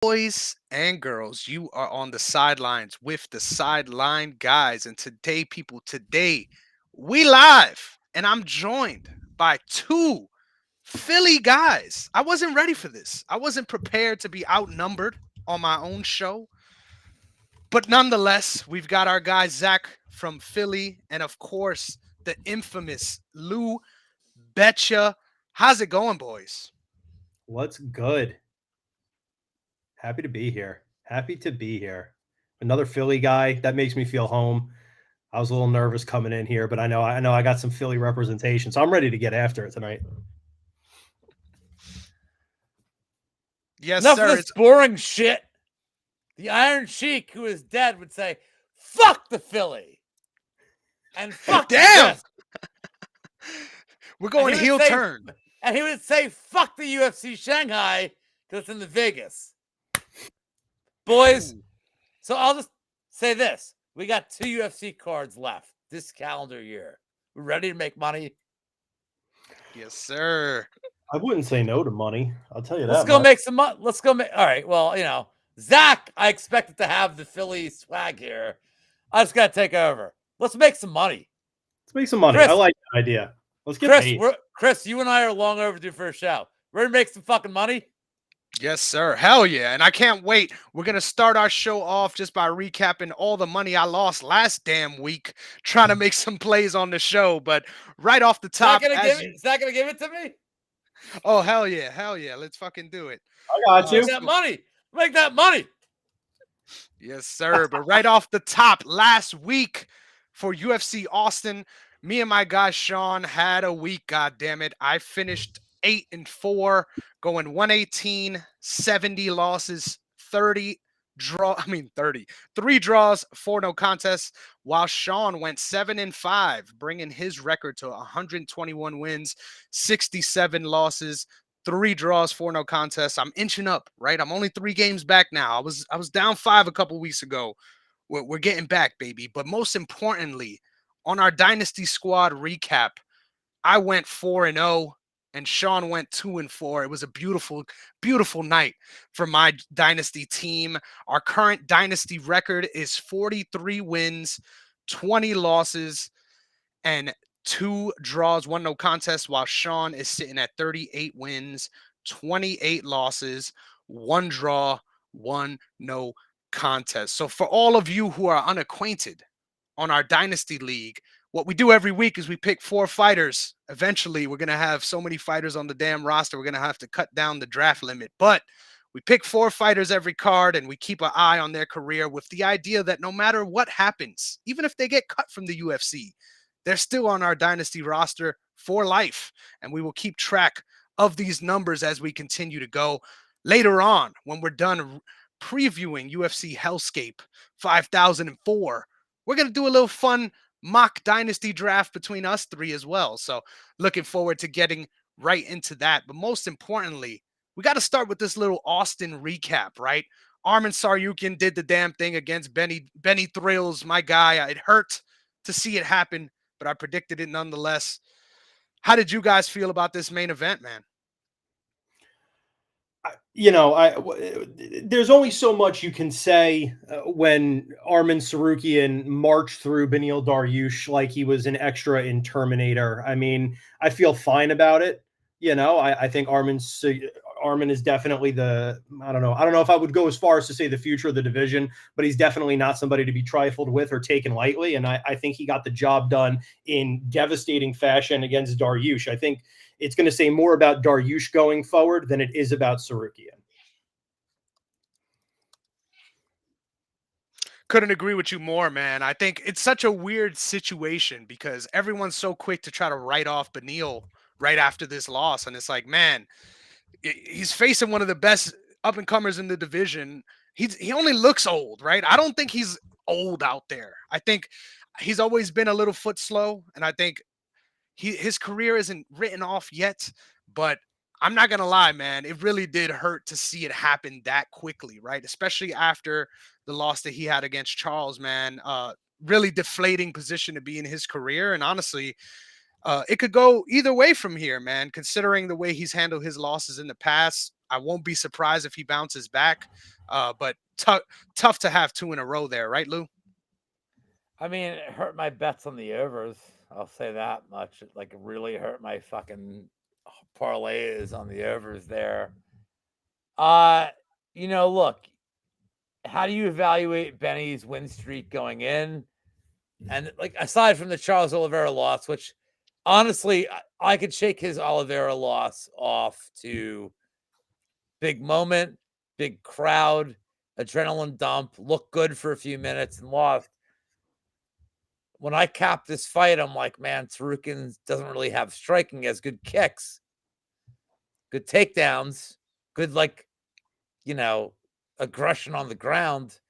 Boys and girls, you are on the sidelines with the sideline guys. And today, people, today we live. And I'm joined by two Philly guys. I wasn't ready for this. I wasn't prepared to be outnumbered on my own show. But nonetheless, we've got our guy Zach from Philly, and of course, the infamous Lou Betya. How's it going, boys? What's good? Happy to be here. Happy to be here. Another Philly guy. That makes me feel home. I was a little nervous coming in here, but I know I got some Philly representation, so I'm ready to get after it tonight. Yes, Enough of sir. this boring shit. The Iron Sheik, who is dead, would say, "Fuck the Philly," and "fuck Damn. Chris." We're going heel turn. And he would say, "Fuck the UFC Shanghai," because it's in the Vegas. Boys, Ooh. so I'll just say this. We got 2 UFC cards left this calendar year. We're ready to make money. Yes, sir. I wouldn't say no to money. I'll tell you Let's that go much. make some money. Let's go make. All right. Well, Zach, I expected to have the Philly swag here. I just got to take over. Let's make some money. Let's make some money. Chris, I like that idea. Let's get Chris, paid. Chris, you and I are long overdue for a show. Ready to make some fucking money? Yes, sir. Hell yeah. And I can't wait. We're going to start our show off just by recapping all the money I lost last damn week trying to make some plays on the show. But right off the top, Is that going to give it to me? Oh, hell yeah. Hell yeah. Let's fucking do it. I got you. Make that money. Make that money. Yes, sir. But right off the top, last week for UFC Austin, me and my guy Sean had a week. God damn it! I finished 8-4, going 118, 70 losses, 30 draw. I mean 30, 3 draws, 4 no contests. While Sean went 7-5, bringing his record to 121 wins, 67 losses. 3 draws, 4 no contests. I'm inching up, right? I'm only 3 games back now. I was down 5 a couple weeks ago. We're getting back, baby. But most importantly, on our Dynasty Squad recap, I went 4-0 and Sean went 2-4. It was a beautiful, beautiful night for my Dynasty team. Our current Dynasty record is 43 wins, 20 losses, and 2 draws, 1 no contest, while Sean is sitting at 38 wins, 28 losses, 1 draw, 1 no contest. So for all of you who are unacquainted on our Dynasty League, what we do every week is we pick 4 fighters. Eventually, we're going to have so many fighters on the damn roster, we're going to have to cut down the draft limit. But we pick 4 fighters every card, and we keep an eye on their career with the idea that no matter what happens, even if they get cut from the UFC, they're still on our Dynasty roster for life. And we will keep track of these numbers as we continue to go. Later on, when we're done previewing UFC Hellscape 5004, we're going to do a little fun mock Dynasty draft between us 3 as well. So looking forward to getting right into that. But most importantly, we got to start with this little Austin recap, right? Arman Saryukin did the damn thing against Benny Thrills, my guy. It hurt to see it happen, but I predicted it nonetheless. How did you guys feel about this main event, man? There's only so much you can say when Arman Sarukian marched through Beneil Dariush like he was an extra in Terminator. I mean, I feel fine about it. I think Arman is definitely I don't know if I would go as far as to say the future of the division, but he's definitely not somebody to be trifled with or taken lightly. And I think he got the job done in devastating fashion against Dariush. I think it's going to say more about Dariush going forward than it is about Sarukian. Couldn't agree with you more, man. I think it's such a weird situation because everyone's so quick to try to write off Beneil right after this loss. And it's like, man, he's facing one of the best up and comers in the division. He only looks old, right? I don't think he's old out there. I think he's always been a little foot slow, and I think his career isn't written off yet. But I'm not gonna lie, man, it really did hurt to see it happen that quickly, right? Especially after the loss that he had against Charles, man. Really deflating position to be in his career, and honestly, it could go either way from here, man, considering the way he's handled his losses in the past. I won't be surprised if he bounces back. But tough to have 2 in a row there, right, Lou? I mean, it hurt my bets on the overs. I'll say that much. It like really hurt my fucking parlays on the overs there. Look, how do you evaluate Benny's win streak going in? And like aside from the Charles Oliveira loss, which honestly I could shake his Oliveira loss off to big moment, big crowd, adrenaline dump, looked good for a few minutes and lost. When I capped this fight, I'm like, man, Tsarukyan doesn't really have striking, as good kicks, good takedowns, good aggression on the ground,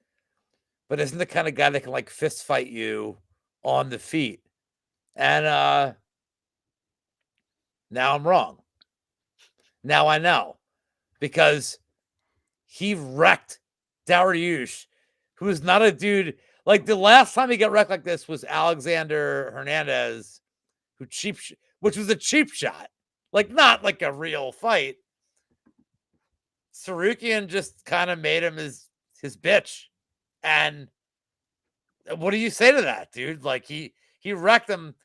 but isn't the kind of guy that can like fist fight you on the feet. And now I'm wrong. Now I know, because he wrecked Dariush, who is not a dude. Like the last time he got wrecked like this was Alexander Hernandez, which was a cheap shot, like not like a real fight. Tsarukyan just kind of made him his bitch. And what do you say to that, dude? Like he wrecked him.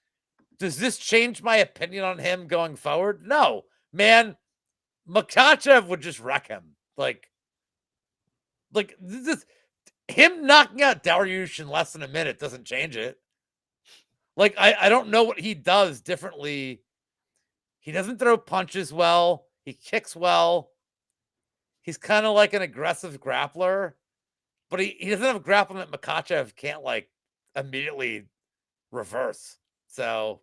Does this change my opinion on him going forward? No, man. Makhachev would just wreck him. Like this, him knocking out Dariush in less than a minute doesn't change it. Like I don't know what he does differently. He doesn't throw punches well. He kicks well. He's kind of like an aggressive grappler, but he doesn't have a grappling that Makhachev can't like immediately reverse. So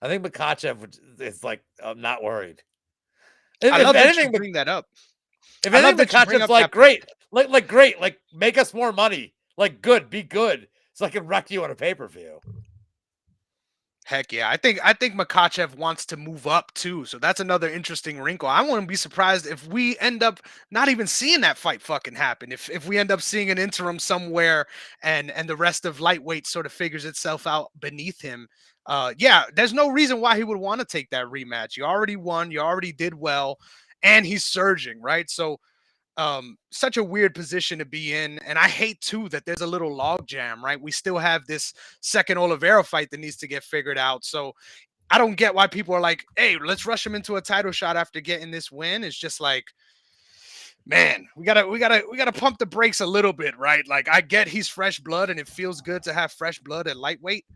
I think Makhachev is like, I'm not worried. I love that you bring that up. If anything, Makachev's like, great, great, like make us more money, like good, be good, so I can wreck you on a pay-per-view. Heck yeah. I think Makhachev wants to move up too. So that's another interesting wrinkle. I wouldn't be surprised if we end up not even seeing that fight fucking happen. If we end up seeing an interim somewhere and the rest of lightweight sort of figures itself out beneath him. Yeah, there's no reason why he would want to take that rematch. You already won, you already did well, and he's surging, right? So such a weird position to be in. And I hate too that there's a little log jam, right? We still have this second Oliveira fight that needs to get figured out. So I don't get why people are like, hey, let's rush him into a title shot after getting this win. It's just like, man, we gotta pump the brakes a little bit, right? Like I get he's fresh blood and it feels good to have fresh blood at lightweight.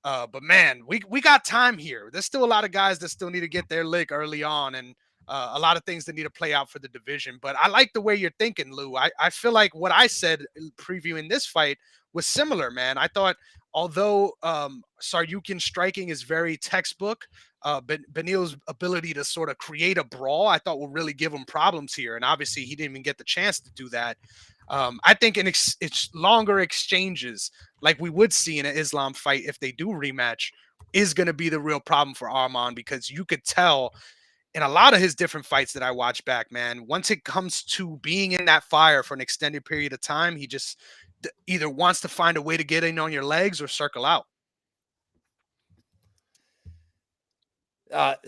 But man, we got time here. There's still a lot of guys that still need to get their lick early on, and a lot of things that need to play out for the division. But I like the way you're thinking, Lou. I feel like what I said previewing this fight was similar, man. I thought although Tsarukyan striking is very textbook, Beneil's ability to sort of create a brawl, I thought will really give him problems here. And obviously he didn't even get the chance to do that. I think it's longer exchanges like we would see in an Islam fight if they do rematch is going to be the real problem for Arman, because you could tell in a lot of his different fights that I watch back, man, once it comes to being in that fire for an extended period of time, he just either wants to find a way to get in on your legs or circle out.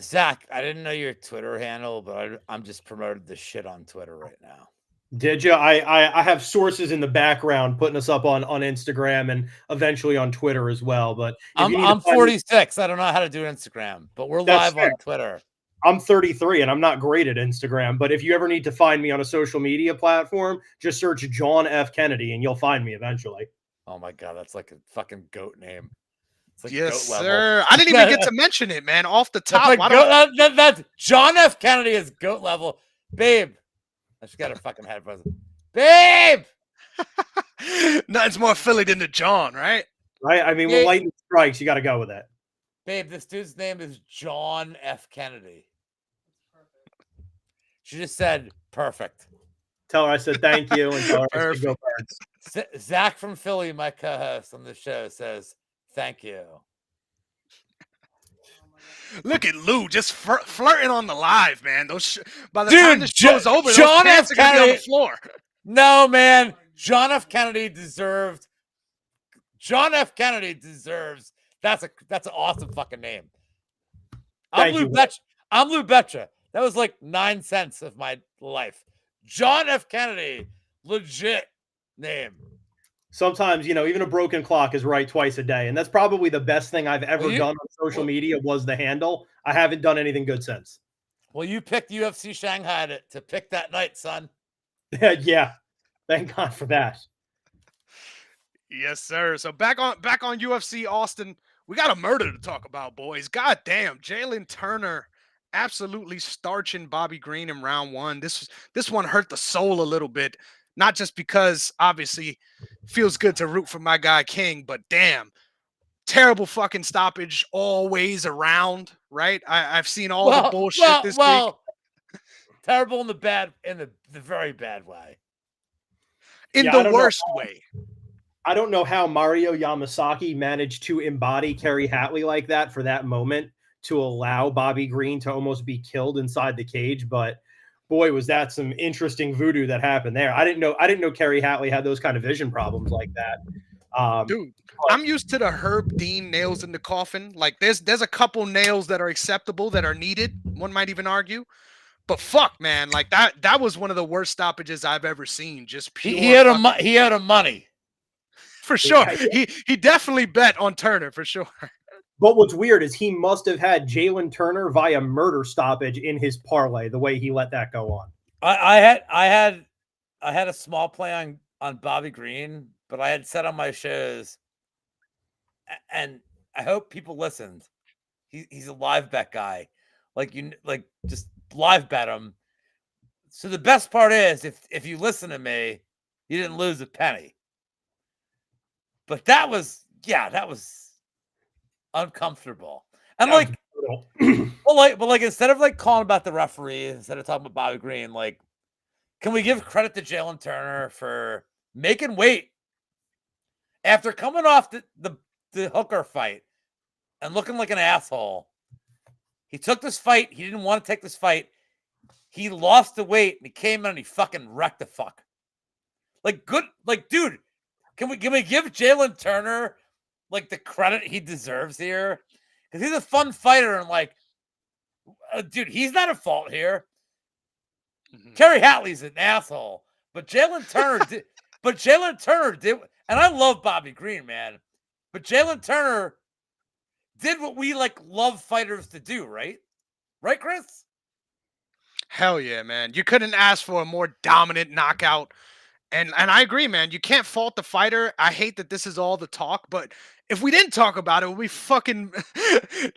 Zach, I didn't know your Twitter handle, but I'm just promoted the shit on Twitter right now. Did you? I have sources in the background putting us up on Instagram and eventually on Twitter as well. But I'm 46. I don't know how to do Instagram, but we're live on Twitter. I'm 33 and I'm not great at Instagram. But if you ever need to find me on a social media platform, just search John F. Kennedy and you'll find me eventually. Oh my God, that's like a fucking goat name. Like yes, sir. I didn't even get to mention it, man. Off the top, that's John F. Kennedy is goat level, babe. I just got a fucking head present. Babe! Nothing's more Philly than the John, right? Right? I mean, when lightning strikes, you got to go with it. Babe, this dude's name is John F. Kennedy. She just said, perfect. Tell her I said thank you. And tell her I said go Birds. Zach from Philly, my co-host on the show, says, thank you. Look at Lou just flirting on the live, man. By the time the show's over, John those F. pants are gonna be on the floor. No, man. John F. Kennedy deserved. John F. Kennedy deserves. That's an awesome fucking name. I'm Lou Betya. That was like 9 cents of my life. John F. Kennedy, legit name. Sometimes, even a broken clock is right twice a day. And that's probably the best thing I've ever done on social media was the handle. I haven't done anything good since. Well, you picked UFC Shanghai to pick that night, son. Yeah. Thank God for that. Yes, sir. So back on UFC Austin, we got a murder to talk about, boys. God damn, Jalen Turner absolutely starching Bobby Green in round one. This one hurt the soul a little bit, not just because obviously feels good to root for my guy King, but damn, terrible fucking stoppage all ways around. Right? I've seen all the bullshit this week. Terrible in the very bad way. In the worst way. I don't know how Mario Yamasaki managed to embody Kerry Hatley like that for that moment to allow Bobby Green to almost be killed inside the cage. But boy, was that some interesting voodoo that happened there. I didn't know Kerry Hatley had those kind of vision problems like that. Dude, I'm used to the Herb Dean nails in the coffin. Like there's a couple nails that are acceptable, that are needed. One might even argue. But fuck, man, like that was one of the worst stoppages I've ever seen. Just pure. He had a money. For sure. He definitely bet on Turner for sure. But what's weird is he must have had Jalen Turner via murder stoppage in his parlay, the way he let that go on. I had a small play on Bobby Green, but I had said on my shows, and I hope people listened. He's a live bet guy. Just live bet him. So the best part is if you listen to me, you didn't lose a penny. But that was uncomfortable. And but instead of calling about the referee, instead of talking about Bobby Green, can we give credit to Jalen Turner for making weight after coming off the Hooker fight and looking like an asshole? He took this fight. He didn't want to take this fight. He lost the weight and he came in and he fucking wrecked the fuck. Dude. Can we give Jalen Turner the credit he deserves here? Because he's a fun fighter and dude, he's not at fault here. Mm-hmm. Kerry Hatley's an asshole, but Jalen Turner did. But Jalen Turner did, and I love Bobby Green, man. But Jalen Turner did what we love fighters to do, right? Right, Chris? Hell yeah, man! You couldn't ask for a more dominant knockout. And I agree, man. You can't fault the fighter. I hate that this is all the talk, but if we didn't talk about it, we fucking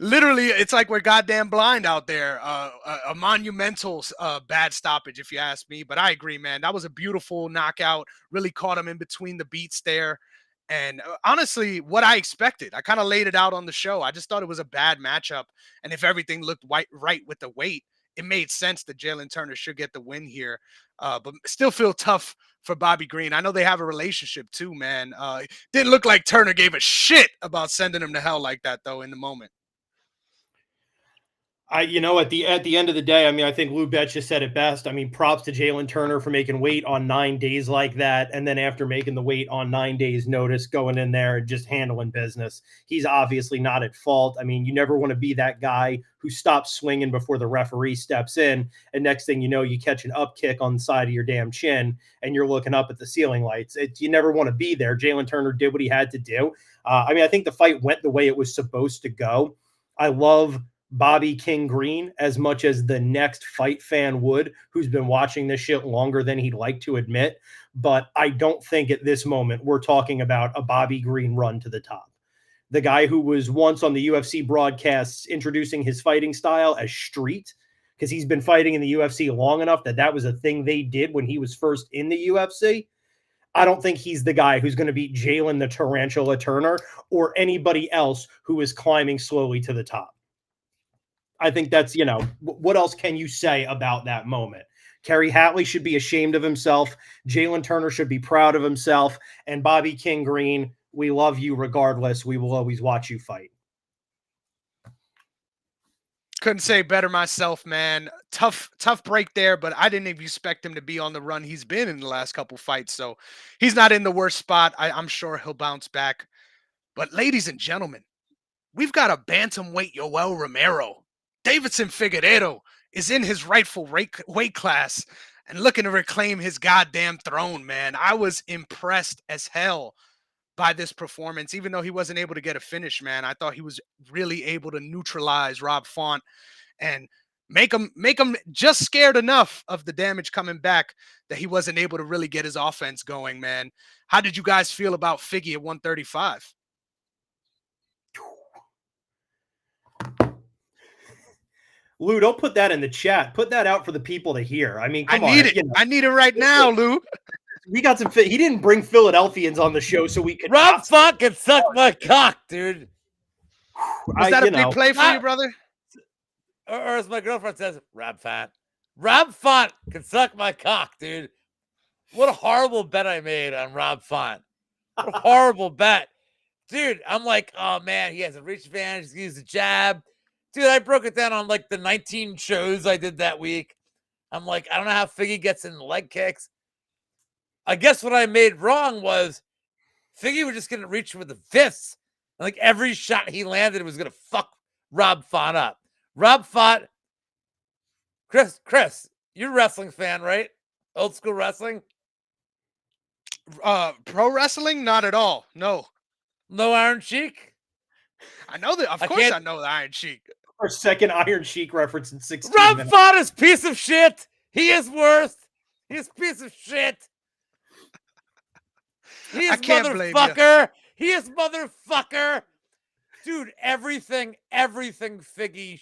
literally, it's like we're goddamn blind out there. A monumental bad stoppage, if you ask me. But I agree, man. That was a beautiful knockout. Really caught him in between the beats there. And honestly, what I expected. I kind of laid it out on the show. I just thought it was a bad matchup. And if everything looked right with the weight, it made sense that Jalen Turner should get the win here. But still feel tough for Bobby Green. I know they have a relationship too, man. Didn't look like Turner gave a shit about sending him to hell like that, though, in the moment. At the end of the day, I think Lou Betya said it best. Props to Jalen Turner for making weight on 9 days like that. And then after making the weight on 9 days notice, going in there and just handling business. He's obviously not at fault. You never want to be that guy who stops swinging before the referee steps in. And next thing you know, you catch an up kick on the side of your damn chin and you're looking up at the ceiling lights. You never want to be there. Jalen Turner did what he had to do. I think the fight went the way it was supposed to go. I love Bobby King Green as much as the next fight fan would, who's been watching this shit longer than he'd like to admit. But I don't think at this moment we're talking about a Bobby Green run to the top. The guy who was once on the UFC broadcasts introducing his fighting style as street, because he's been fighting in the UFC long enough that was a thing they did when he was first in the UFC. I don't think he's the guy who's going to beat Jalen the Tarantula Turner or anybody else who is climbing slowly to the top. I think that's, what else can you say about that moment? Kerry Hatley should be ashamed of himself. Jalen Turner should be proud of himself. And Bobby King Green, we love you regardless. We will always watch you fight. Couldn't say better myself, man. Tough break there, but I didn't even expect him to be on the run he's been in the last couple fights. So he's not in the worst spot. I'm sure he'll bounce back. But ladies and gentlemen, we've got a bantamweight Yoel Romero, Davidson Figueiredo, is in his rightful weight class and looking to reclaim his goddamn throne, man. I was impressed as hell by this performance, even though he wasn't able to get a finish, man. I thought he was really able to neutralize Rob Font and make him just scared enough of the damage coming back that he wasn't able to really get his offense going, man. How did you guys feel about Figgy at 135? Lou, don't put that in the chat. Put that out for the people to hear. I mean, I come on. need it. I need it right now, Lou. We got some. He didn't bring Philadelphians on the show so we could. Rob Font can suck my cock, dude. Was that a big play for you, brother? Or as my girlfriend says, Rob Font can suck my cock, dude. What a horrible bet I made on Rob Font. What a horrible bet. Dude, I'm like, oh, man, he has a reach advantage. He's used a jab. Dude, I broke it down on like the 19 shows I did that week. I'm like, I don't know how Figgy gets in leg kicks. I guess what I made wrong was Figgy was just going to reach with the fists. And like every shot he landed was going to fuck Rob Font up. Rob Font, Chris, you're a wrestling fan, right? Old school wrestling? Pro wrestling? Not at all. No. No Iron Sheik? I know that. Of course I know the Iron Sheik. Our second Iron Sheik reference in 16 Rob minutes. Font is piece of shit. He is worst. He's a piece of shit. He is motherfucker. He is motherfucker. Dude, everything Figgy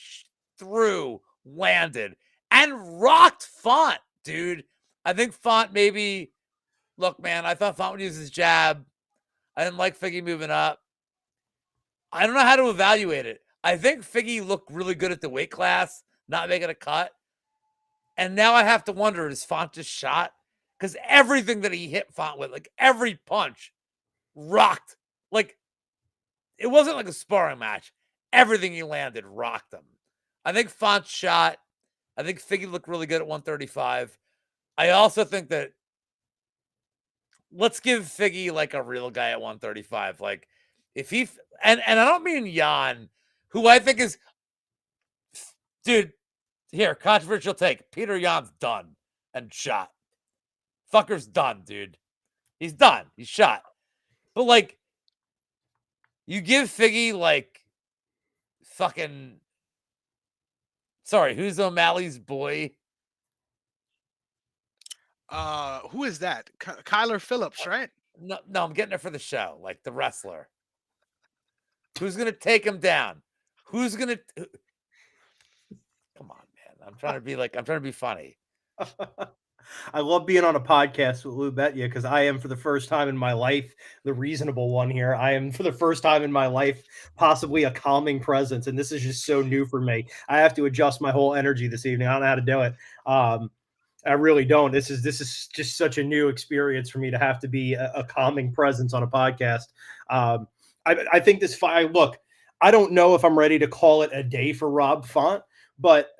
threw landed and rocked Font, dude. I think Font maybe, look, man, I thought Font would use his jab. I didn't like Figgy moving up. I don't know how to evaluate it. I think Figgy looked really good at the weight class, not making a cut. And now I have to wonder, is Font just shot? Because everything that he hit Font with, like every punch, rocked. Like, it wasn't like a sparring match. Everything he landed rocked him. I think Font shot. I think Figgy looked really good at 135. I also think that let's give Figgy like a real guy at 135. Like, if he, and I don't mean Jan, who I think is, dude, here, controversial take. Peter Jan's done and shot. Fucker's done, dude. He's done. He's shot. But, like, you give Figgy, like, fucking, sorry, who's O'Malley's boy? Who is that? Kyler Phillips, right? No, I'm getting it for the show, like the wrestler. Who's going to take him down? Who's going to... Come on, man. I'm trying to be funny. I love being on a podcast with Lou Betya because I am, for the first time in my life, the reasonable one here. I am, for the first time in my life, possibly a calming presence, and this is just so new for me. I have to adjust my whole energy this evening. I don't know how to do it. I really don't. This is just such a new experience for me to have to be a calming presence on a podcast. I think this fight. Look, I don't know if I'm ready to call it a day for Rob Font, but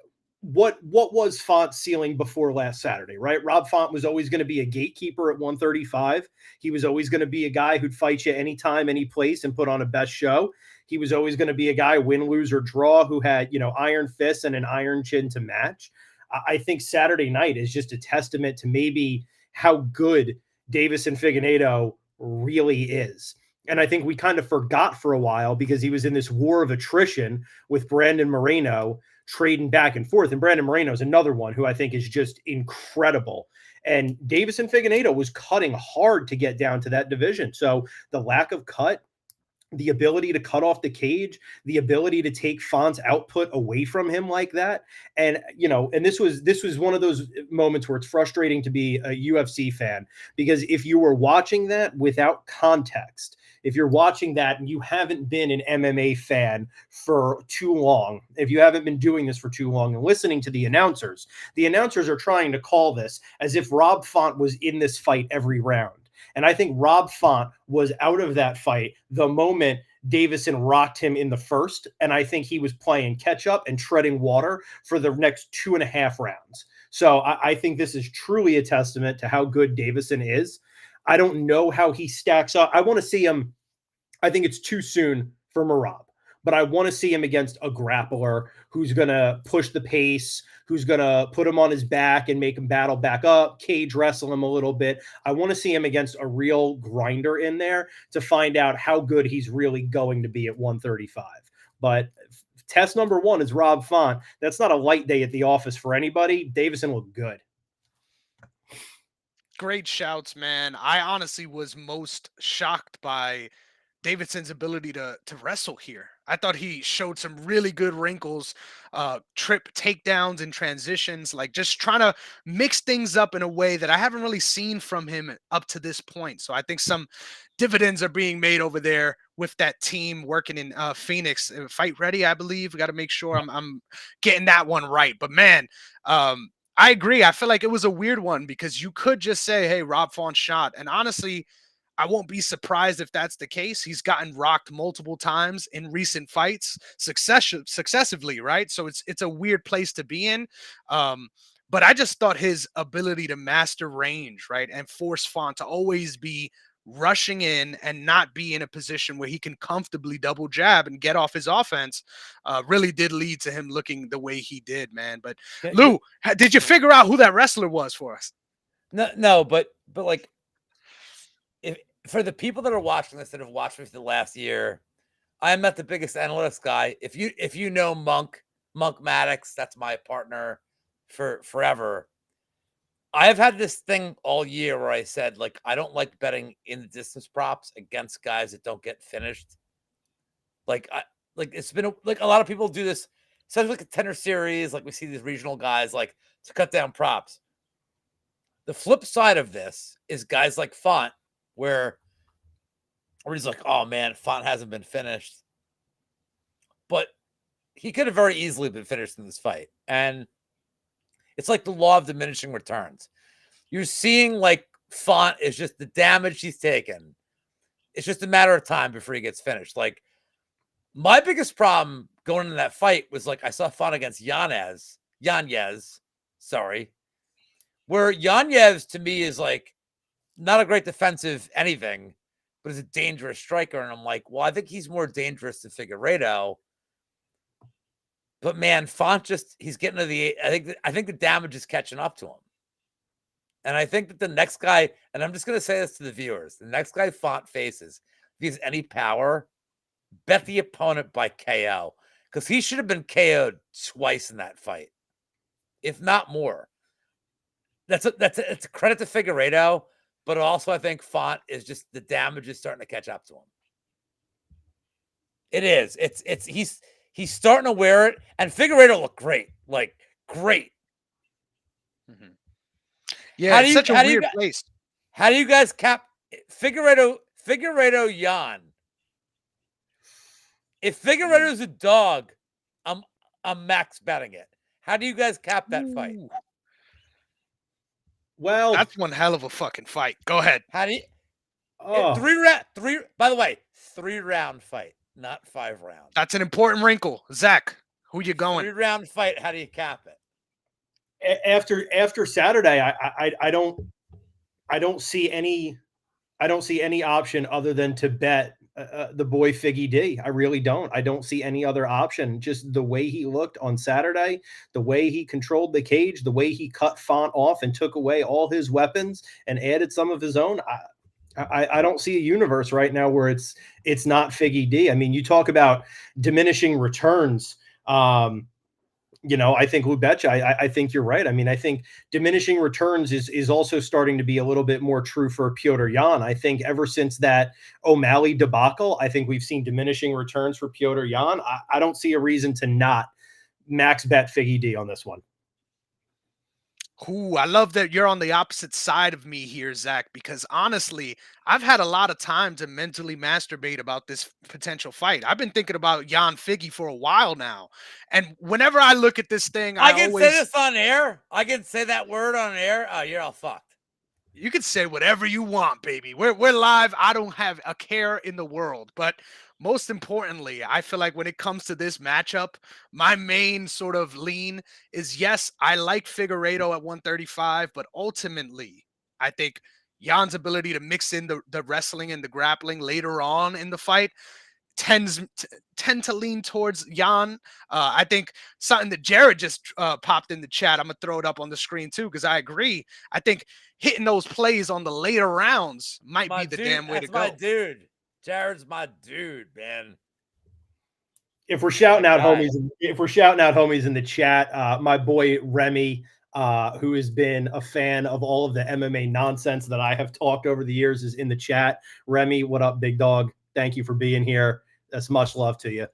what was Font's ceiling before last Saturday, right? Rob Font was always going to be a gatekeeper at 135. He was always going to be a guy who'd fight you anytime, any place, and put on a best show. He was always going to be a guy, win, lose, or draw, who had, iron fists and an iron chin to match. I think Saturday night is just a testament to maybe how good Deiveson Figueiredo really is. And I think we kind of forgot for a while because he was in this war of attrition with Brandon Moreno trading back and forth. And Brandon Moreno is another one who I think is just incredible. And Deiveson Figueiredo was cutting hard to get down to that division. So the lack of cut, the ability to cut off the cage, the ability to take Font's output away from him like that. And, and this was one of those moments where it's frustrating to be a UFC fan, because if you were watching that without context, if you're watching that and you haven't been an MMA fan for too long, if you haven't been doing this for too long and listening to the announcers are trying to call this as if Rob Font was in this fight every round. And I think Rob Font was out of that fight the moment Deiveson rocked him in the first. And I think he was playing catch up and treading water for the next 2.5 rounds. So I think this is truly a testament to how good Deiveson is. I don't know how he stacks up. I want to see him. I think it's too soon for Merab. but I want to see him against a grappler who's going to push the pace, who's going to put him on his back and make him battle back up, cage wrestle him a little bit. I want to see him against a real grinder in there to find out how good he's really going to be at 135. But test number one is Rob Font. That's not a light day at the office for anybody. Davison looked good. Great shouts, man. I honestly was most shocked by Davidson's ability to wrestle here. I thought he showed some really good wrinkles, trip takedowns and transitions, like just trying to mix things up in a way that I haven't really seen from him up to this point. So I think some dividends are being made over there with that team working in Phoenix. Fight Ready, I believe. We got to make sure I'm getting that one right. But man, I agree. I feel like it was a weird one because you could just say, hey, Rob Font shot. And honestly, I won't be surprised if that's the case. He's gotten rocked multiple times in recent fights successively, right? So it's a weird place to be in. But I just thought his ability to master range, right, and force Font to always be rushing in and not be in a position where he can comfortably double jab and get off his offense really did lead to him looking the way he did, man. But Lou, did you figure out who that wrestler was for us? No, but like, if for the people that are watching this that have watched me for the last year, I am not the biggest analytics guy. If you know Monk Maddox, that's my partner for forever. I have had this thing all year where I said, like, I don't like betting in the distance props against guys that don't get finished. Like, it's been like a lot of people do this, especially like a tender series. Like we see these regional guys like to cut down props. The flip side of this is guys like Font, where he's like, oh man, Font hasn't been finished, but he could have very easily been finished in this fight. And it's like the law of diminishing returns. You're seeing like Font is just the damage he's taken. It's just a matter of time before he gets finished. Like, my biggest problem going into that fight was like I saw Font against Yanez, where Yanez to me is like not a great defensive anything, but is a dangerous striker. And I'm like, well, I think he's more dangerous than Figueiredo. But man, Font he's getting to the. I think the damage is catching up to him, and I think that the next guy, and I'm just going to say this to the viewers, the next guy Font faces, if he has any power, bet the opponent by KO, because he should have been KO'd twice in that fight, if not more. It's a credit to Figueiredo, but also I think Font is just the damage is starting to catch up to him. It is. He's starting to wear it, and Figueiredo looked great, like great. Mm-hmm. Yeah, it's such a weird place. How do you guys cap Figueiredo Jan? If Figueiredo's a dog, I'm max betting it. How do you guys cap that fight? Well, that's one hell of a fucking fight. Go ahead. How do you? Oh. Three. By the way, 3-round fight, not 5 rounds. That's an important wrinkle. Zach, who you going? 3-round fight. How do you cap it? After Saturday, I don't see any option other than to bet the boy Figgy D. I really don't. I don't see any other option. Just the way he looked on Saturday, the way he controlled the cage, the way he cut Font off and took away all his weapons and added some of his own. I don't see a universe right now where it's not Figgy D. I mean, you talk about diminishing returns. I think Lou Betya, I think you're right. I mean, I think diminishing returns is also starting to be a little bit more true for Petr Yan. I think ever since that O'Malley debacle, I think we've seen diminishing returns for Petr Yan. I don't see a reason to not max bet Figgy D on this one. Ooh, I love that you're on the opposite side of me here, Zach, because honestly, I've had a lot of time to mentally masturbate about this potential fight. I've been thinking about Jan Figgy for a while now. And whenever I look at this thing, I can say this on air. I can say that word on air. Oh, you're all fucked. You can say whatever you want, baby. We're live. I don't have a care in the world. But most importantly, I feel like when it comes to this matchup, my main sort of lean is, yes, I like Figueiredo at 135, but ultimately, I think Jan's ability to mix in the wrestling and the grappling later on in the fight, tend to lean towards Jan. I think something that Jared just popped in the chat. I'm gonna throw it up on the screen too because I agree. I think hitting those plays on the later rounds might be the damn way to go. That's my dude. Jared's my dude, man. If we're shouting out homies, in the chat, my boy Remy, who has been a fan of all of the MMA nonsense that I have talked over the years, is in the chat. Remy, what up, big dog? Thank you for being here. That's much love to you.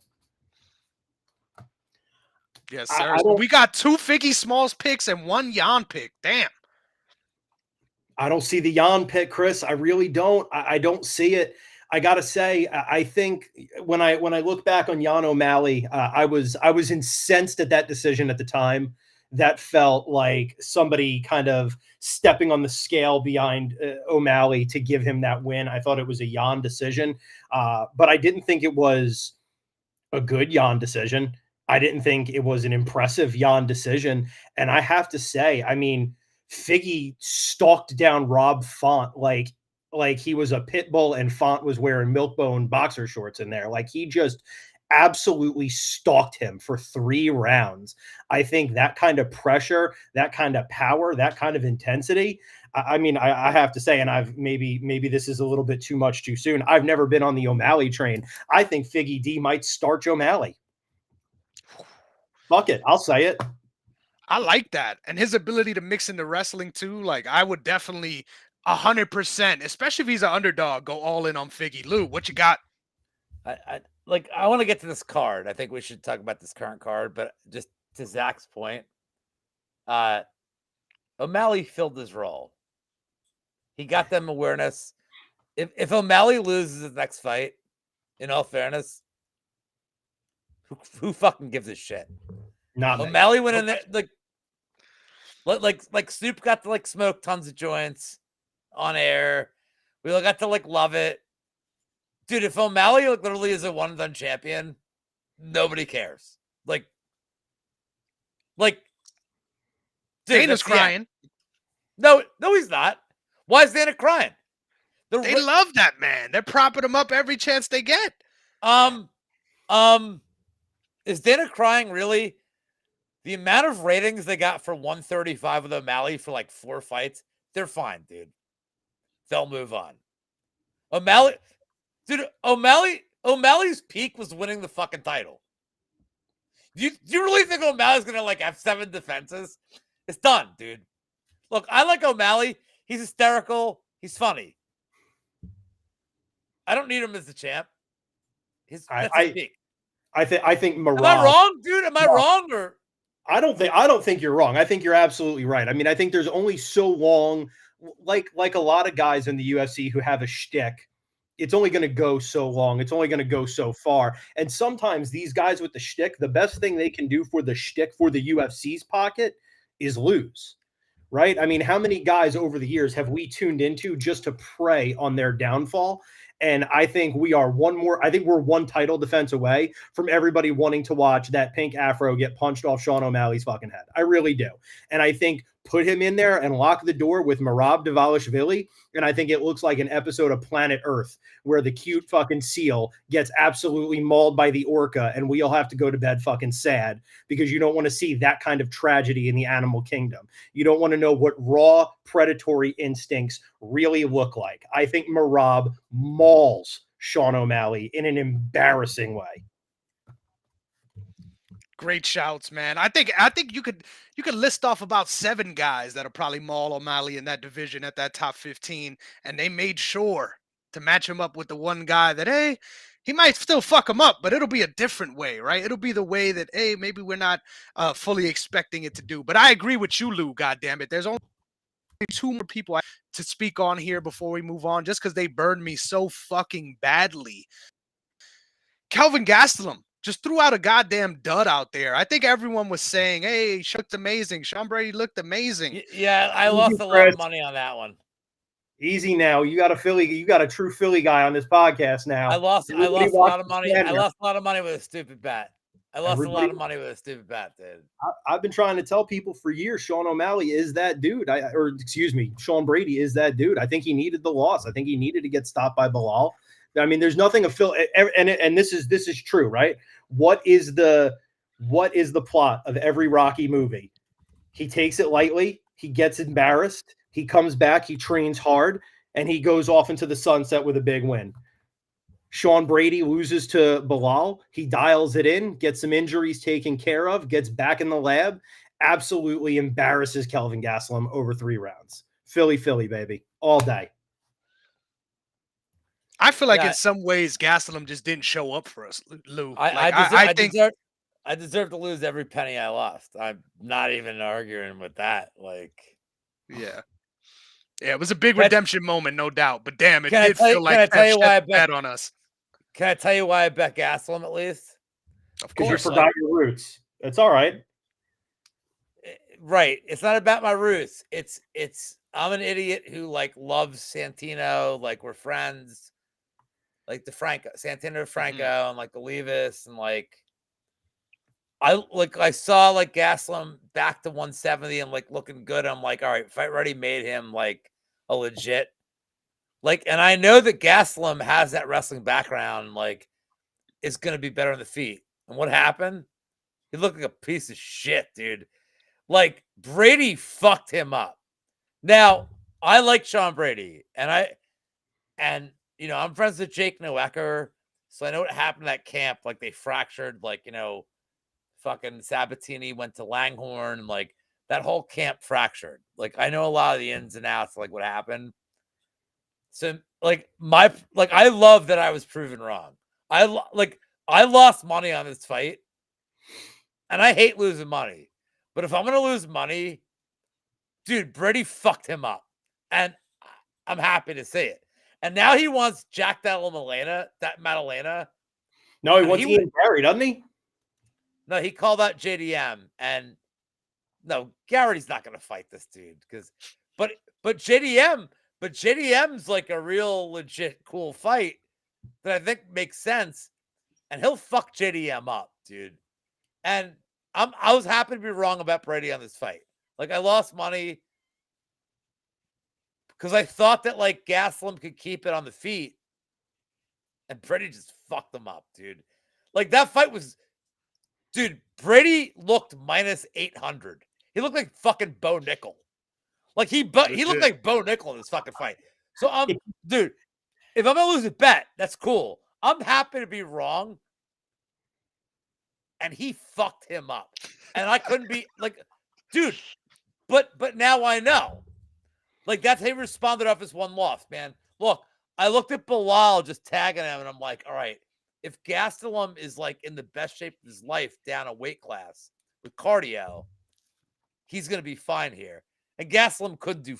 Yes, sir. We got 2 Figgy Smalls picks and 1 Jan pick. Damn. I don't see the Jan pick, Chris. I really don't. I don't see it. I gotta say, I think when I look back on Jan O'Malley, I was incensed at that decision at the time. That felt like somebody kind of stepping on the scale behind O'Malley to give him that win. I thought it was a Jan decision, but I didn't think it was a good Jan decision. I didn't think it was an impressive Jan decision. And I have to say, I mean, Figgy stalked down Rob Font like he was a pit bull and Font was wearing Milkbone boxer shorts in there. Like he just absolutely stalked him for 3 rounds. I think that kind of pressure, that kind of power, that kind of intensity. I mean, I have to say, and I've maybe this is a little bit too much too soon. I've never been on the O'Malley train. I think Figgy D might starch O'Malley. Fuck it. I'll say it. I like that. And his ability to mix into wrestling too. Like I would definitely 100%, especially if he's an underdog, go all in on Figgy. Lou, what you got? I want to get to this card. I think we should talk about this current card, but just to Zach's point, O'Malley filled his role. He got them awareness. If O'Malley loses his next fight, in all fairness, who fucking gives a shit? Not O'Malley went in there like Snoop got to smoke tons of joints on air. We all got to love it. Dude, if O'Malley literally is a one and done champion, nobody cares. Dude, Dana's crying. No, he's not. Why is Dana crying? They love that man. They're propping him up every chance they get. Is Dana crying really? The amount of ratings they got for 135 with O'Malley for 4 fights, they're fine, dude. They'll move on. O'Malley's peak was winning the fucking title. Do you really think O'Malley's gonna have 7 defenses? It's done, dude. Look, I like O'Malley. He's hysterical. He's funny. I don't need him as the champ. That's his peak. I think Marab. Am I wrong, dude? Am I wrong or? I don't think you're wrong. I think you're absolutely right. I mean, I think there's only so long, like a lot of guys in the UFC who have a shtick. It's only going to go so long. It's only going to go so far. And sometimes these guys with the shtick, the best thing they can do for the shtick for the UFC's pocket is lose. Right? I mean, how many guys over the years have we tuned into just to prey on their downfall? And I think we're one title defense away from everybody wanting to watch that pink afro get punched off Sean O'Malley's fucking head. I really do. And I think put him in there and lock the door with Merab Dvalishvili. And I think it looks like an episode of Planet Earth where the cute fucking seal gets absolutely mauled by the orca and we all have to go to bed fucking sad because you don't want to see that kind of tragedy in the animal kingdom. You don't want to know what raw predatory instincts really look like. I think Merab mauls Sean O'Malley in an embarrassing way. Great shouts, man. I think you could list off about 7 guys that'll probably maul O'Malley in that division at that top 15, and they made sure to match him up with the one guy that, hey, he might still fuck him up, but it'll be a different way, right? It'll be the way that, hey, maybe we're not fully expecting it to do. But I agree with you, Lou, goddammit. There's only 2 more people to speak on here before we move on, just because they burned me so fucking badly. Kelvin Gastelum just threw out a goddamn dud out there. I think everyone was saying, hey, she looked amazing. Sean Brady looked amazing. Yeah, I lost a lot of money on that one. Easy now. You got a true Philly guy on this podcast now. I lost a lot of money. I lost a lot of money with a stupid bet. A lot of money with a stupid bet, dude. I've been trying to tell people for years, Sean O'Malley is that dude. Sean Brady is that dude. I think he needed the loss. I think he needed to get stopped by Bilal I mean, there's nothing and this is true, right? What is the plot of every Rocky movie? He takes it lightly, he gets embarrassed, he comes back, he trains hard, and he goes off into the sunset with a big win. Sean Brady loses to Bilal. He dials it in, gets some injuries taken care of, gets back in the lab, absolutely embarrasses Kelvin Gastelum over 3 rounds. Philly, baby, all day. I feel like in some ways Gastelum just didn't show up for us, Lou. I deserve to lose every penny I lost. I'm not even arguing with that. Like, yeah, it was a big redemption moment, no doubt. But damn, it did feel like can I tell you why I bet on us. Can I tell you why I bet Gastelum at least? Of course, course, you forgot your roots. It's all right. Right. It's not about my roots. It's I'm an idiot who like loves Santino. Like we're friends. Like the Santino Franco and like the Levis and like I saw like Gastelum back to 170 and like looking good. I'm like, all right, Fight Ready made him like a legit. Like, and I know that Gastelum has that wrestling background and like is gonna be better on the feet. And what happened? He looked like a piece of shit, dude. Like Brady fucked him up. Now, I like Sean Brady, and I'm friends with Jake Noecker, so I know what happened at camp. Like they fractured, like, fucking Sabatini went to Langhorne, like that whole camp fractured. Like I know a lot of the ins and outs, like what happened. So I love that I was proven wrong. I lost money on this fight, and I hate losing money. But if I'm gonna lose money, dude, Brady fucked him up, and I'm happy to see it. And now he wants Jack Maddalena. No, he wants Ian Gary, doesn't he? No, he called out JDM, and no, Gary's not going to fight this dude but JDM's like a real legit cool fight that I think makes sense, and he'll fuck JDM up, dude. And I was happy to be wrong about Brady on this fight. Like I lost money because I thought that like Gastelum could keep it on the feet, and Brady just fucked him up, dude. Like that fight was, dude. Brady looked minus 800. He looked like fucking Bo Nickel. Like he looked like Bo Nickel in this fucking fight. So dude, if I'm gonna lose a bet, that's cool. I'm happy to be wrong. And he fucked him up. And I couldn't be like, dude, but now I know. Like that's how he responded off his one loss, man. Look, I looked at Bilal just tagging him, and I'm like, all right, if Gastelum is like in the best shape of his life down a weight class with cardio, he's gonna be fine here. And Gastelum couldn't do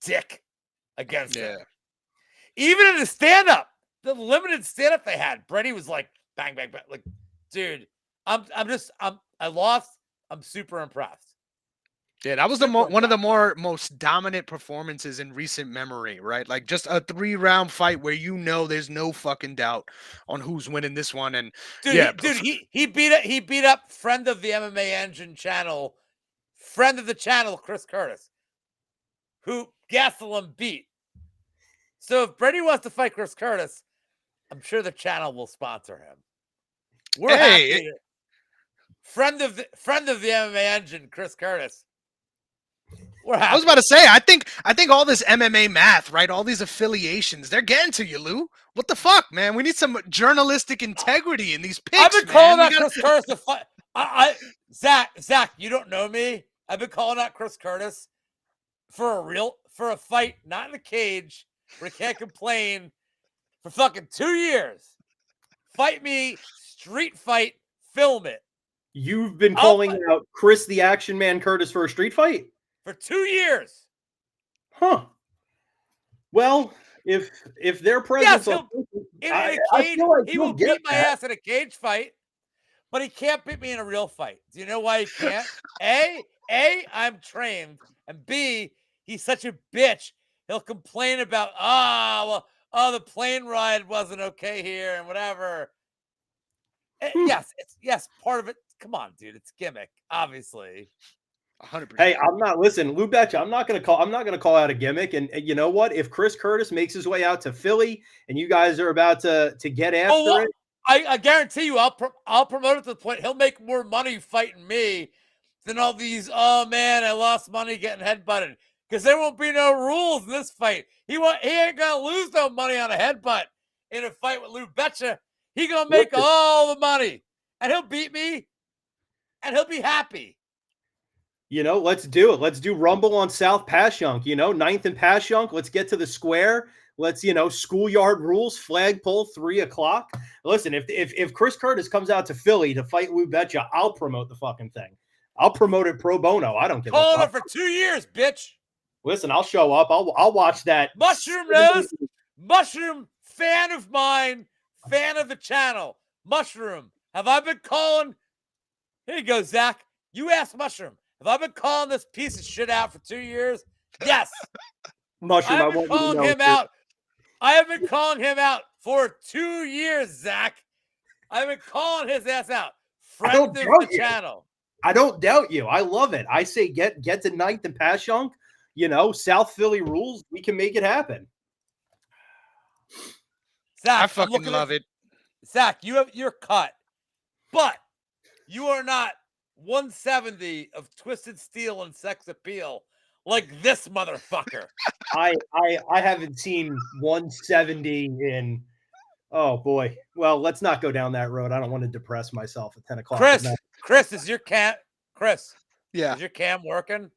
dick against him. Even in the stand-up, the limited stand-up they had, Brady was like bang, bang, bang. Like, dude, I lost. I'm super impressed. Yeah, that was one of the most dominant performances in recent memory, right? Like just a 3-round fight where there's no fucking doubt on who's winning this one. And he beat up friend of the MMA Engine channel, friend of the channel, Chris Curtis, who Gastelum beat. So if Brady wants to fight Chris Curtis, I'm sure the channel will sponsor him. We're happy. Friend of the MMA Engine, Chris Curtis. I was about to say, I think all this MMA math, right? All these affiliations, they're getting to you, Lou. What the fuck, man? We need some journalistic integrity in these picks. I've been calling out Chris Curtis to fight. Zach, you don't know me. I've been calling out Chris Curtis for a fight, not in a cage, where he can't complain, for fucking 2 years. Fight me, street fight, film it. You've been calling out Chris the Action Man Curtis for a street fight? For 2 years. Huh. Well, if their presence in a cage, he will beat my ass in a cage fight, but he can't beat me in a real fight. Do you know why he can't? A, I'm trained, and B, he's such a bitch. He'll complain about the plane ride wasn't okay here and whatever. Yes, part of it. Come on, dude, it's gimmick, obviously. 100%. Hey, I'm not listen, Lou Betya, I'm not gonna call out a gimmick. And you know what? If Chris Curtis makes his way out to Philly and you guys are about to get after it, I guarantee you, I'll promote it to the point he'll make more money fighting me than all these. Oh man, I lost money getting headbutted because there won't be no rules in this fight. He ain't gonna lose no money on a headbutt in a fight with Lou Betya. He gonna make all the money, and he'll beat me, and he'll be happy. Let's do it. Let's do Rumble on South Passyunk, 9th and Passyunk. Let's get to the square. Let's, schoolyard rules, flagpole, 3:00. Listen, if Chris Curtis comes out to Philly to fight Lou Betya, I'll promote the fucking thing. I'll promote it pro bono. I don't give a fuck. Calling it for 2 years, bitch. Listen, I'll show up. I'll watch that. Mushroom Nose, Mushroom, fan of mine, fan of the channel. Mushroom, have I been calling? Here you go, Zach. You ask Mushroom. Have I been calling this piece of shit out for 2 years? Yes. Mushroom, I have been calling him out. I have been calling him out for 2 years, Zach. I've been calling his ass out. Friend of the channel. I don't doubt you. I love it. I say get to 9th and Passyunk. South Philly rules. We can make it happen. Zach, I fucking love it. Zach, you're cut, but you are not 170 of twisted steel and sex appeal like this motherfucker. I haven't seen 170 in. Oh boy. Well, let's not go down that road. I don't want to depress myself at 10 o'clock. Chris, is your cam? Chris, yeah, is your cam working?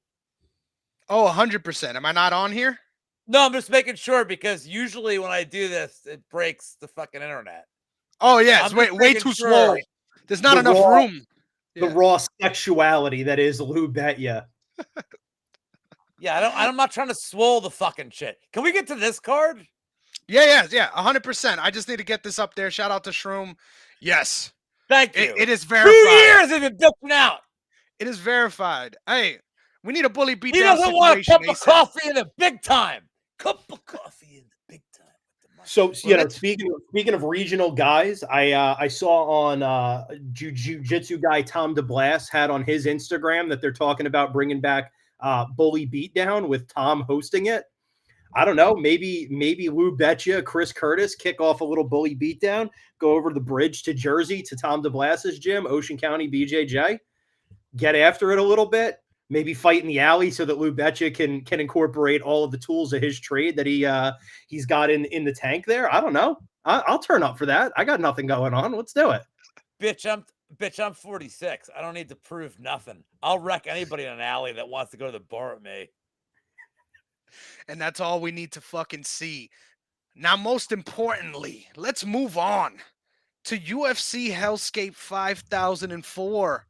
Oh, 100%. Am I not on here? No, I'm just making sure because usually when I do this, it breaks the fucking internet. Oh yeah, it's way too slow. There's not enough room. The raw sexuality that is Lou Betya. Yeah, I'm not trying to swole the fucking shit. Can we get to this card? Yeah, 100%. I just need to get this up there. Shout out to Shroom. Yes. Thank you. It is verified. 2 years of it bitching out. It is verified. Hey, we need a bully beatdown. He doesn't want a cup of coffee in the big time. Cup of coffee in the big time. So, speaking of regional guys, I saw on Jiu-Jitsu guy Tom DeBlas had on his Instagram that they're talking about bringing back Bully Beatdown with Tom hosting it. I don't know. Maybe Lou Betya, Chris Curtis kick off a little Bully Beatdown, go over the bridge to Jersey to Tom DeBlas's gym, Ocean County BJJ, get after it a little bit. Maybe fight in the alley so that Lou Betya can incorporate all of the tools of his trade that he's got in the tank there. I don't know. I'll turn up for that. I got nothing going on. Let's do it. Bitch, I'm 46. I don't need to prove nothing. I'll wreck anybody in an alley that wants to go to the bar with me. And that's all we need to fucking see. Now, most importantly, let's move on to UFC Hellscape 5004.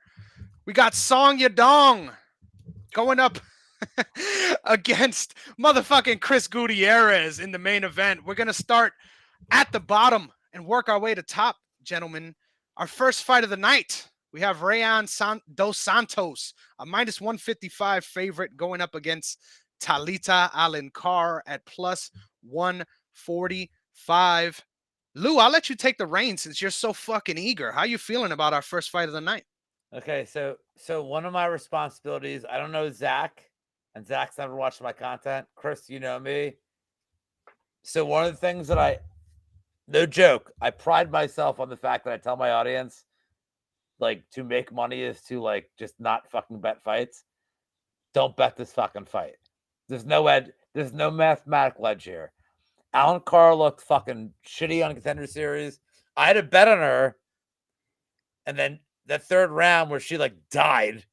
We got Song Yadong going up against motherfucking Chris Gutierrez in the main event. We're going to start at the bottom and work our way to top, gentlemen. Our first fight of the night, we have Rayan Dos Santos, a minus 155 favorite, going up against Talita Alencar at plus 145. Lou, I'll let you take the reins since you're so fucking eager. How you feeling about our first fight of the night? Okay, so one of my responsibilities, I don't know Zach, and Zach's never watched my content. Chris, you know me. So one of the things that no joke, I pride myself on the fact that I tell my audience, like, to make money is to, like, just not fucking bet fights. Don't bet this fucking fight. There's no mathematical edge here. Alencar looked fucking shitty on Contender Series. I had a bet on her, and then that third round where she like died,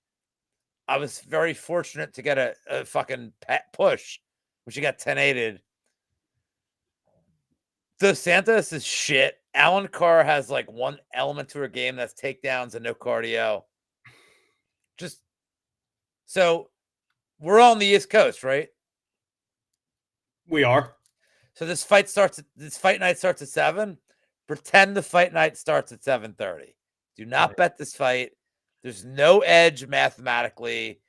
I was very fortunate to get a fucking push when she got 10-8'd. Dos Santos is shit. Alencar has like one element to her game that's takedowns and no cardio. Just so we're on the East Coast, right? We are. So this fight night starts at 7. Pretend the fight night starts at 7:30. Do not bet this fight. There's no edge mathematically.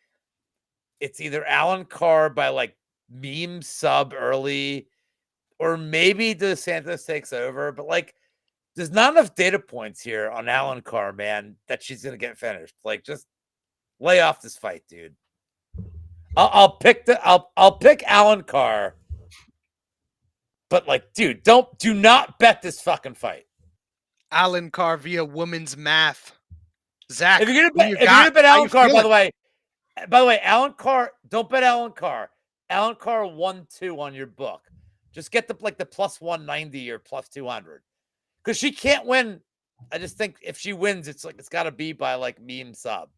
It's either Alencar by like meme sub early, or maybe Dos Santos takes over. But like, there's not enough data points here on Alencar, man, that she's gonna get finished. Like, just lay off this fight, dude. I'll pick Alan Carr. But like, dude, do not bet this fucking fight. Alan Carr via women's math. Zach, If you're who you gonna got? bet How Alan you Carr, feeling? by the way, Alan Carr, don't bet Alan Carr. Alan Carr 1-2 on your book. Just get the plus 190 or plus 200. Because she can't win. I just think if she wins, it's gotta be by like meme sub.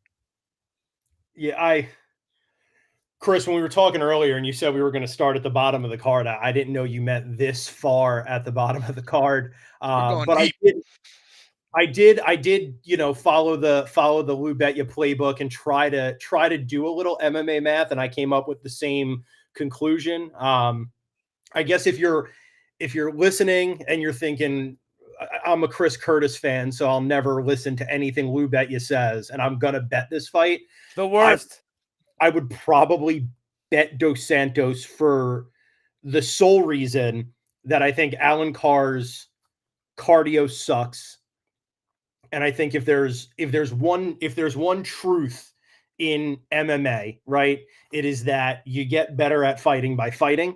Yeah, Chris, when we were talking earlier and you said we were going to start at the bottom of the card, I didn't know you meant this far at the bottom of the card. We're going But deep. I did, follow the Lou Betya playbook and try to do a little MMA math, and I came up with the same conclusion. I guess if you're listening and you're thinking, I'm a Chris Curtis fan, so I'll never listen to anything Lou Betya says, and I'm gonna bet this fight. The worst. I would probably bet Dos Santos for the sole reason that I think Alan Carr's cardio sucks. And I think if there's one truth in MMA, right, it is that you get better at fighting by fighting.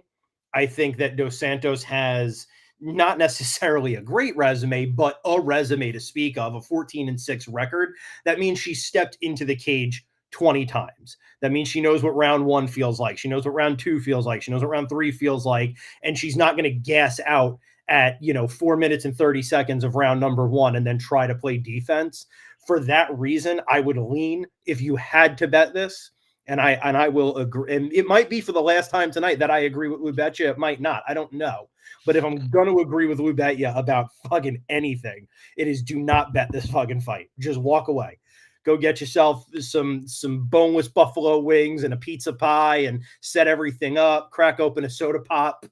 I think that Dos Santos has not necessarily a great resume, but a resume to speak of, a 14-6 record. That means she stepped into the cage 20 times. That means she knows what round 1 feels like. She knows what round 2 feels like. She knows what round 3 feels like. And she's not going to gas out at 4 minutes and 30 seconds of round number 1 and then try to play defense. For that reason, I would lean, if you had to bet this, and I will agree. And it might be for the last time tonight that I agree with Lou Betya. It might not. I don't know. But if I'm going to agree with Lou Betya about fucking anything, it is do not bet this fucking fight. Just walk away. Go get yourself some boneless buffalo wings and a pizza pie and set everything up. Crack open a soda pop.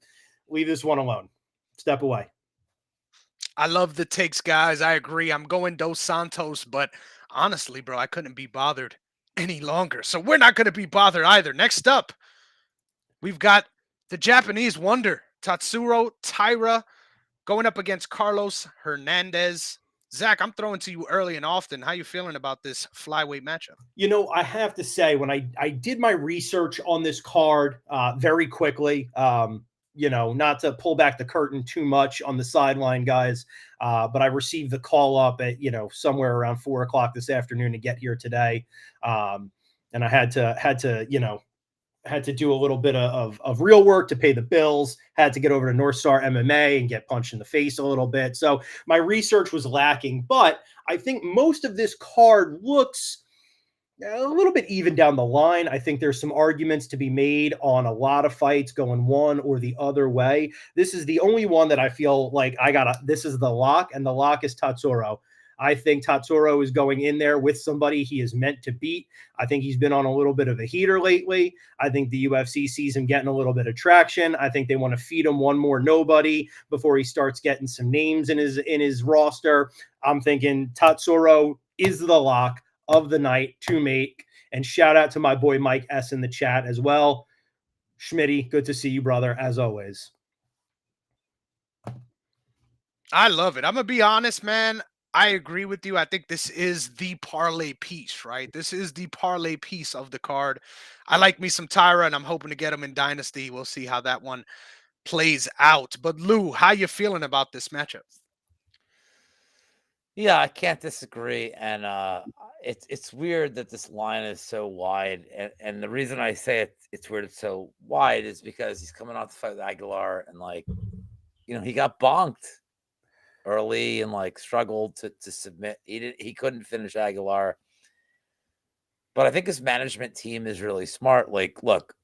Leave this one alone. Step away. I love the takes, guys. I agree. I'm going Dos Santos, but honestly, bro, I couldn't be bothered any longer. So we're not going to be bothered either. Next up, we've got the Japanese wonder, Tatsuro Taira, going up against Carlos Hernandez. Zach, I'm throwing to you early and often. How you feeling about this flyweight matchup? I have to say, when I did my research on this card very quickly, not to pull back the curtain too much on the sideline, guys, but I received the call up at, somewhere around 4:00 this afternoon to get here today. And I had to do a little bit of real work to pay the bills, had to get over to North Star MMA and get punched in the face a little bit. So my research was lacking, but I think most of this card looks a little bit even down the line. I think there's some arguments to be made on a lot of fights going one or the other way. This is the only one that I feel like this is the lock, and the lock is Tatsuro. I think Tatsuro is going in there with somebody he is meant to beat. I think he's been on a little bit of a heater lately. I think the UFC sees him getting a little bit of traction. I think they want to feed him one more nobody before he starts getting some names in his roster. I'm thinking Tatsuro is the lock of the night to make. And shout out to my boy Mike S in the chat as well. Schmitty, good to see you, brother, as always. I love it. I'm going to be honest, man. I agree with you. I think this is the parlay piece, right? This is the parlay piece of the card. I like me some Tyra, and I'm hoping to get him in Dynasty. We'll see how that one plays out. But Lou, how you feeling about this matchup? Yeah, I can't disagree. And it's weird that this line is so wide. And the reason I say it's weird it's so wide is because he's coming off the fight with Aguilar, and he got bonked early and struggled to submit. He couldn't finish Aguilar. But I think his management team is really smart. Look,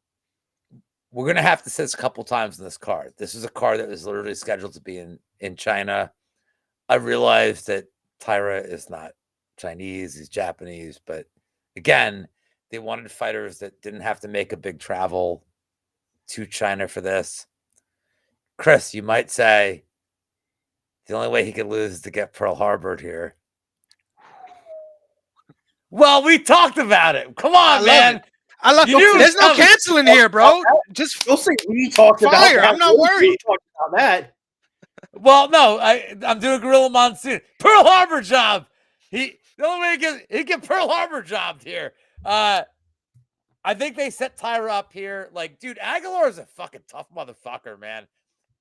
we're gonna have to say this a couple times in this card. This is a card that was literally scheduled to be in China. I realized that Taira is not Chinese, he's Japanese, but again, they wanted fighters that didn't have to make a big travel to China for this. Chris, you might say the only way he could lose is to get Pearl Harbored here. Well, we talked about it. Come on, man. I love it. There's no canceling here, bro. Just we'll see. We talked about fire. that. I'm not worried. We talked about that. Well, no, I'm doing Gorilla Monsoon. Pearl Harbor job. The only way he get Pearl Harbor jobbed here. I I think they set Tyra up here. Like, dude, Aguilar is a fucking tough motherfucker, man.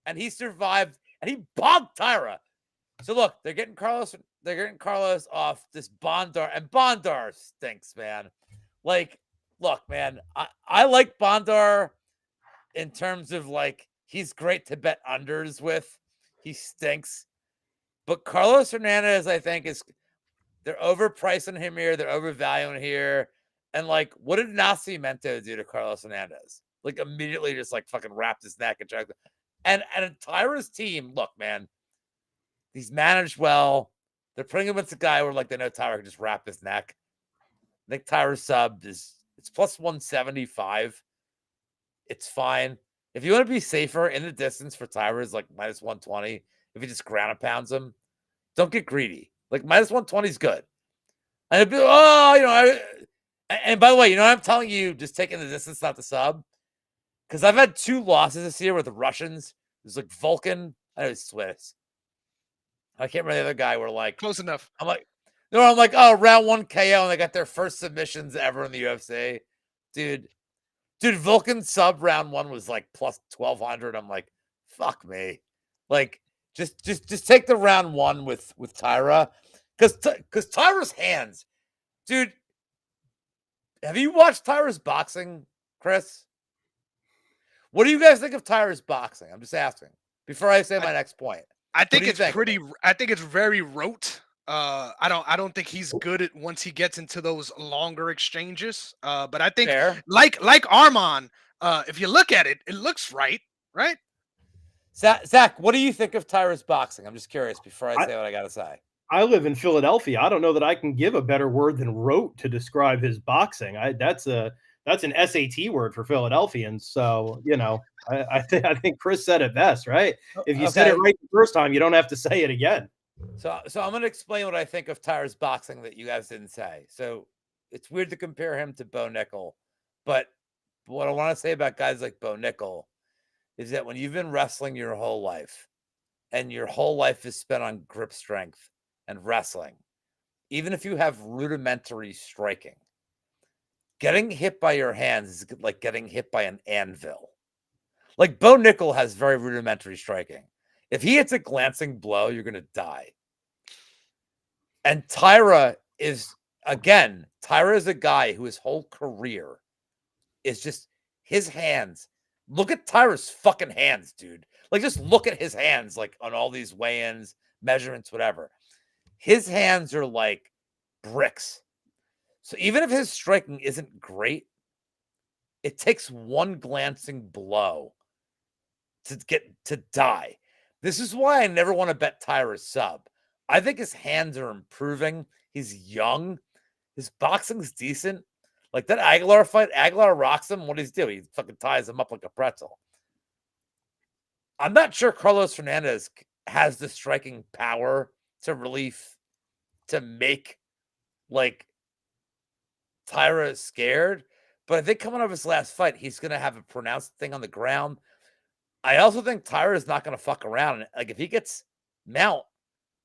And he survived and he bombed Tyra. So look, they're getting Carlos off this Bondar, and Bondar stinks, man. Like, look, man, I like Bondar in terms of like he's great to bet unders with. He stinks. But Carlos Hernandez, I think, they're overpricing him here, they're overvaluing here. And like, what did Nascimento do to Carlos Hernandez? Like immediately just like fucking wrapped his neck and tried to, and Tyra's team, look, man, he's managed well. They're putting him against a guy where like they know Tyra can just wrap his neck. I think Tyra's sub it's plus 175. It's fine. If you want to be safer in the distance for Tyra is like minus 120. If he just ground and pounds him, don't get greedy. Like minus 120 is good. And it'd be, and by the way, you know what I'm telling you, just taking the distance, not the sub. Because I've had 2 losses this year with the Russians. There's like Vulcan. I know he's Swiss. I can't remember the other guy. We're like close enough. I'm like, oh, round 1 KO, and they got their first submissions ever in the UFC. Dude, Vulcan sub round 1 was like plus 1200. I'm like, fuck me. Like, just take the round 1 with Tyra. Because Tyra's hands, dude. Have you watched Tyra's boxing, Chris? What do you guys think of Tyra's boxing? I'm just asking before I say my next point. I think it's very rote. I don't think he's good at once he gets into those longer exchanges. But I think like Arman, if you look at it, it looks right? Zach, what do you think of Tyra's boxing? I'm just curious before I say what I got to say. I live in Philadelphia. I don't know that I can give a better word than rote to describe his boxing. That's an SAT word for Philadelphians. So, I think Chris said it best, right? If you said it right the first time, you don't have to say it again. So I'm going to explain what I think of Tyra's boxing that you guys didn't say. So it's weird to compare him to Bo Nickel, but what I want to say about guys like Bo Nickel is that when you've been wrestling your whole life and your whole life is spent on grip strength and wrestling, even if you have rudimentary striking, getting hit by your hands is like getting hit by an anvil. Like Bo Nickel has very rudimentary striking. If he hits a glancing blow, you're going to die. And Tyra is a guy who his whole career is just his hands. Look at Tyra's fucking hands, dude. Like just look at his hands, like on all these weigh-ins, measurements, whatever. His hands are like bricks. So even if his striking isn't great, it takes one glancing blow to die. This is why I never want to bet Tyra's sub. I think his hands are improving. He's young. His boxing's decent. Like that Aguilar fight, Aguilar rocks him. What does he do? He fucking ties him up like a pretzel. I'm not sure Carlos Hernandez has the striking power to make like Tyra scared. But I think coming off his last fight, he's going to have a pronounced thing on the ground. I also think Tyra is not going to fuck around. Like if he gets mount,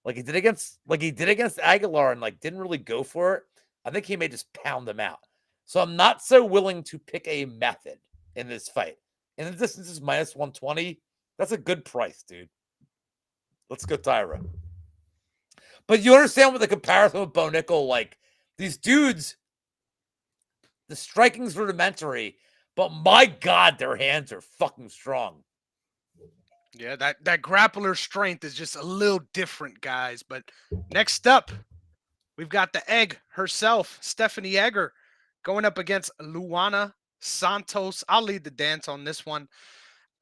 like he did against Aguilar and like didn't really go for it, I think he may just pound them out. So I'm not so willing to pick a method in this fight. And the distance is minus 120. That's a good price, dude. Let's go Tyra. But you understand with the comparison with Bo Nickel, like these dudes, the striking's rudimentary, but my God, their hands are fucking strong. Yeah, that grappler strength is just a little different, guys. But next up, we've got the egg herself, Stephanie Egger, going up against Luana Santos. I'll lead the dance on this one.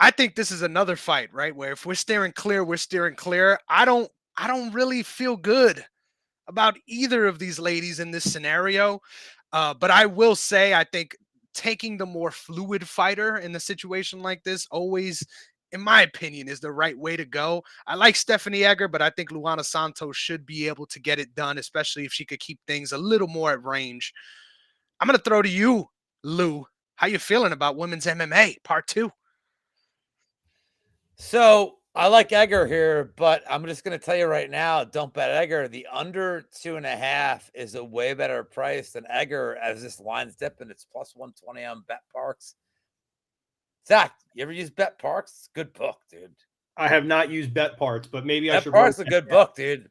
I think this is another fight, right? Where if we're steering clear, we're steering clear. I don't really feel good about either of these ladies in this scenario. But I will say, I think taking the more fluid fighter in a situation like this always, in my opinion, is the right way to go. I like Stephanie Egger, but I think Luana Santos should be able to get it done, especially if she could keep things a little more at range. I'm going to throw to you, Lou. How you feeling about women's MMA part 2? So I like Egger here, but I'm just going to tell you right now, don't bet Egger. The under 2.5 is a way better price than Egger as this line's dipping. It's plus 120 on Bet Parks. Zach, you ever use Bet Parks? It's a good book, dude. I have not used Bet Parts, but maybe I should. Bet Parks is a good book, dude.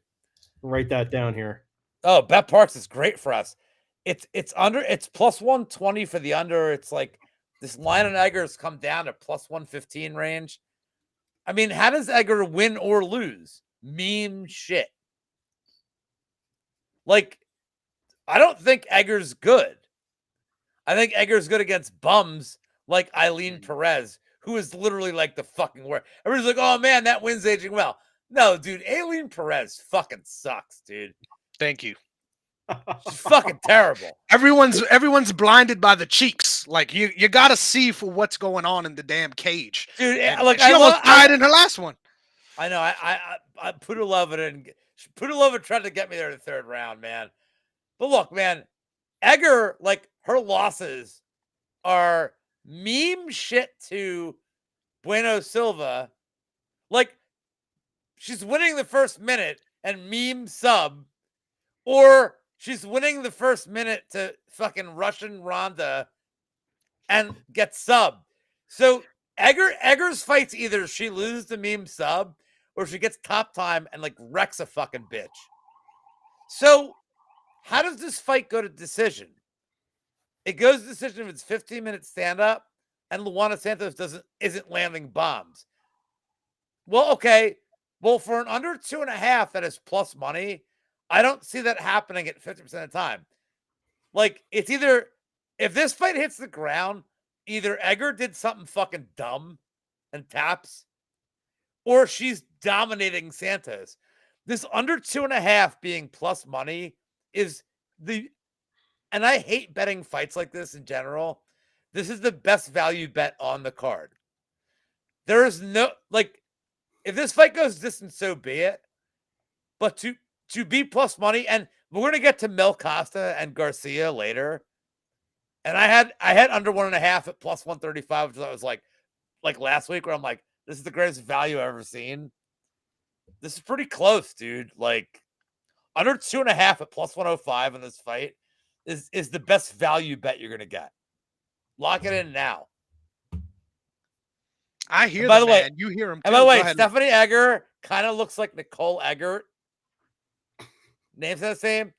Write that down here. Oh, Bet Parks is great for us. It's plus 120 for the under. It's like this line on Egger has come down to plus 115 range. I mean, how does Egger win or lose? Meme shit. Like, I don't think Egger's good. I think Egger's good against bums like Eileen Perez, who is literally like the fucking worst. Everybody's like, oh man, that win's aging well. No, dude, Eileen Perez fucking sucks, dude. Thank you. She's fucking terrible. Everyone's blinded by the cheeks. Like you got to see for what's going on in the damn cage, dude. And Like she almost died in her last one. I know. I Pudilova tried to get me there in the third round, man. But look, man, Egger, like her losses are meme shit to Bueno Silva. Like she's winning the first minute and meme sub, or she's winning the first minute to fucking Russian Ronda and get sub. So Egger's fights either she loses the meme sub or she gets top time and like wrecks a fucking bitch. So how does this fight go to decision? It goes to decision if it's 15-minute stand up and Luana Santos isn't landing bombs. Well, okay. Well, for an under 2.5 that is plus money, I don't see that happening at 50% of the time. Like, it's either, if this fight hits the ground, either Egger did something fucking dumb and taps, or she's dominating Santos. This under 2.5 being plus money is and I hate betting fights like this in general. This is the best value bet on the card. There is no, like, if this fight goes distance, so be it. But to be plus money, and we're going to get to Mel Costa and Garcia later. And I had under 1.5 at plus 135, which I was like last week, where I'm like, this is the greatest value I've ever seen. This is pretty close, dude. Like under 2.5 at plus 105 in this fight is the best value bet you're going to get. Lock it in now. I hear the man. You hear him too. And by the way, Stephanie Egger kind of looks like Nicole Eggert. Names are the same.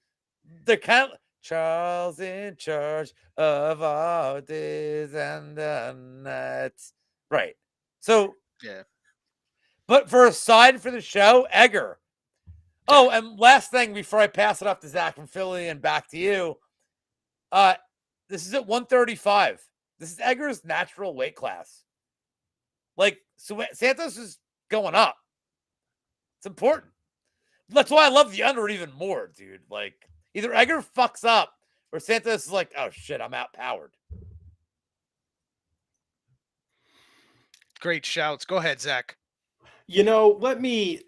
They're kind of Charles in charge of all days and the nights. Right. So, yeah. But for a side for the show, Egger. Oh, and last thing before I pass it off to Zach from Philly and back to you. This is at 135. This is Egger's natural weight class. Like, so Santos is going up. It's important. That's why I love the under even more, dude. Like, either Egger fucks up or Santos is like, oh shit, I'm outpowered. Great shouts. Go ahead, Zach. You know, let me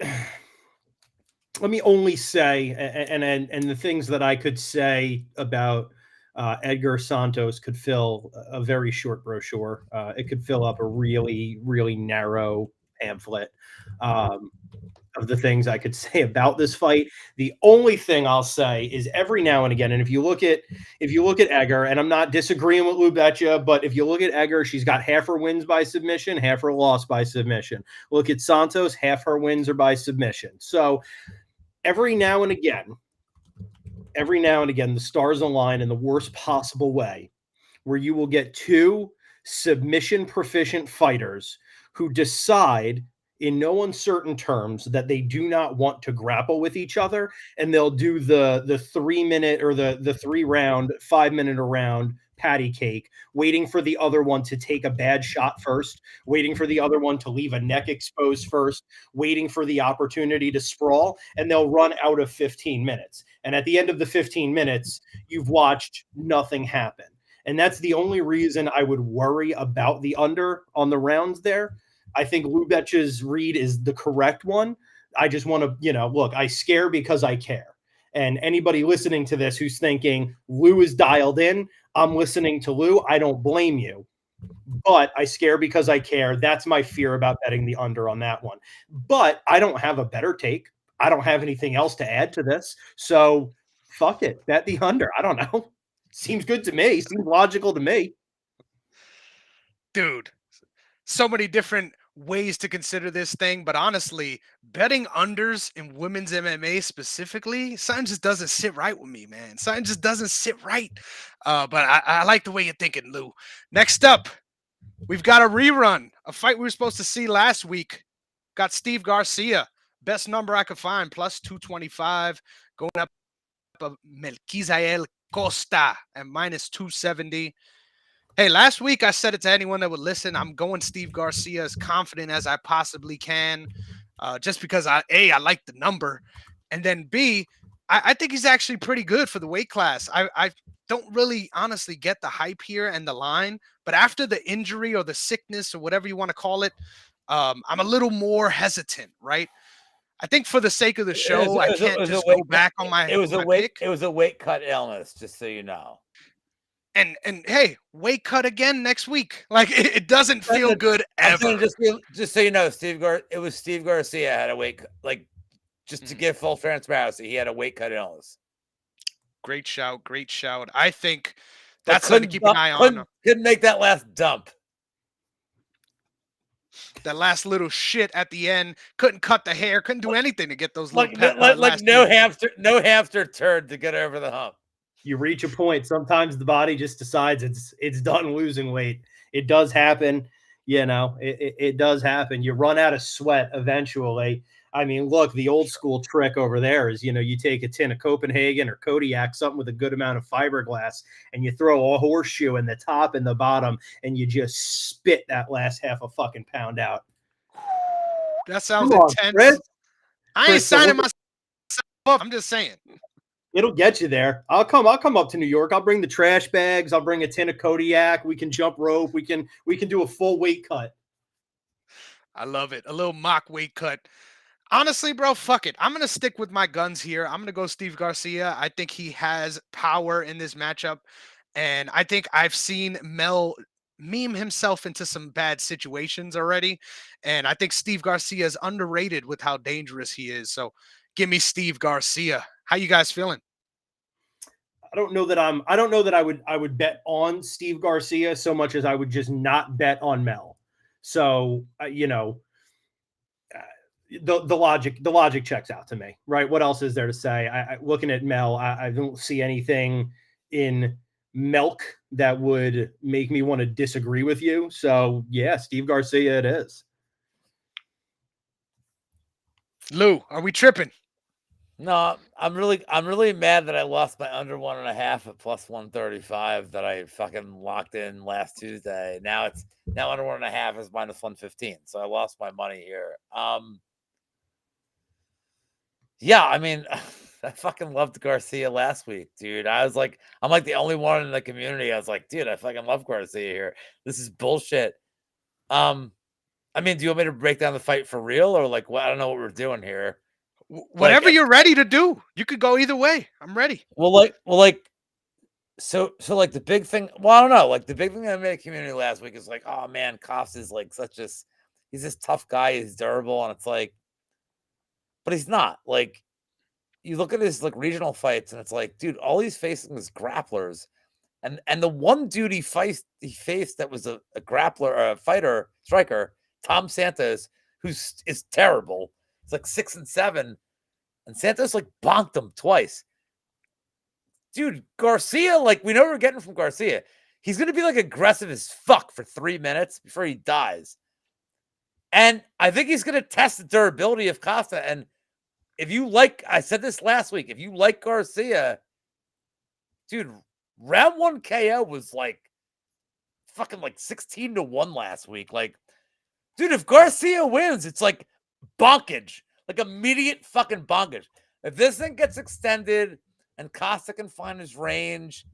only say, and the things that I could say about Edgar Santos could fill a very short brochure. It could fill up a really, really narrow pamphlet of the things I could say about this fight. The only thing I'll say is every now and again, and if you look at Egger, and I'm not disagreeing with Lou Betya, but if you look at Egger, she's got half her wins by submission, half her loss by submission. Look at Santos, half her wins are by submission. So every now and again, the stars align in the worst possible way, where you will get two submission proficient fighters who decide in no uncertain terms that they do not want to grapple with each other, and they'll do the 3-minute or the 3-round, 5-minute a round patty cake, waiting for the other one to take a bad shot first, waiting for the other one to leave a neck exposed first, waiting for the opportunity to sprawl, and they'll run out of 15 minutes. And at the end of the 15 minutes, you've watched nothing happen. And that's the only reason I would worry about the under on the rounds there. I think Lou Betya's read is the correct one. I just want to, look, I scare because I care. And anybody listening to this who's thinking Lou is dialed in, I'm listening to Lou, I don't blame you. but I scare because I care. That's my fear about betting the under on that one. But I don't have a better take. I don't have anything else to add to this. So fuck it. Bet the under. I don't know. Seems good to me. Seems logical to me. Dude, so many different ways to consider this thing, but honestly, betting unders in women's MMA specifically, something just doesn't sit right with me, man. Something just doesn't sit right. But I like the way you're thinking, Lou. Next up, we've got a rerun, a fight we were supposed to see last week. Got Steve Garcia, best number I could find, plus 225, going up of Melquizael Costa at minus 270. Hey, last week I said it to anyone that would listen. I'm going Steve Garcia as confident as I possibly can, just because I like the number, and then B, I think he's actually pretty good for the weight class. I don't really honestly get the hype here and the line, but after the injury or the sickness or whatever you want to call it, I'm a little more hesitant, right? I think for the sake of the show, I can't just go back on my pick. It was a weight cut illness, just so you know. And hey, weight cut again next week. Like it doesn't feel good ever. Just so you know, it was Steve Garcia had a weight cut, like just to give full transparency, he had a weight cut illness. Great shout, great shout. I think that's something to keep an eye on. Couldn't make that last dump. That last little shit at the end, couldn't cut the hair, couldn't do anything to get those little no hamster turd to get over the hump. You reach a point. Sometimes the body just decides it's done losing weight. It does happen. You know, it does happen. You run out of sweat eventually. I mean, look, the old school trick over there is, you know, you take a tin of Copenhagen or Kodiak, something with a good amount of fiberglass, and you throw a horseshoe in the top and the bottom, and you just spit that last half a fucking pound out. That sounds intense. Chris. I ain't signing myself up. I'm just saying. It'll get you there. I'll come up to New York. I'll bring the trash bags. I'll bring a tin of Kodiak. We can jump rope. We can do a full weight cut. I love it. A little mock weight cut. Honestly, bro, fuck it. I'm going to stick with my guns here. I'm going to go Steve Garcia. I think he has power in this matchup. And I think I've seen Mel meme himself into some bad situations already. And I think Steve Garcia is underrated with how dangerous he is. So give me Steve Garcia. How you guys feeling? I don't know that I would bet on Steve Garcia so much as I would just not bet on Mel. So, you know, the logic checks out to me, right? What else is there to say? Looking at Mel, I don't see anything in Melk that would make me want to disagree with you. So yeah, Steve Garcia it is. Lou, are we tripping? No, I'm really mad that I lost my under 1.5 at plus 135 that I fucking locked in last Tuesday. Now under 1.5 is minus 115. So I lost my money here. Yeah, I mean, I fucking loved Garcia last week, dude. I'm like the only one in the community. I was like, dude, I fucking love Garcia here. This is bullshit. I mean, do you want me to break down the fight for real or like what? I don't know what we're doing here. Whatever you're ready to do. You could go either way. I'm ready. So like the big thing, well, I don't know. Like the big thing that made a community last week is like, oh man, Koss is like he's this tough guy, he's durable, and it's like, but he's not. Like, you look at his like regional fights, and it's like, dude, all he's facing is grapplers. And the one dude he faced that was a grappler or a fighter, striker, Tom Santos, is terrible. It's like 6-7, and Santos like bonked him twice. Dude, Garcia, like we know what we're getting from Garcia. He's gonna be like aggressive as fuck for 3 minutes before he dies. And I think he's gonna test the durability of Costa. And if you like, I said this last week, if you like Garcia, dude, round 1 KO was like fucking like 16-1 last week. Like, dude, if Garcia wins, it's like bonkage, like immediate fucking bonkage. If this thing gets extended and Costa can find his range,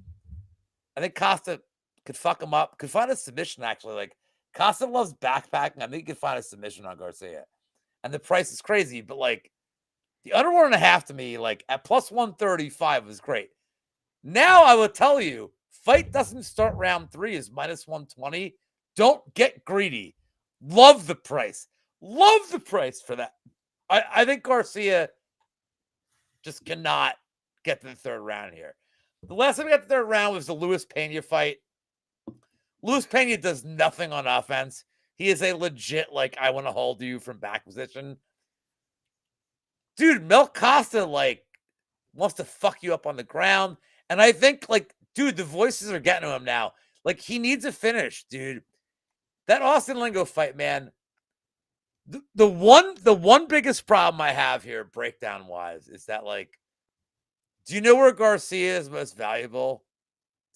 I think Costa could fuck him up, could find a submission actually. Like, Costa loves backpacking. I think he could find a submission on Garcia. And the price is crazy, but like the under 1.5 to me, like at plus 135 was great. Now I will tell you, fight doesn't start round 3 is minus 120. Don't get greedy. Love the price. Love the price for that. I think Garcia just cannot get to the third round here. The last time we got to the third round was the Luis Pena fight. Luis Pena does nothing on offense. He is a legit, like, I want to hold you from back position. Dude, Mel Costa, like, wants to fuck you up on the ground. And I think, like, dude, the voices are getting to him now. Like, he needs a finish, dude. That Austin Lingo fight, man. The one biggest problem I have here, breakdown-wise, is that, like, do you know where Garcia is most valuable?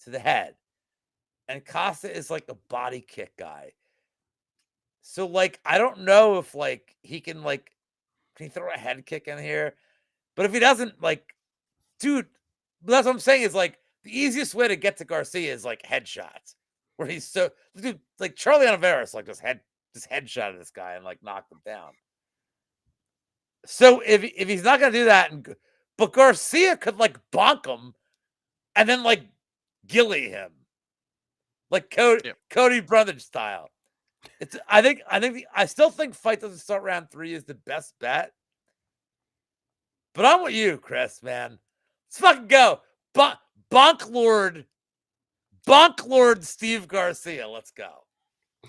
To the head. And Costa is, like, a body kick guy. So, like, I don't know if, like, he can, like, can he throw a head kick in here? But if he doesn't, like, dude, that's what I'm saying is, like, the easiest way to get to Garcia is, like, headshots. Where he's so, dude, like, Charlie Oliveira, like, just headshotted this guy and, like, knocked him down. So if he's not going to do that, but Garcia could, like, bonk him and then, like, gilly him. Like Cody Brothers style. I still think fight doesn't start round 3 is the best bet. But I'm with you, Chris, man. Let's fucking go. Bonk Lord Steve Garcia. Let's go.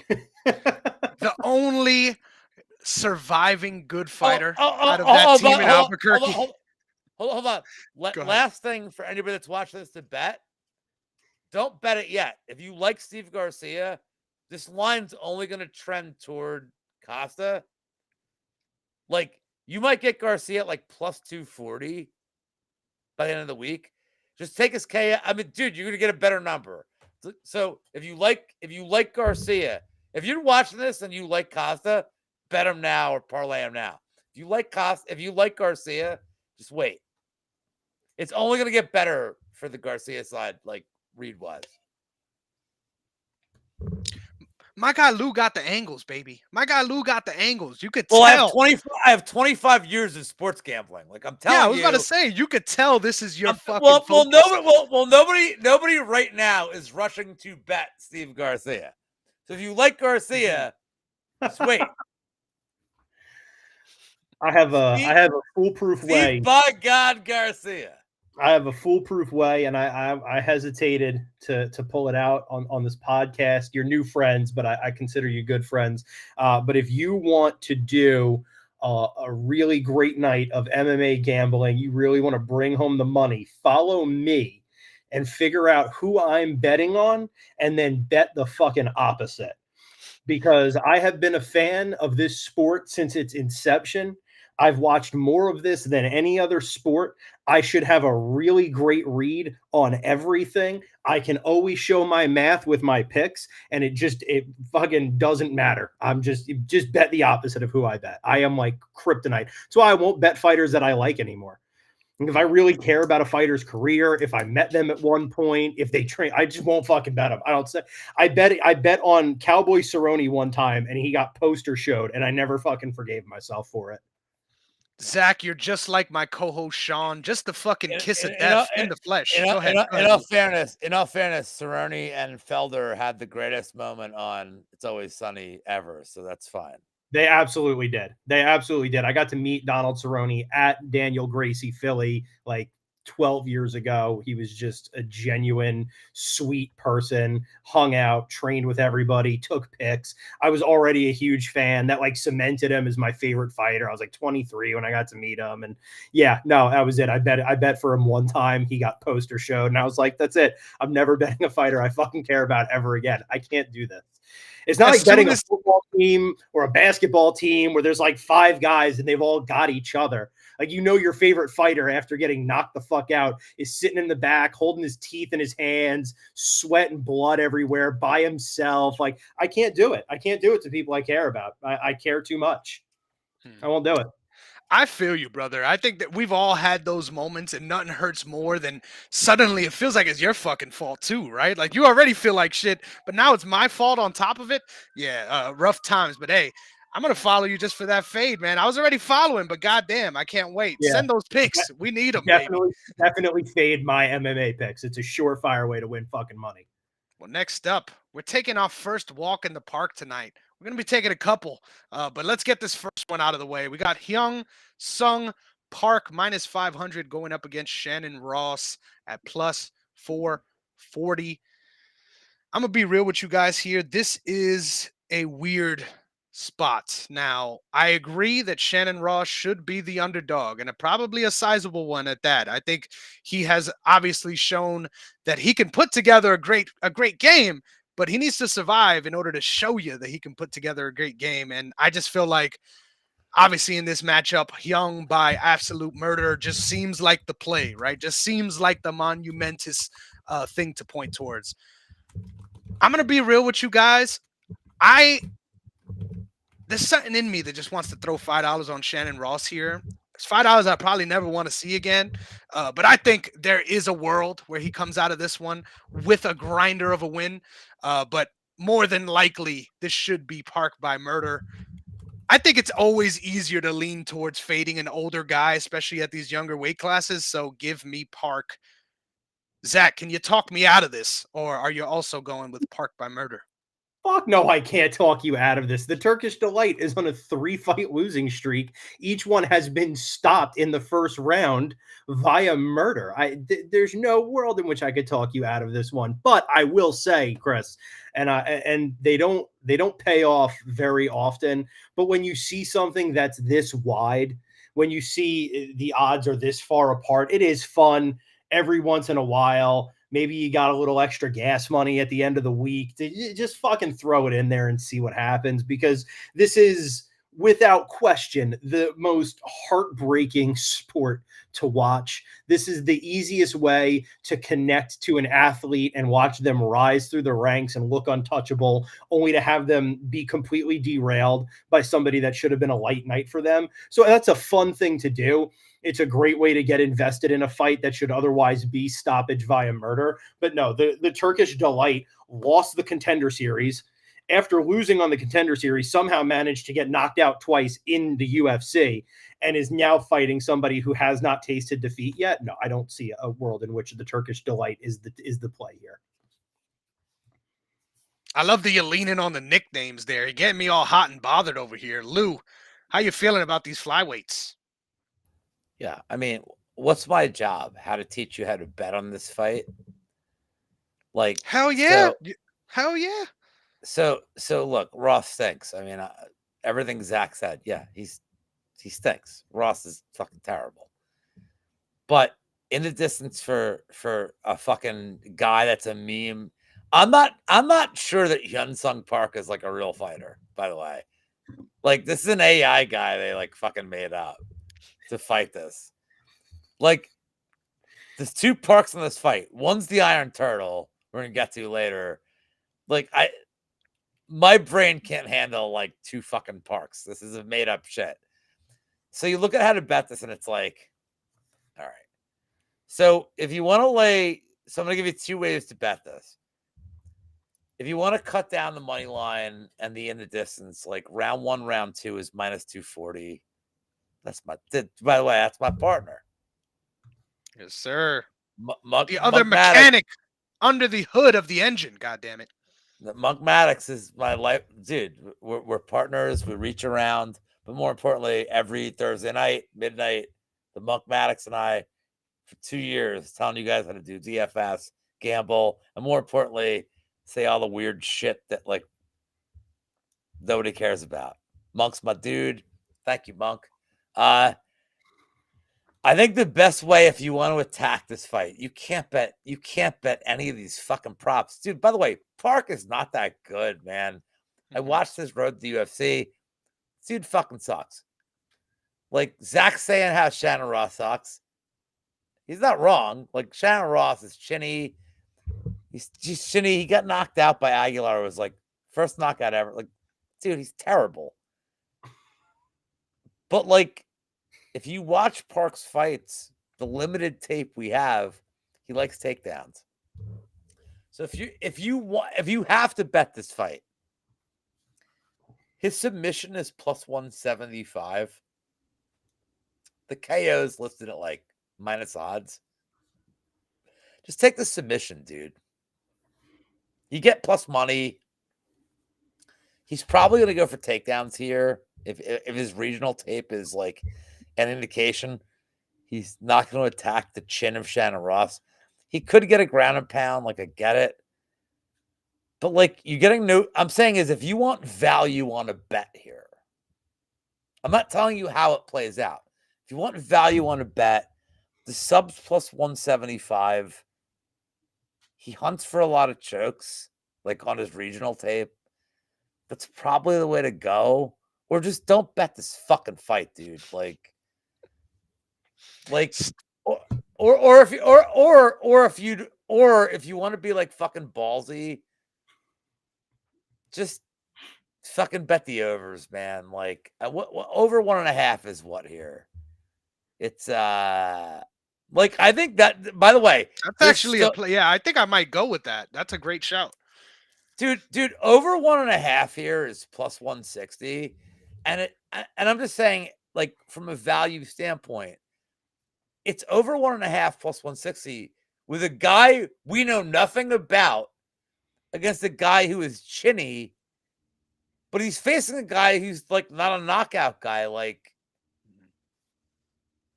The only surviving good fighter out of that team in Albuquerque. Hold on. Last thing for anybody that's watching this to bet. Don't bet it yet. If you like Steve Garcia, this line's only going to trend toward Costa. Like, you might get Garcia at like plus 240 by the end of the week. Just take his KO. I mean, dude, you're going to get a better number. So if you like Garcia, if you're watching this and you like Costa, bet him now or parlay him now. If you like Garcia, just wait. It's only going to get better for the Garcia side, like Reed was. My guy Lou got the angles, baby. My guy Lou got the angles. You could tell. I have 25 years of sports gambling. Like, I'm telling you. Yeah, I was about to say, you could tell this is your fucking nobody right now is rushing to bet Steve Garcia. So if you like Garcia, just wait. I have a foolproof way. By God, Garcia. I have a foolproof way, and I hesitated to pull it out on this podcast. You're new friends, but I consider you good friends. But if you want to do a really great night of MMA gambling, you really want to bring home the money, follow me and figure out who I'm betting on and then bet the fucking opposite. Because I have been a fan of this sport since its inception. I've watched more of this than any other sport. I should have a really great read on everything. I can always show my math with my picks, and it fucking doesn't matter. I'm just bet the opposite of who I bet. I am like kryptonite. That's why I won't bet fighters that I like anymore. If I really care about a fighter's career, if I met them at one point, if they train, I just won't fucking bet them. I don't say. I bet on Cowboy Cerrone one time, and he got poster showed, and I never fucking forgave myself for it. Zach, you're just like my co-host Sean, just the fucking kiss of death in the flesh. Go ahead. In all fairness, Cerrone and Felder had the greatest moment on It's Always Sunny ever, so that's fine. They absolutely did. I got to meet Donald Cerrone at Daniel Gracie Philly like 12 years ago. He was just a genuine, sweet person, hung out, trained with everybody, took pics. I was already a huge fan. That like cemented him as my favorite fighter. I was like 23 when I got to meet him. And yeah, no, that was it. I bet for him one time. He got poster showed. And I was like, that's it. I'm never betting a fighter I fucking care about ever again. I can't do this. It's not like betting a football team or a basketball team where there's like 5 guys and they've all got each other. Like, you know, your favorite fighter after getting knocked the fuck out is sitting in the back, holding his teeth in his hands, sweat and blood everywhere by himself. Like, I can't do it. I can't do it to people I care about. I care too much. I won't do it. I feel you, brother. I think that we've all had those moments, and nothing hurts more than suddenly it feels like it's your fucking fault too, right? Like, you already feel like shit, but now it's my fault on top of it. Yeah, rough times. But hey, I'm gonna follow you just for that fade, man. I was already following, but goddamn, I can't wait. Yeah. Send those picks. We need them. Definitely fade my MMA picks. It's a surefire way to win fucking money. Well, next up, we're taking our first walk in the park tonight. We're going to be taking a couple, but let's get this first one out of the way. We got Hyung Sung Park minus 500 going up against Shannon Ross at plus 440. I'm going to be real with you guys here. This is a weird spot. Now, I agree that Shannon Ross should be the underdog and probably a sizable one at that. I think he has obviously shown that he can put together a great game, but he needs to survive in order to show you that he can put together a great game. And I just feel like obviously in this matchup, Hyung by absolute murder just seems like the play, right? Just seems like the monumentous thing to point towards. I'm going to be real with you guys. There's something in me that just wants to throw $5 on Shannon Ross here. It's $5 I probably never want to see again. But I think there is a world where he comes out of this one with a grinder of a win. But more than likely, this should be Park by murder. I think it's always easier to lean towards fading an older guy, especially at these younger weight classes. So give me Park. Zach, can you talk me out of this? Or are you also going with Park by murder? Fuck no, I can't talk you out of this. The Turkish Delight is on a 3-fight losing streak. Each one has been stopped in the first round via murder. There's no world in which I could talk you out of this one. But I will say, Chris, and they don't pay off very often. But when you see something that's this wide, when you see the odds are this far apart, it is fun every once in a while. Maybe you got a little extra gas money at the end of the week. Just fucking throw it in there and see what happens, because this is, without question, the most heartbreaking sport to watch. This is the easiest way to connect to an athlete and watch them rise through the ranks and look untouchable, only to have them be completely derailed by somebody that should have been a light night for them. So that's a fun thing to do. It's a great way to get invested in a fight that should otherwise be stoppage via murder. But no, the Turkish Delight lost the Contender Series. After losing on the Contender Series, somehow managed to get knocked out twice in the UFC and is now fighting somebody who has not tasted defeat yet. No, I don't see a world in which the Turkish Delight is the play here. I love that you're leaning on the nicknames there. You're getting me all hot and bothered over here. Lou, how you feeling about these flyweights? Yeah, I mean, what's my job? How to teach you how to bet on this fight? Like, hell yeah. Hell yeah. So look, Ross stinks. I mean, everything Zach said, yeah, he stinks. Ross is fucking terrible. But in the distance for a fucking guy that's a meme, I'm not sure that Hyun Sung Park is like a real fighter, by the way. Like, this is an AI guy they like fucking made up to fight this. Like, there's two Parks in this fight. One's the Iron Turtle, we're gonna get to later. Like, my brain can't handle like two fucking Parks. This is a made up shit. So you look at how to bet this, and it's like, all right. So if you want to lay, so I'm gonna give you two ways to bet this. If you want to cut down the money line and the in the distance, like round 1, round 2 is minus 240. By the way, that's my partner. Yes, sir. The other mechanic under the hood of the engine. God damn it. Monk Maddox is my life, dude. We're partners. We reach around, but more importantly, every Thursday night, midnight, the Monk Maddox and I, for 2 years, telling you guys how to do DFS, gamble, and more importantly, say all the weird shit that like nobody cares about. Monk's my dude. Thank you, Monk. I think the best way, if you want to attack this fight, you can't bet any of these fucking props. Dude, by the way, Park is not that good, man. I watched his road to the UFC. Dude fucking sucks. Like, Zach saying how Shannon Ross sucks. He's not wrong. Like, Shannon Ross is chinny. He's chinny. He got knocked out by Aguilar. It was like first knockout ever. Like, dude, he's terrible. But like, if you watch Park's fights, the limited tape we have, he likes takedowns. So if you have to bet this fight, his submission is plus 175. The KO is listed at like minus odds. Just take the submission, dude. You get plus money. He's probably going to go for takedowns here. If his regional tape is like an indication, he's not going to attack the chin of Shannon Ross. He could get a ground and pound, like I get it. But like you're getting no, I'm saying is if you want value on a bet here, I'm not telling you how it plays out. If you want value on a bet, the subs plus 175, he hunts for a lot of chokes, like on his regional tape. That's probably the way to go. Or just don't bet this fucking fight, dude. Like, or if you want to be like fucking ballsy, just fucking bet the overs, man. Like, what over 1.5 is what here? It's like I think that. By the way, That's actually a play. Yeah, I think I might go with that. That's a great shout. Dude, over 1.5 here is plus 160. And I'm just saying, like, from a value standpoint, it's over 1.5 plus 160 with a guy we know nothing about against a guy who is chinny, but he's facing a guy who's like not a knockout guy. Like,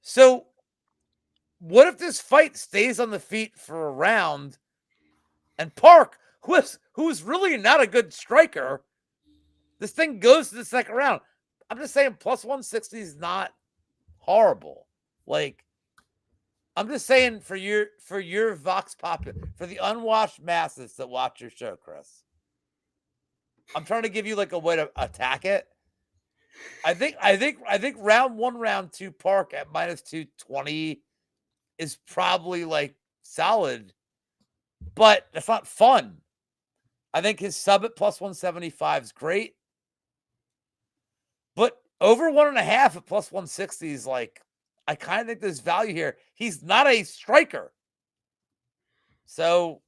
so what if this fight stays on the feet for a round and Park, who's really not a good striker, this thing goes to the second round? I'm just saying plus 160 is not horrible. Like, I'm just saying for your Vox Pop, for the unwashed masses that watch your show, Chris, I'm trying to give you like a way to attack it. I think round 1, round 2, Park at minus 220 is probably like solid, but it's not fun. I think his sub at plus 175 is great. But over 1.5 at plus 160 is like, I kind of think there's value here. He's not a striker. So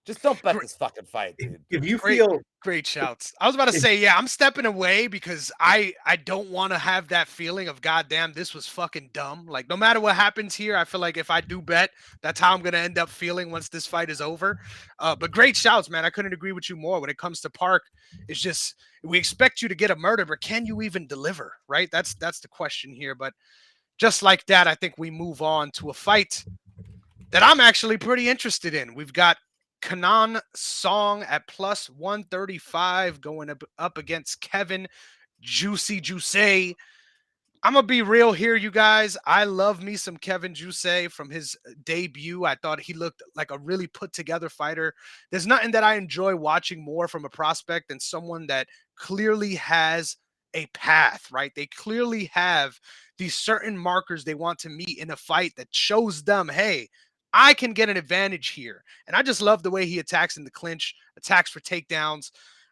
just don't bet this fucking fight, dude. If you Great, feel great shouts. I was about to say, yeah, I'm stepping away because I don't want to have that feeling of goddamn, this was fucking dumb. Like no matter what happens here, I feel like if I do bet, that's how I'm gonna end up feeling once this fight is over. But great shouts, man. I couldn't agree with you more. When it comes to Park, it's just we expect you to get a murder, but can you even deliver? Right? That's the question here. But just like that, I think we move on to a fight that I'm actually pretty interested in. We've got Kenan Song at plus 135 going up against Kevin Juicy Juice. I'm going to be real here, you guys. I love me some Kevin Juice from his debut. I thought he looked like a really put together fighter. There's nothing that I enjoy watching more from a prospect than someone that clearly has a path, right? They clearly have these certain markers they want to meet in a fight that shows them, hey, I can get an advantage here. And I just love the way he attacks in the clinch, attacks for takedowns.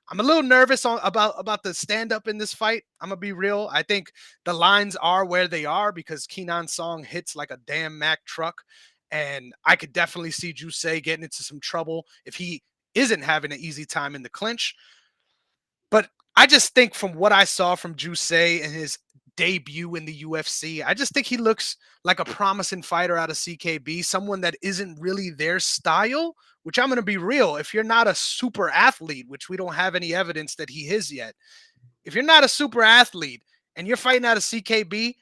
I'm a little nervous about the stand-up in this fight. I'm going to be real. I think the lines are where they are because Kenan Song hits like a damn Mack truck. And I could definitely see Juice getting into some trouble if he isn't having an easy time in the clinch. But I just think from what I saw from Juice in his debut in the UFC, I just think he looks like a promising fighter out of CKB, someone that isn't really their style, which I'm going to be real. If you're not a super athlete, which we don't have any evidence that he is yet, if you're not a super athlete and you're fighting out of CKB,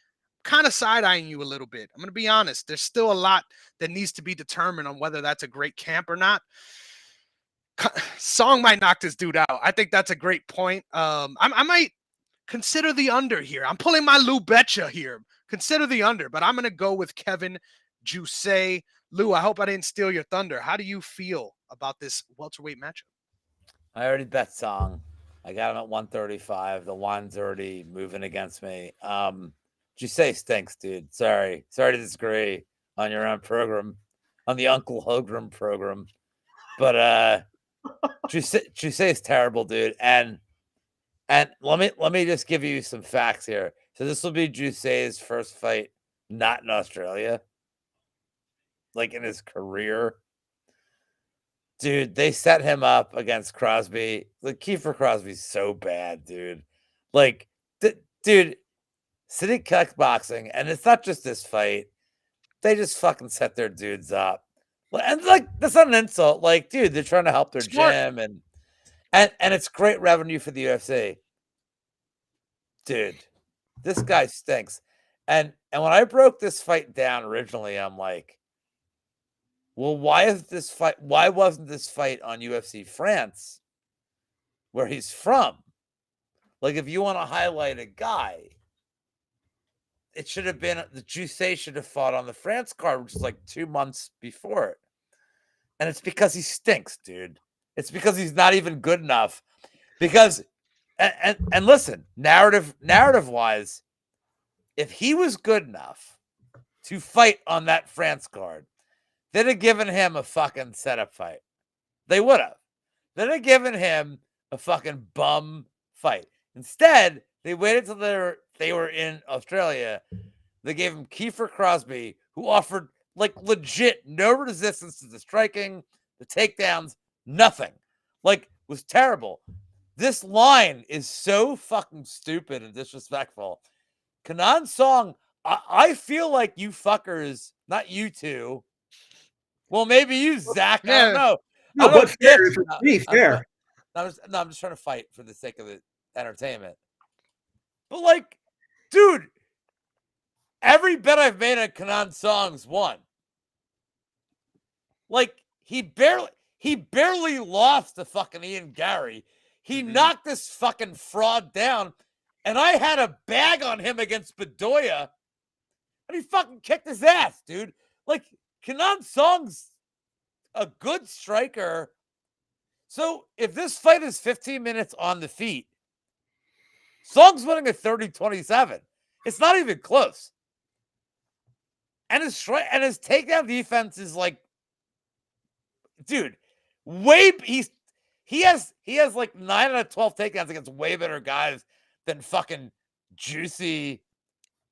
kind of side-eyeing you a little bit. I'm going to be honest. There's still a lot that needs to be determined on whether that's a great camp or not. Song might knock this dude out. I think that's a great point. I might consider the under here. I'm pulling my Lou Betya here. Consider the under, but I'm going to go with Kevin Juice. Lou, I hope I didn't steal your thunder. How do you feel about this welterweight matchup? I already bet Song. I got him at 135. The line's already moving against me. Juice stinks, dude. Sorry to disagree on your own program, on the Uncle Hogram program. But Juice is terrible, dude. And let me just give you some facts here. So this will be Juice's first fight not in Australia, like in his career. Dude, they set him up against Crosby. Like, Kiefer Crosby's so bad, dude. Like, dude, City Kickboxing, and it's not just this fight. They just fucking set their dudes up. And like that's not an insult. Like, dude, they're trying to help their Smart. gym and it's great revenue for the UFC. Dude, this guy stinks. And when I broke this fight down originally, I'm like, well, why wasn't this fight on UFC France, where he's from? Like, if you want to highlight a guy, it should have been the Juice should have fought on the France card, which is like 2 months before it. And it's because he stinks, dude. It's because he's not even good enough. Because and listen, narrative wise, if he was good enough to fight on that France card, they'd have given him a fucking setup fight. They would have. They'd have given him a fucking bum fight. Instead, they waited till they were in Australia. They gave him Kiefer Crosby, who offered like legit no resistance to the striking, the takedowns, nothing. Like, was terrible. This line is so fucking stupid and disrespectful. Kenan Song, I feel like you fuckers, not you two. Well, maybe you, Zach. I don't know. No, but fair. Be fair. I'm just trying to fight for the sake of the entertainment. But like, dude, every bet I've made on Kenan Song's won. Like, he barely lost to fucking Ian Gary. He knocked this fucking fraud down, and I had a bag on him against Bedoya, and he fucking kicked his ass, dude. Like, Kenan Song's a good striker. So if this fight is 15 minutes on the feet, Song's winning at 30-27. It's not even close. And his takedown defense is like, dude, he has like 9 out of 12 takedowns against way better guys than fucking Juicy.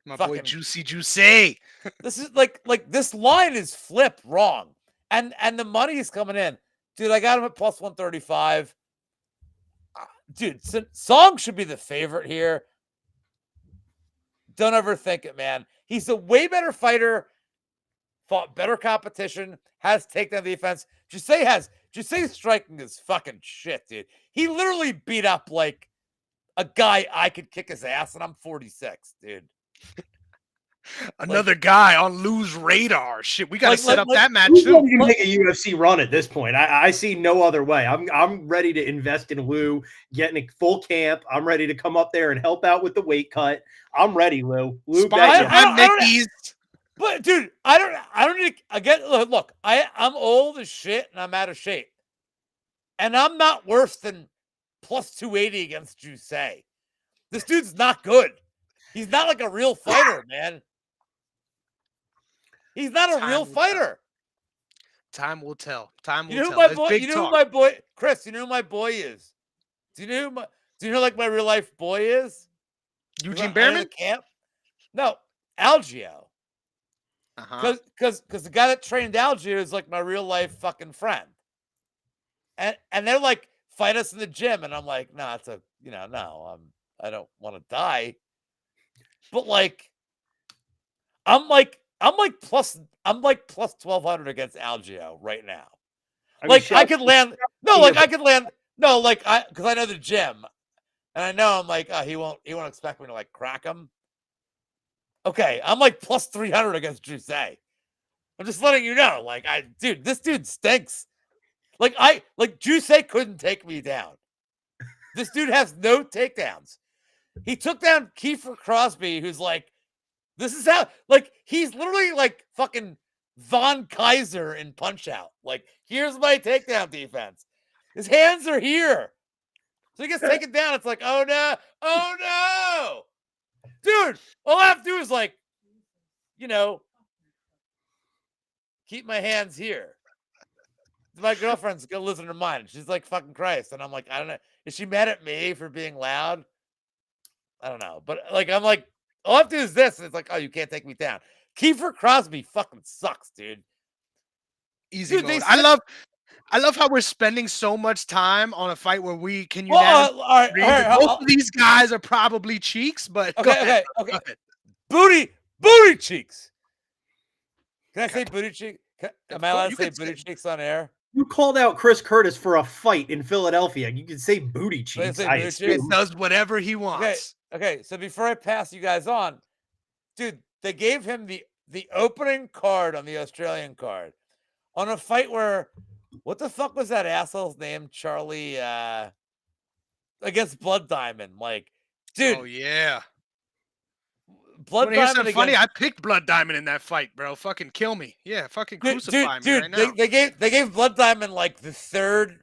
My boy Juicy. This is like this line is flipped wrong. And the money is coming in. Dude, I got him at plus 135. Dude, Song should be the favorite here. Don't overthink it, man. He's a way better fighter, fought better competition, has takedown defense. Jusay's striking is fucking shit, dude. He literally beat up like a guy I could kick his ass, and I'm 46, dude. Another guy on Lou's radar. Shit, we got to set up that match too. You can make a UFC run at this point. I see no other way. I'm ready to invest in Lou, getting a full camp. I'm ready to come up there and help out with the weight cut. I'm ready, Lou. Lou Betya. But dude, I don't need to, again. Look, I'm old as shit and I'm out of shape, and I'm not worse than plus 280 against Jusay. This dude's not good. He's not like a real fighter, man. He's not a real fighter. Time will tell. Time will tell. You know who my boy, Chris? You know who my boy is? Do you know like my real life boy is? Eugene Behrman? Camp? No, Algio. Because the guy that trained Algio is like my real life fucking friend. And they're like, fight us in the gym, and I'm like, no, I don't want to die. But like, I'm like plus 1,200 against Algio right now. I could land. Because I know the gym, and I know I'm like, he won't expect me to like crack him. Okay, I'm like plus 300 against Jusay. I'm just letting you know, this dude stinks. Jusay couldn't take me down. This dude has no takedowns. He took down Kiefer Crosby, who's like, this is how, he's literally like fucking Von Kaiser in Punch Out. Like, here's my takedown defense. His hands are here. So he gets taken down. It's like, oh no. Dude, all I have to do is keep my hands here. My girlfriend's gonna lose her mind. She's like, fucking Christ. And I'm like, I don't know. Is she mad at me for being loud? I don't know. But I'm like, all I have to do is this. And it's like, oh, you can't take me down. Kiefer Crosby fucking sucks, dude. Easy mode. I love how we're spending so much time on a fight where we can unanimously agree both of these guys are probably cheeks, but okay. Booty cheeks. Can I say booty cheek? Am I allowed to You say could booty cheeks on air? You called out Chris Curtis for a fight in Philadelphia. You can say booty cheeks. say I booty assume. cheeks? does whatever he Okay, wants. okay. So before I pass you guys on, dude, they gave him the opening card on the Australian card on a fight where, what the fuck was that asshole's name? Charlie against Blood Diamond. Like, dude, Oh yeah. Blood Want to hear Diamond something funny? against I picked Blood Diamond in that fight, bro. Fucking kill me. Yeah, fucking crucify me right now. They gave Blood Diamond like the third.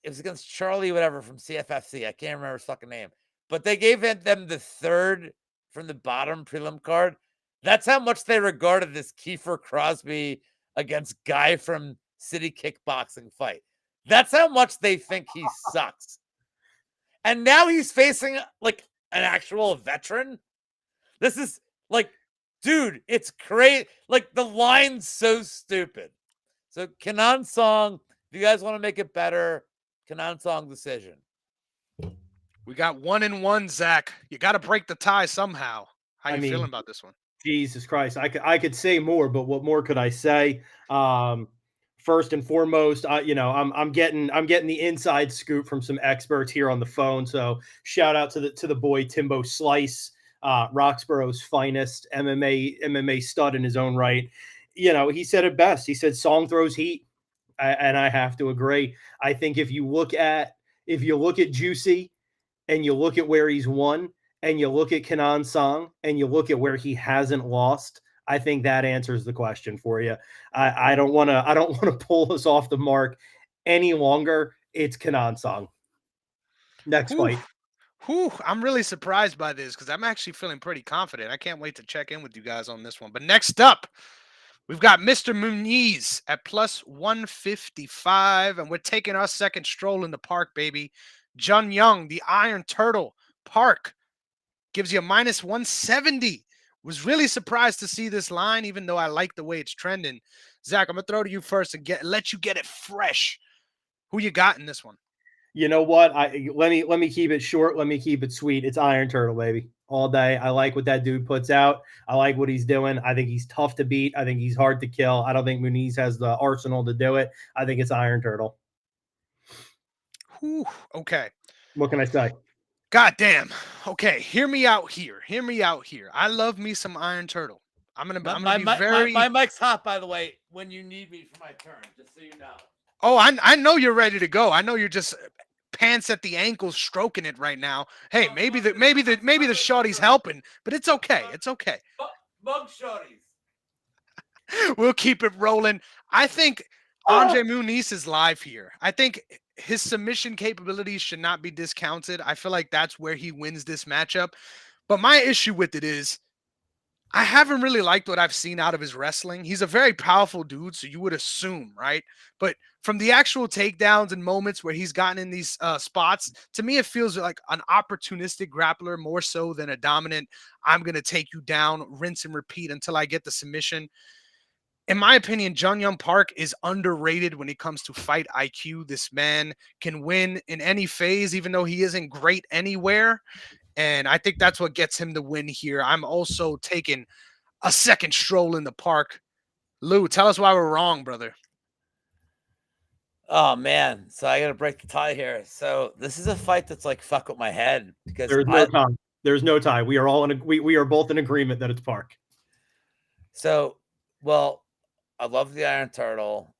It was against Charlie, whatever, from CFFC. I can't remember his fucking name, but they gave them the third from the bottom prelim card. That's how much they regarded this Kiefer Crosby against Guy from City Kickboxing fight. That's how much they think he sucks. And now he's facing like an actual veteran. This is like, dude, it's crazy. Like, the line's so stupid. So Kenan Song, if you guys want to make it better, Kenan Song decision. We got 1-1, Zach. You got to break the tie somehow. How you feeling about this one? Jesus Christ, I could say more, but what more could I say? First and foremost, I'm getting the inside scoop from some experts here on the phone. So shout out to the boy Timbo Slice, Roxborough's finest MMA stud in his own right. He said it best. He said Song throws heat, and I have to agree. I think if you look at Juicy, and you look at where he's won, and you look at Kenan Song, and you look at where he hasn't lost, I think that answers the question for you. I don't want to pull us off the mark any longer. It's Kenan Song. Next fight. I'm really surprised by this because I'm actually feeling pretty confident. I can't wait to check in with you guys on this one. But next up, we've got Mr. Muniz at plus 155, and we're taking our second stroll in the park, baby. Jun Young, the Iron Turtle, Park, gives you a minus 170. Was really surprised to see this line, even though I like the way it's trending. Zach, I'm going to throw to you first and let you get it fresh. Who you got in this one? You know what? Let me keep it short. Let me keep it sweet. It's Iron Turtle, baby. All day. I like what that dude puts out. I like what he's doing. I think he's tough to beat. I think he's hard to kill. I don't think Muniz has the arsenal to do it. I think it's Iron Turtle. Okay. What can I say? God damn. Okay, hear me out here. I love me some Iron Turtle. I'm gonna be very. My mic's hot, by the way. When you need me for my turn, just so you know. Oh, I know you're ready to go. I know you're just pants at the ankles, stroking it right now. Hey, maybe the shorty's helping, but it's okay. It's okay. Mug shorties. We'll keep it rolling. I think Andre Muniz is live here. I think his submission capabilities should not be discounted. I feel like that's where he wins this matchup. But my issue with it is I haven't really liked what I've seen out of his wrestling. He's a very powerful dude, so you would assume, right? But from the actual takedowns and moments where he's gotten in these spots, to me, it feels like an opportunistic grappler more so than a dominant, I'm going to take you down, rinse and repeat until I get the submission. In my opinion, Jun Young Park is underrated when it comes to fight IQ. This man can win in any phase, even though he isn't great anywhere. And I think that's what gets him the win here. I'm also taking a second stroll in the park. Lou, tell us why we're wrong, brother. Oh man, so I gotta break the tie here. So this is a fight that's like fuck with my head because there's no tie. There's no tie. We are all we are both in agreement that it's Park. So, well, I love the Iron Turtle,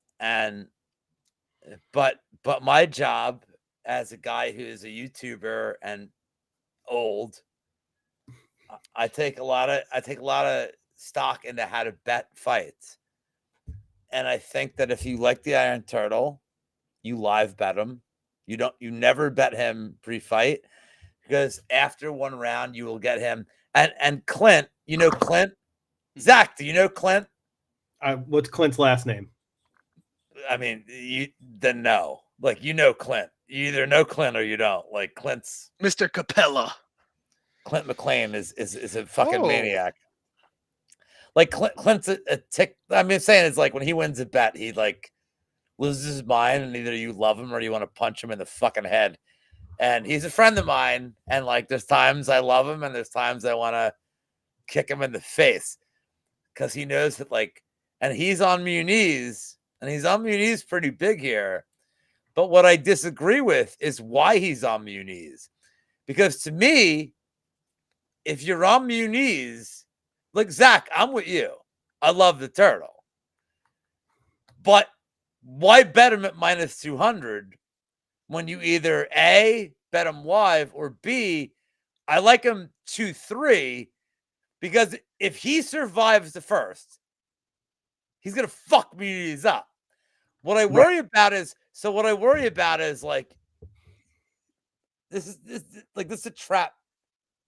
but my job as a guy who is a YouTuber and old, I take a lot of stock into how to bet fights. And I think that if you like the Iron Turtle, you live bet him. You never bet him pre-fight because after one round you will get him. And Clint, you know Clint? Zach, do you know Clint? What's Clint's last name? I mean, then no. Like, you know Clint. You either know Clint or you don't. Like, Clint's Mr. Capella. Clint McLean is a fucking maniac. Like Clint's a tick. I mean, saying it's like when he wins a bet, he like loses his mind, and either you love him or you want to punch him in the fucking head. And he's a friend of mine, and like there's times I love him, and there's times I want to kick him in the face because he knows that like and he's on Muniz, and he's on Muniz pretty big here. But what I disagree with is why he's on Muniz. Because to me, if you're on Muniz, like Zach, I'm with you. I love the turtle. But why bet him at minus 200 when you either A, bet him live, or B, I like him 2-3 because if he survives the first, he's going to fuck Muniz up. What I worry about is like this is a trap.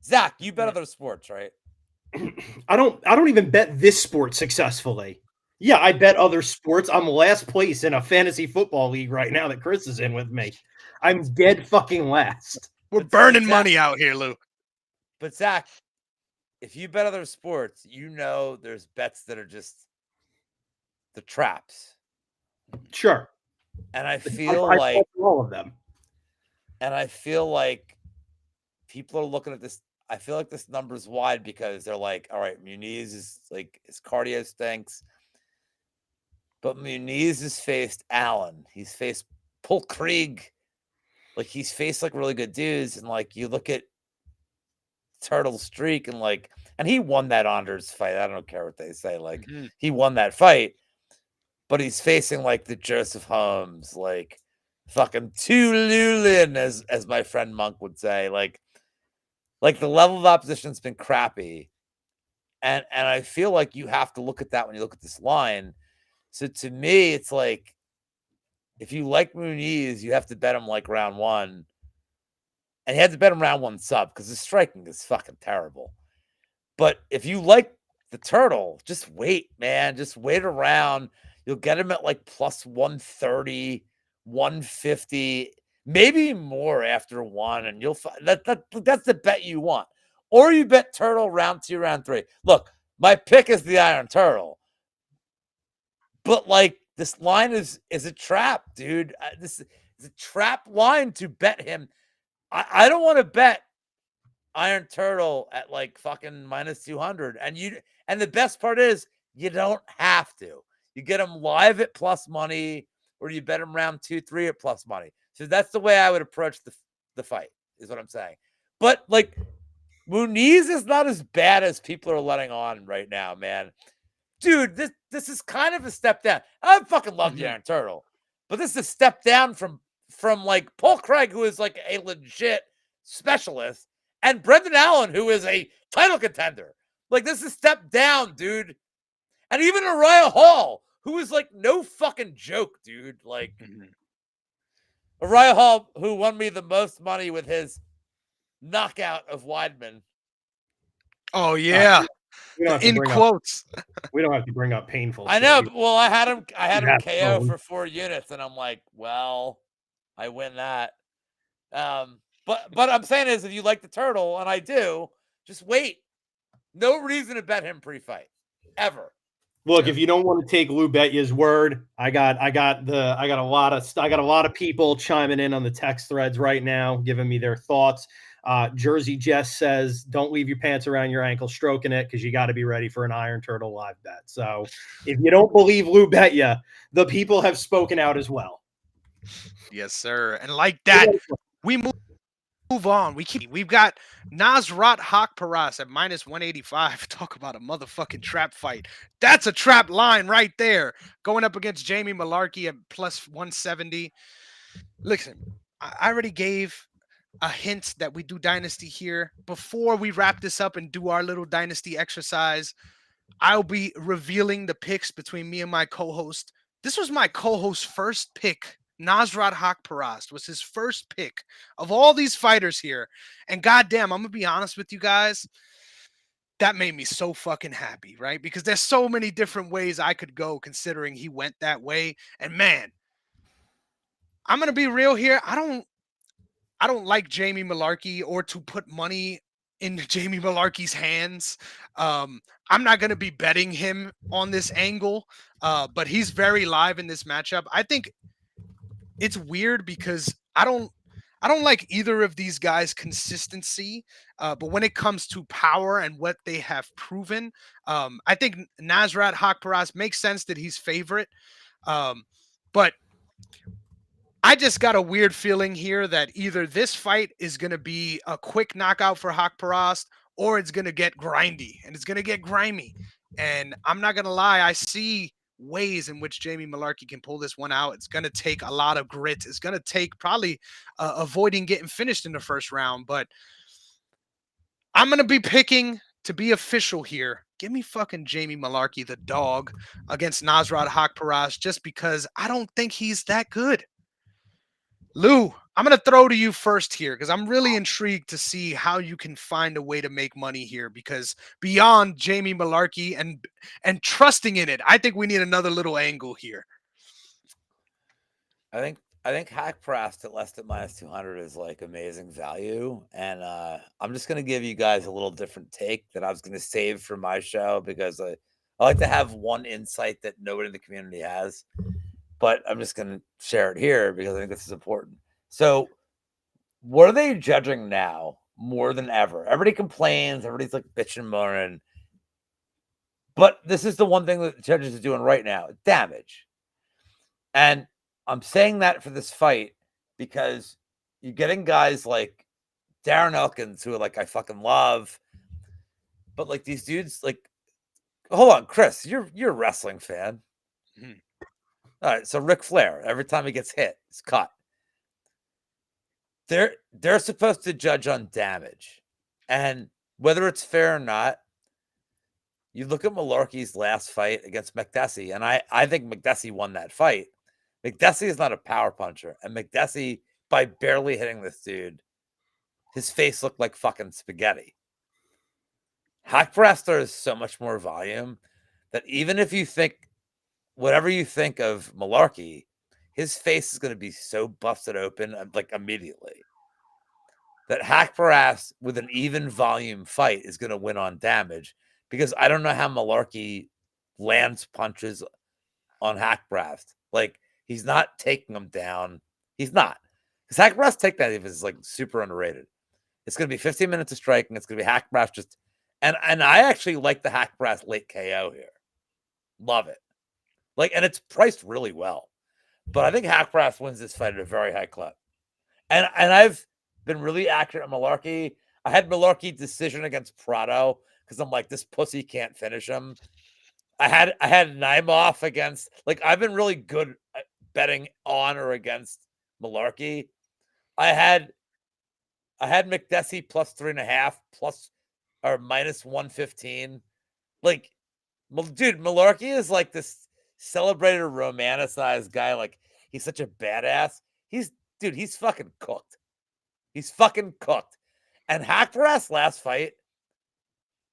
Zach, you bet other sports, right? I don't even bet this sport successfully. Yeah, I bet other sports. I'm last place in a fantasy football league right now that Chris is in with me. I'm dead fucking last. We're burning money out here, Lou. But Zach, if you bet other sports, you know there's bets that are just the traps. Sure. And I feel like all of them. And I feel like people are looking at this. I feel like this number's wide because they're like, all right, Muniz is like, his cardio stinks. But Muniz has faced Allen. He's faced Paul Krieg. Like, he's faced like really good dudes. And like, you look at Turtle streak and like, and he won that Anders fight. I don't care what they say. Like, he won that fight. But he's facing like the Joseph Holmes, like fucking Tululin, as my friend Monk would say. Like the level of opposition's been crappy. And I feel like you have to look at that when you look at this line. So to me, it's like, if you like Muniz, you have to bet him like round one. And you have to bet him round one sub because his striking is fucking terrible. But if you like the turtle, just wait, man. Just wait around. You'll get him at like plus 130, 150, maybe more after one. And you'll find that's the bet you want. Or you bet turtle round 2, round 3. Look, my pick is the Iron Turtle. But like, this line is a trap, dude. This is a trap line to bet him. I don't want to bet Iron Turtle at like fucking minus 200. And the best part is you don't have to. You get him live at plus money, or you bet him round 2, 3 at plus money. So that's the way I would approach the fight, is what I'm saying. But like, Muniz is not as bad as people are letting on right now, man. Dude, this is kind of a step down. I fucking love the Iron Turtle, but this is a step down from like Paul Craig, who is like a legit specialist, and Brendan Allen, who is a title contender. Like, this is a step down, dude. And even Uriah Hall, who is like no fucking joke, dude. Like, Uriah Hall, who won me the most money with his knockout of Weidman. Oh yeah. In quotes. We don't have to bring up painful. I know. Well, I had him KO for 4 units, and I'm like, well, I win that. But I'm saying is, if you like the turtle, and I do, just wait. No reason to bet him pre-fight ever. Look, if you don't want to take Lou Betya's word, I got a lot of people chiming in on the text threads right now, giving me their thoughts. Jersey Jess says, don't leave your pants around your ankle stroking it, because you got to be ready for an Iron Turtle live bet. So if you don't believe Lou Betya, the people have spoken out as well. Yes, sir. And like that, we move on. We've got Nasrat Hakparas at minus 185. Talk about a motherfucking trap fight. That's a trap line right there. Going up against Jamie Malarkey at plus 170. Listen, I already gave a hint that we do Dynasty here. Before we wrap this up and do our little Dynasty exercise, I'll be revealing the picks between me and my co-host. This was my co-host's first pick. Nasrat Hakparas was his first pick of all these fighters here. And goddamn, I'm going to be honest with you guys. That made me so fucking happy, right? Because there's so many different ways I could go considering he went that way. And man, I'm going to be real here. I don't like Jamie Malarkey or to put money in Jamie Malarkey's hands. I'm not going to be betting him on this angle, but he's very live in this matchup. I think it's weird because I don't I don't like either of these guys' consistency, but when it comes to power and what they have proven, I think Nasrat Haqparast makes sense that he's favorite. But I just got a weird feeling here that either this fight is going to be a quick knockout for Haqparast or it's going to get grindy and it's going to get grimy. And I'm not going to lie, I see ways in which Jamie Malarkey can pull this one out. It's going to take a lot of grit. It's going to take probably avoiding getting finished in the first round. But I'm going to be picking to be official here. Give me fucking Jamie Malarkey, the dog, against Nasrat Haqparast just because I don't think he's that good. Lou, I'm going to throw to you first here because I'm really intrigued to see how you can find a way to make money here because beyond Jamie Malarkey and trusting in it, I think we need another little angle here. I think Haqparast at less than -200 is like amazing value, and I'm just gonna give you guys a little different take that I was gonna save for my show because I like to have one insight that nobody in the community has, but I'm just gonna share it here because I think this is important. So, what are they judging now more than ever? Everybody complains, everybody's like bitching, moaning, but this is the one thing that the judges are doing right now: damage. And I'm saying that for this fight because you're getting guys like Darren Elkins, who like I fucking love, but like these dudes, like, hold on, Chris, you're a wrestling fan. Mhm. All right, so Ric Flair, every time he gets hit, it's cut. They're supposed to judge on damage, and whether it's fair or not, you look at Malarkey's last fight against McDessie, and I think McDessie won that fight. McDessie is not a power puncher, and McDessie, by barely hitting this dude, his face looked like fucking spaghetti. Haqparast is so much more volume that even if you think whatever you think of Malarkey, his face is going to be so busted open like immediately that Haqparast with an even volume fight is going to win on damage because I don't know how Malarkey lands punches on Haqparast. Like, he's not taking them down. He's not. Because Haqparast takedown is like super underrated. It's going to be 15 minutes of striking. It's going to be Haqparast just... And I actually like the Haqparast late KO here. Love it. Like, and it's priced really well. But I think Haqparast wins this fight at a very high clip. And I've been really accurate on Malarkey. I had Malarkey decision against Prado because I'm like, this pussy can't finish him. I had Naimov against, like, I've been really good at betting on or against Malarkey. I had McDessie plus 3.5 plus or minus 115. Like, dude, Malarkey is like this celebrated, romanticized guy. Like, he's such a badass. He's fucking cooked. He's fucking cooked. And Haqparast's last fight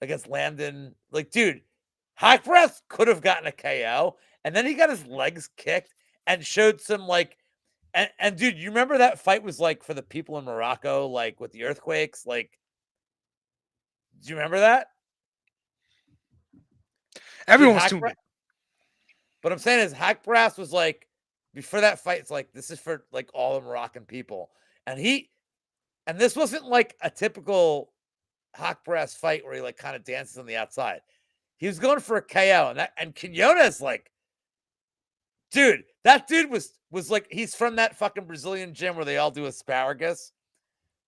against Landon, like, dude, Haqparast could have gotten a KO, and then he got his legs kicked and showed some like, and dude, you remember that fight was like for the people in Morocco, like with the earthquakes, like, do you remember that? Everyone's tuned in. But I'm saying is Haqparast was like, before that fight, it's like, this is for like all the Moroccan people. And this wasn't like a typical Haqparast fight where he like kind of dances on the outside. He was going for a KO, and Quinones, like, dude, that dude was like, he's from that fucking Brazilian gym where they all do asparagus.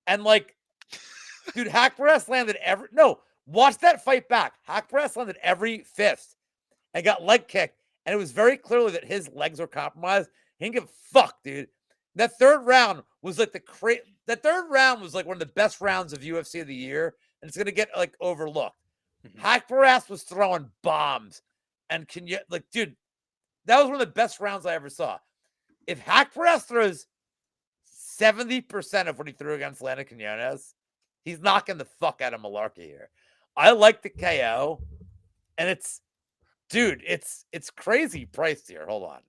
And like, dude, Haqparast landed watch that fight back. Haqparast landed every fist and got leg kicked. And it was very clearly that his legs were compromised. He didn't give a fuck, dude. That third round was like that third round was like one of the best rounds of UFC of the year. And it's going to get like overlooked. Haqparast was throwing bombs. And dude, that was one of the best rounds I ever saw. If Haqparast throws 70% of what he threw against Landon Quinones, he's knocking the fuck out of Malarkey here. I like the KO. And it's crazy priced here. Hold on.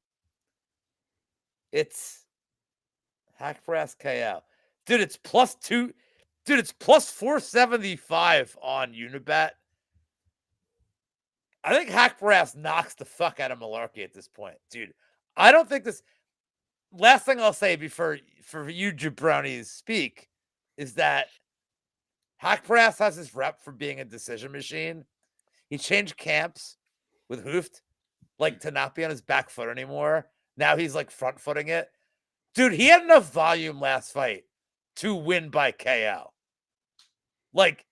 It's Haqparast KO. Dude, it's plus 2. Dude, it's plus 475 on Unibet. I think Haqparast knocks the fuck out of Malarkey at this point. Dude, I don't think this... last thing I'll say before for you jabronis speak is that Hackbrass has his rep for being a decision machine. He changed camps with Hooft, like to not be on his back foot anymore. Now he's like front footing it. Dude, he had enough volume last fight to win by KO. Like,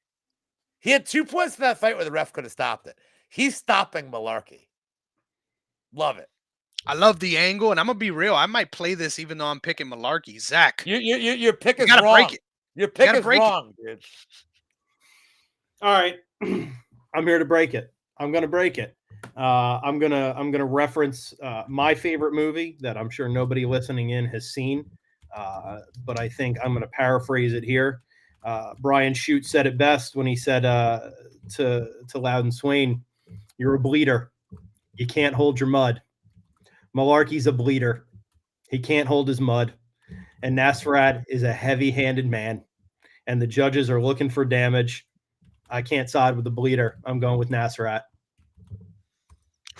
he had 2 points in that fight where the ref could have stopped it. He's stopping Malarkey. Love it. I love the angle, and I'm gonna be real. I might play this even though I'm picking Malarkey. Zach, Your pick you is gotta wrong. break it. Your pick is break it. wrong, dude. All right, I'm here to break it. I'm gonna break it. I'm gonna reference my favorite movie that I'm sure nobody listening in has seen, but I think I'm gonna paraphrase it here. Brian Shute said it best when he said to Loudon Swain, "You're a bleeder. You can't hold your mud." Malarkey's a bleeder. He can't hold his mud. And Nasrat is a heavy-handed man. And the judges are looking for damage. I can't side with the bleeder. I'm going with Nasrat.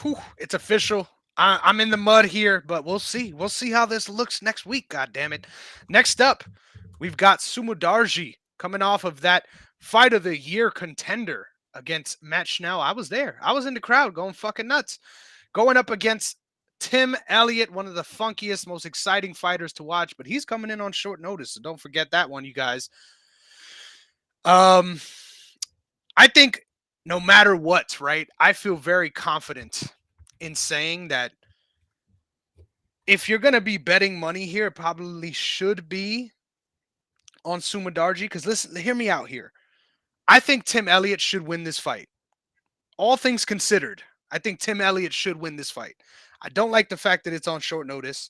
Whew, it's official. I'm in the mud here, but we'll see. We'll see how this looks next week. God damn it! Next up, we've got Sumudarji coming off of that fight of the year contender against Matt Schnell. I was there. I was in the crowd going fucking nuts. Going up against Tim Elliott, one of the funkiest, most exciting fighters to watch, but he's coming in on short notice, so don't forget that one, you guys. I think no matter what, right, I feel very confident in saying that if you're going to be betting money here, it probably should be on Sumudarji, because listen, hear me out here. I think Tim Elliott should win this fight. All things considered, I think Tim Elliott should win this fight. I don't like the fact that it's on short notice,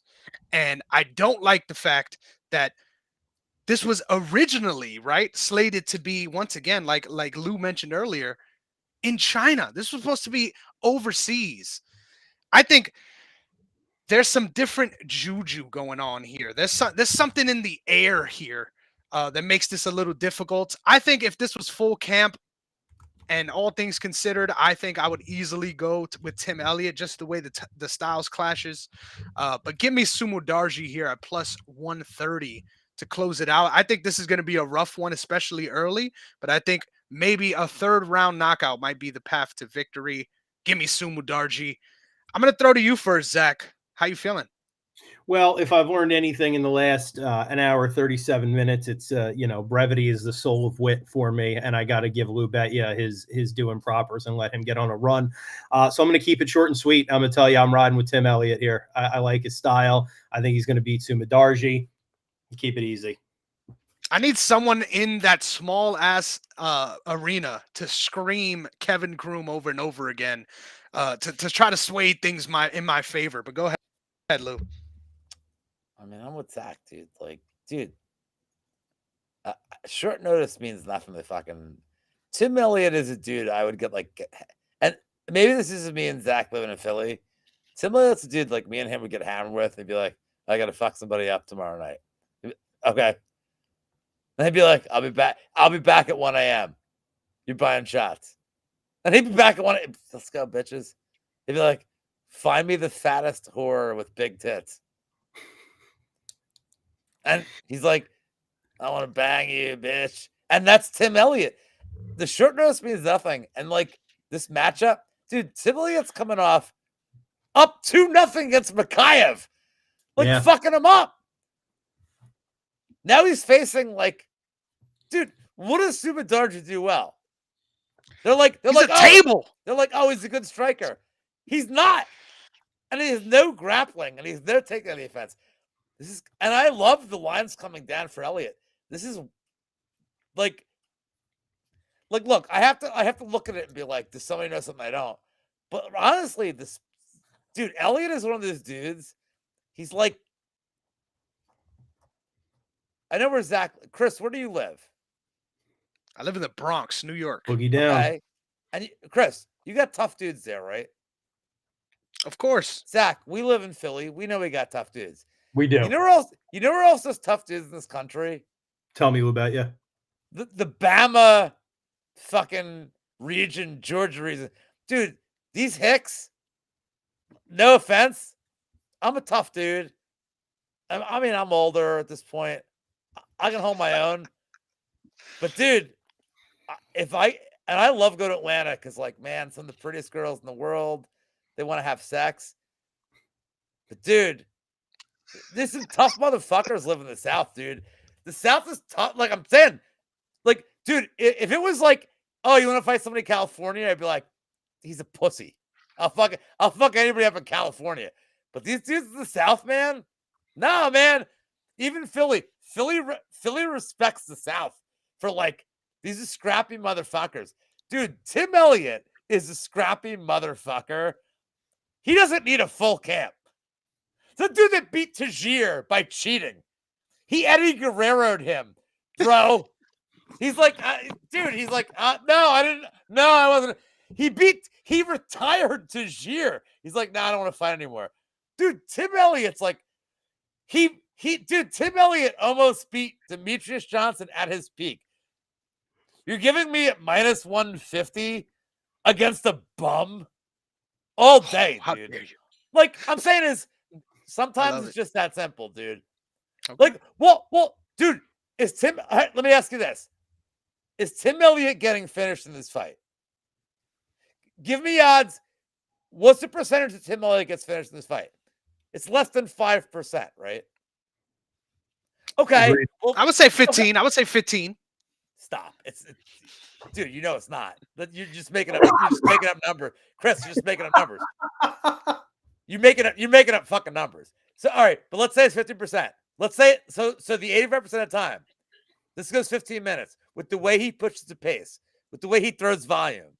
and I don't like the fact that this was originally, right, slated to be, once again, like Lou mentioned earlier, in China. This was supposed to be overseas. I think there's some different juju going on here. There's something in the air here that makes this a little difficult. I think if this was full camp, and all things considered, I think I would easily go with Tim Elliott, just the way the styles clashes. But give me Sumudarji here at plus 130 to close it out. I think this is going to be a rough one, especially early. But I think maybe a third round knockout might be the path to victory. Give me Sumudarji. I'm going to throw to you first, Zach. How you feeling? Well, if I've learned anything in the last an hour, 37 minutes, it's, brevity is the soul of wit for me. And I got to give Lou Betya his due and propers and let him get on a run. So I'm going to keep it short and sweet. I'm going to tell you, I'm riding with Tim Elliott here. I like his style. I think he's going to beat Sumudarji. Keep it easy. I need someone in that small ass arena to scream Kevin Kroom over and over again to try to sway things in my favor. But go ahead, Lou. I mean, I'm with Zach, dude. Like, dude, short notice means nothing to fucking. Tim Elliott is a dude I would get and maybe this isn't me and Zach living in Philly. Tim Elliott's a dude like me and him would get hammered with and be like, I got to fuck somebody up tomorrow night. Okay. And he'd be like, I'll be back at 1 a.m. You're buying shots. And he'd be back at 1 a.m. Let's go, bitches. He'd be like, find me the fattest whore with big tits. And he's like, I want to bang you, bitch. And that's Tim Elliott. The short notice means nothing. And like this matchup, dude, Tim Elliott's coming off up 2-0 against Makayev. Fucking him up. Now he's facing dude, what does Sumudarji do well? They're like table. They're like, oh, he's a good striker. He's not. And he has no grappling, and he's there taking any offense. And I love the lines coming down for Elliott. This is look, I have to look at it and be like, does somebody know something I don't? But honestly, Elliott is one of those dudes. He's like, I know where Chris, where do you live? I live in the Bronx, New York. Boogie down. Okay. And Chris, you got tough dudes there, right? Of course. Zach, we live in Philly. We know we got tough dudes. We do. You know where else there's tough dudes in this country? Tell me about you. The Bama fucking region, Georgia region. Dude, these Hicks, no offense, I'm a tough dude. I mean, I'm older at this point. I can hold my own. But dude, I love going to Atlanta because, like, man, some of the prettiest girls in the world, they want to have sex. But dude, there's some tough motherfuckers live in the South, dude. The South is tough. Like I'm saying, like, dude, if it was like, oh, you want to fight somebody in California, I'd be like, he's a pussy. I'll fuck anybody up in California. But these dudes in the South, man, nah, man. Even Philly respects the South for, like, these are scrappy motherfuckers. Dude, Tim Elliott is a scrappy motherfucker. He doesn't need a full camp. The dude that beat Tajir by cheating. He Eddie Guerrero'd him, bro. He's like, dude, he's like, no, I didn't. No, I wasn't. He retired Tajir. He's like, no, I don't want to fight anymore. Dude, Tim Elliott's like, dude, Tim Elliott almost beat Demetrius Johnson at his peak. You're giving me at minus 150 against a bum all day, How dude. dare you? Like I'm saying is, sometimes it's just that simple, dude. Okay. Like, well, dude, let me ask you this. Is Tim Elliott getting finished in this fight? Give me odds. What's the percentage that Tim Elliott gets finished in this fight? It's less than 5%, right? Okay. Well, I would say 15. Okay. I would say 15. Stop. Dude, you know it's not. You're just making up. You're just making up numbers. Chris, you're just making up numbers. You're making up fucking numbers. So all right, but let's say it's 50%. Let's say so the 85% of the time, this goes 15 minutes with the way he pushes the pace, with the way he throws volume.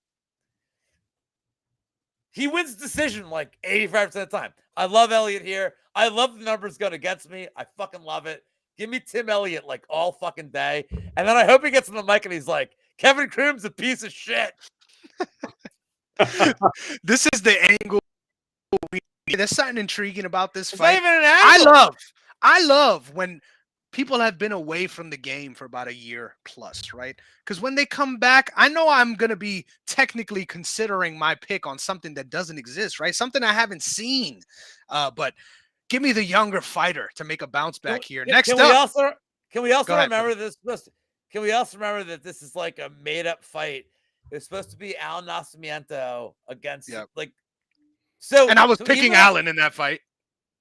He wins decision like 85% of the time. I love Elliott here. I love the numbers going against me. I fucking love it. Give me Tim Elliott like all fucking day. And then I hope he gets on the mic and he's like, Kevin Croom's a piece of shit. This is the angle. There's something intriguing about this it's fight. Not even an angle. I love when people have been away from the game for about a year plus, right? Because when they come back, I know I'm going to be technically considering my pick on something that doesn't exist, right? Something I haven't seen. But give me the younger fighter to make a bounce back here. Next up. Can we also remember this? Can we also remember that this is like a made-up fight? It's supposed to be Al Nascimento against like. So, and I was picking Allen in that fight.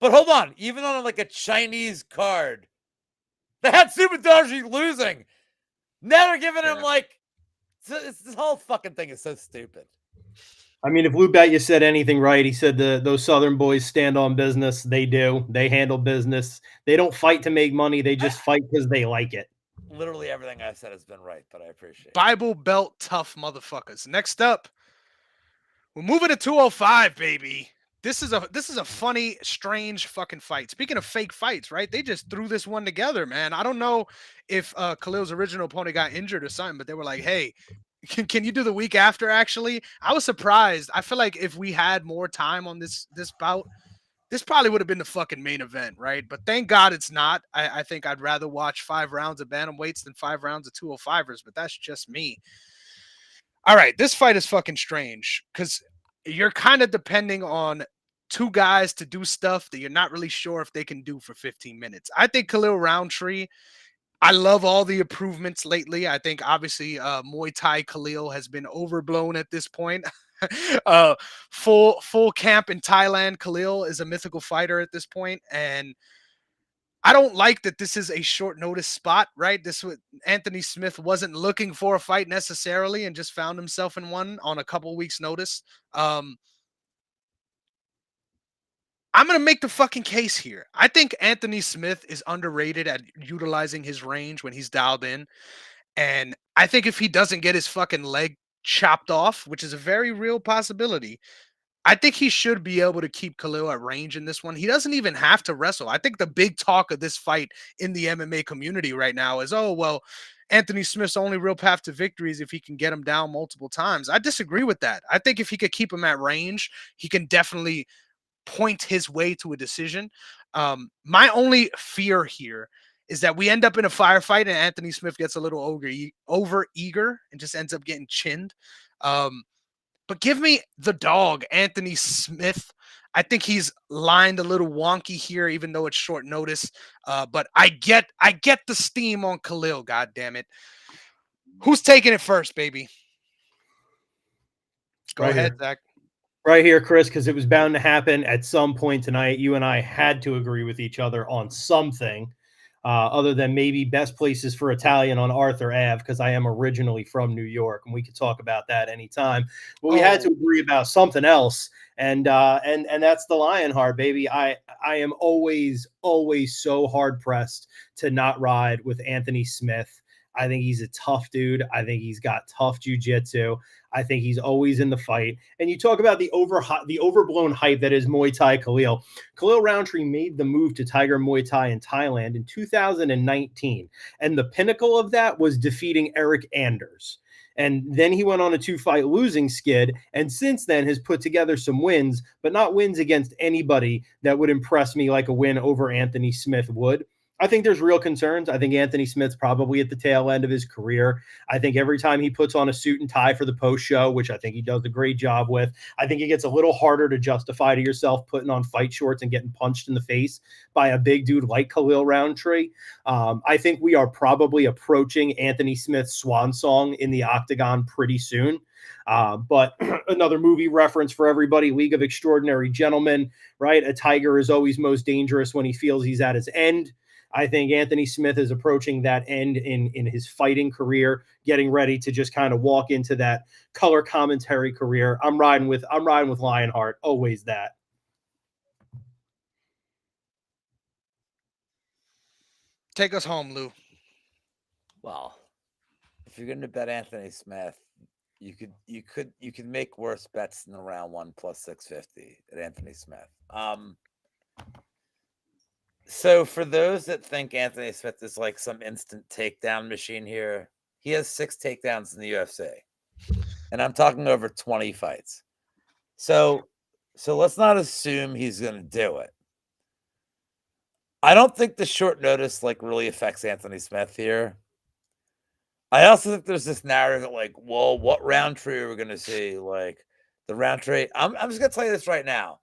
But hold on, even on like a Chinese card, they had Subadaji losing. Now they're giving him like this whole fucking thing is so stupid. I mean, if Lou Betya said anything right, he said those Southern boys stand on business. They do. They handle business. They don't fight to make money. They just fight because they like it. Literally everything I said has been right, but I appreciate it. Bible Belt tough motherfuckers. Next up, we're moving to 205, baby. This is a funny, strange fucking fight. Speaking of fake fights, right? They just threw this one together, man. I don't know if Khalil's original opponent got injured or something, but they were like, hey, can you do the week after, actually? I was surprised. I feel like if we had more time on this bout, this probably would have been the fucking main event, right? But thank God it's not. I think I'd rather watch 5 rounds of bantamweights than 5 rounds of 205ers, but that's just me. All right, this fight is fucking strange because you're kind of depending on two guys to do stuff that you're not really sure if they can do for 15 minutes. I think Khalil Roundtree, I love all the improvements lately. I think obviously Muay Thai Khalil has been overblown at this point. Full camp in Thailand, Khalil is a mythical fighter at this point, and I don't like that this is a short notice spot, right? Anthony Smith wasn't looking for a fight necessarily and just found himself in one on a couple weeks notice. I'm going to make the fucking case here. I think Anthony Smith is underrated at utilizing his range when he's dialed in. And I think if he doesn't get his fucking leg chopped off, which is a very real possibility, I think he should be able to keep Khalil at range in this one. He doesn't even have to wrestle. I think the big talk of this fight in the MMA community right now is, oh, well, Anthony Smith's only real path to victory is if he can get him down multiple times. I disagree with that. I think if he could keep him at range, he can definitely point his way to a decision. My only fear here is that we end up in a firefight and Anthony Smith gets a little over eager and just ends up getting chinned. But give me the dog, Anthony Smith. I think he's lined a little wonky here, even though it's short notice. But I get the steam on Khalil. God damn it! Who's taking it first, baby? Go Right ahead, here. Zach. Right here, Chris, because it was bound to happen at some point tonight. You and I had to agree with each other on something, other than maybe best places for Italian on Arthur Ave, because I am originally from New York, and we could talk about that anytime. But we had to agree about something else, and that's the Lionheart, baby. I am always so hard pressed to not ride with Anthony Smith. I think he's a tough dude. I think he's got tough jujitsu. I think he's always in the fight. And you talk about the overblown hype that is Muay Thai Khalil. Khalil Roundtree made the move to Tiger Muay Thai in Thailand in 2019. And the pinnacle of that was defeating Eric Anders. And then he went on a 2-fight losing skid. And since then has put together some wins, but not wins against anybody that would impress me like a win over Anthony Smith would. I think there's real concerns. I think Anthony Smith's probably at the tail end of his career. I think every time he puts on a suit and tie for the post show, which I think he does a great job with, I think it gets a little harder to justify to yourself putting on fight shorts and getting punched in the face by a big dude like Khalil Roundtree. I think we are probably approaching Anthony Smith's swan song in the octagon pretty soon. But another movie reference for everybody, League of Extraordinary Gentlemen, right? A tiger is always most dangerous when he feels he's at his end. I think Anthony Smith is approaching that end in his fighting career, getting ready to just kind of walk into that color commentary career. I'm riding with Lionheart, always that. Take us home, Lou. Well, if you're going to bet Anthony Smith, you could make worse bets than the round one plus 650 at Anthony Smith. So for those that think Anthony Smith is like some instant takedown machine here, he has 6 takedowns in the UFC. And I'm talking over 20 fights. So let's not assume he's going to do it. I don't think the short notice like really affects Anthony Smith here. I also think there's this narrative that like, well, what Roundtree are we going to see? Like the Roundtree. I'm just going to tell you this right now.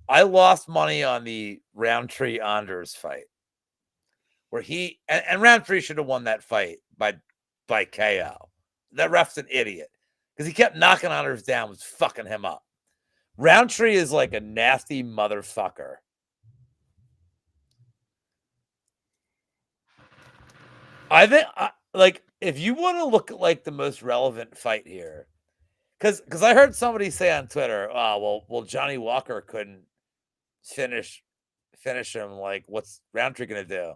I lost money on the Roundtree Anders fight, where he and Roundtree should have won that fight by KO. That ref's an idiot because he kept knocking Anders down, was fucking him up. Roundtree is like a nasty motherfucker. I think like if you want to look at like the most relevant fight here, because I heard somebody say on Twitter, oh well Johnny Walker couldn't finish him. Like, what's Roundtree gonna do?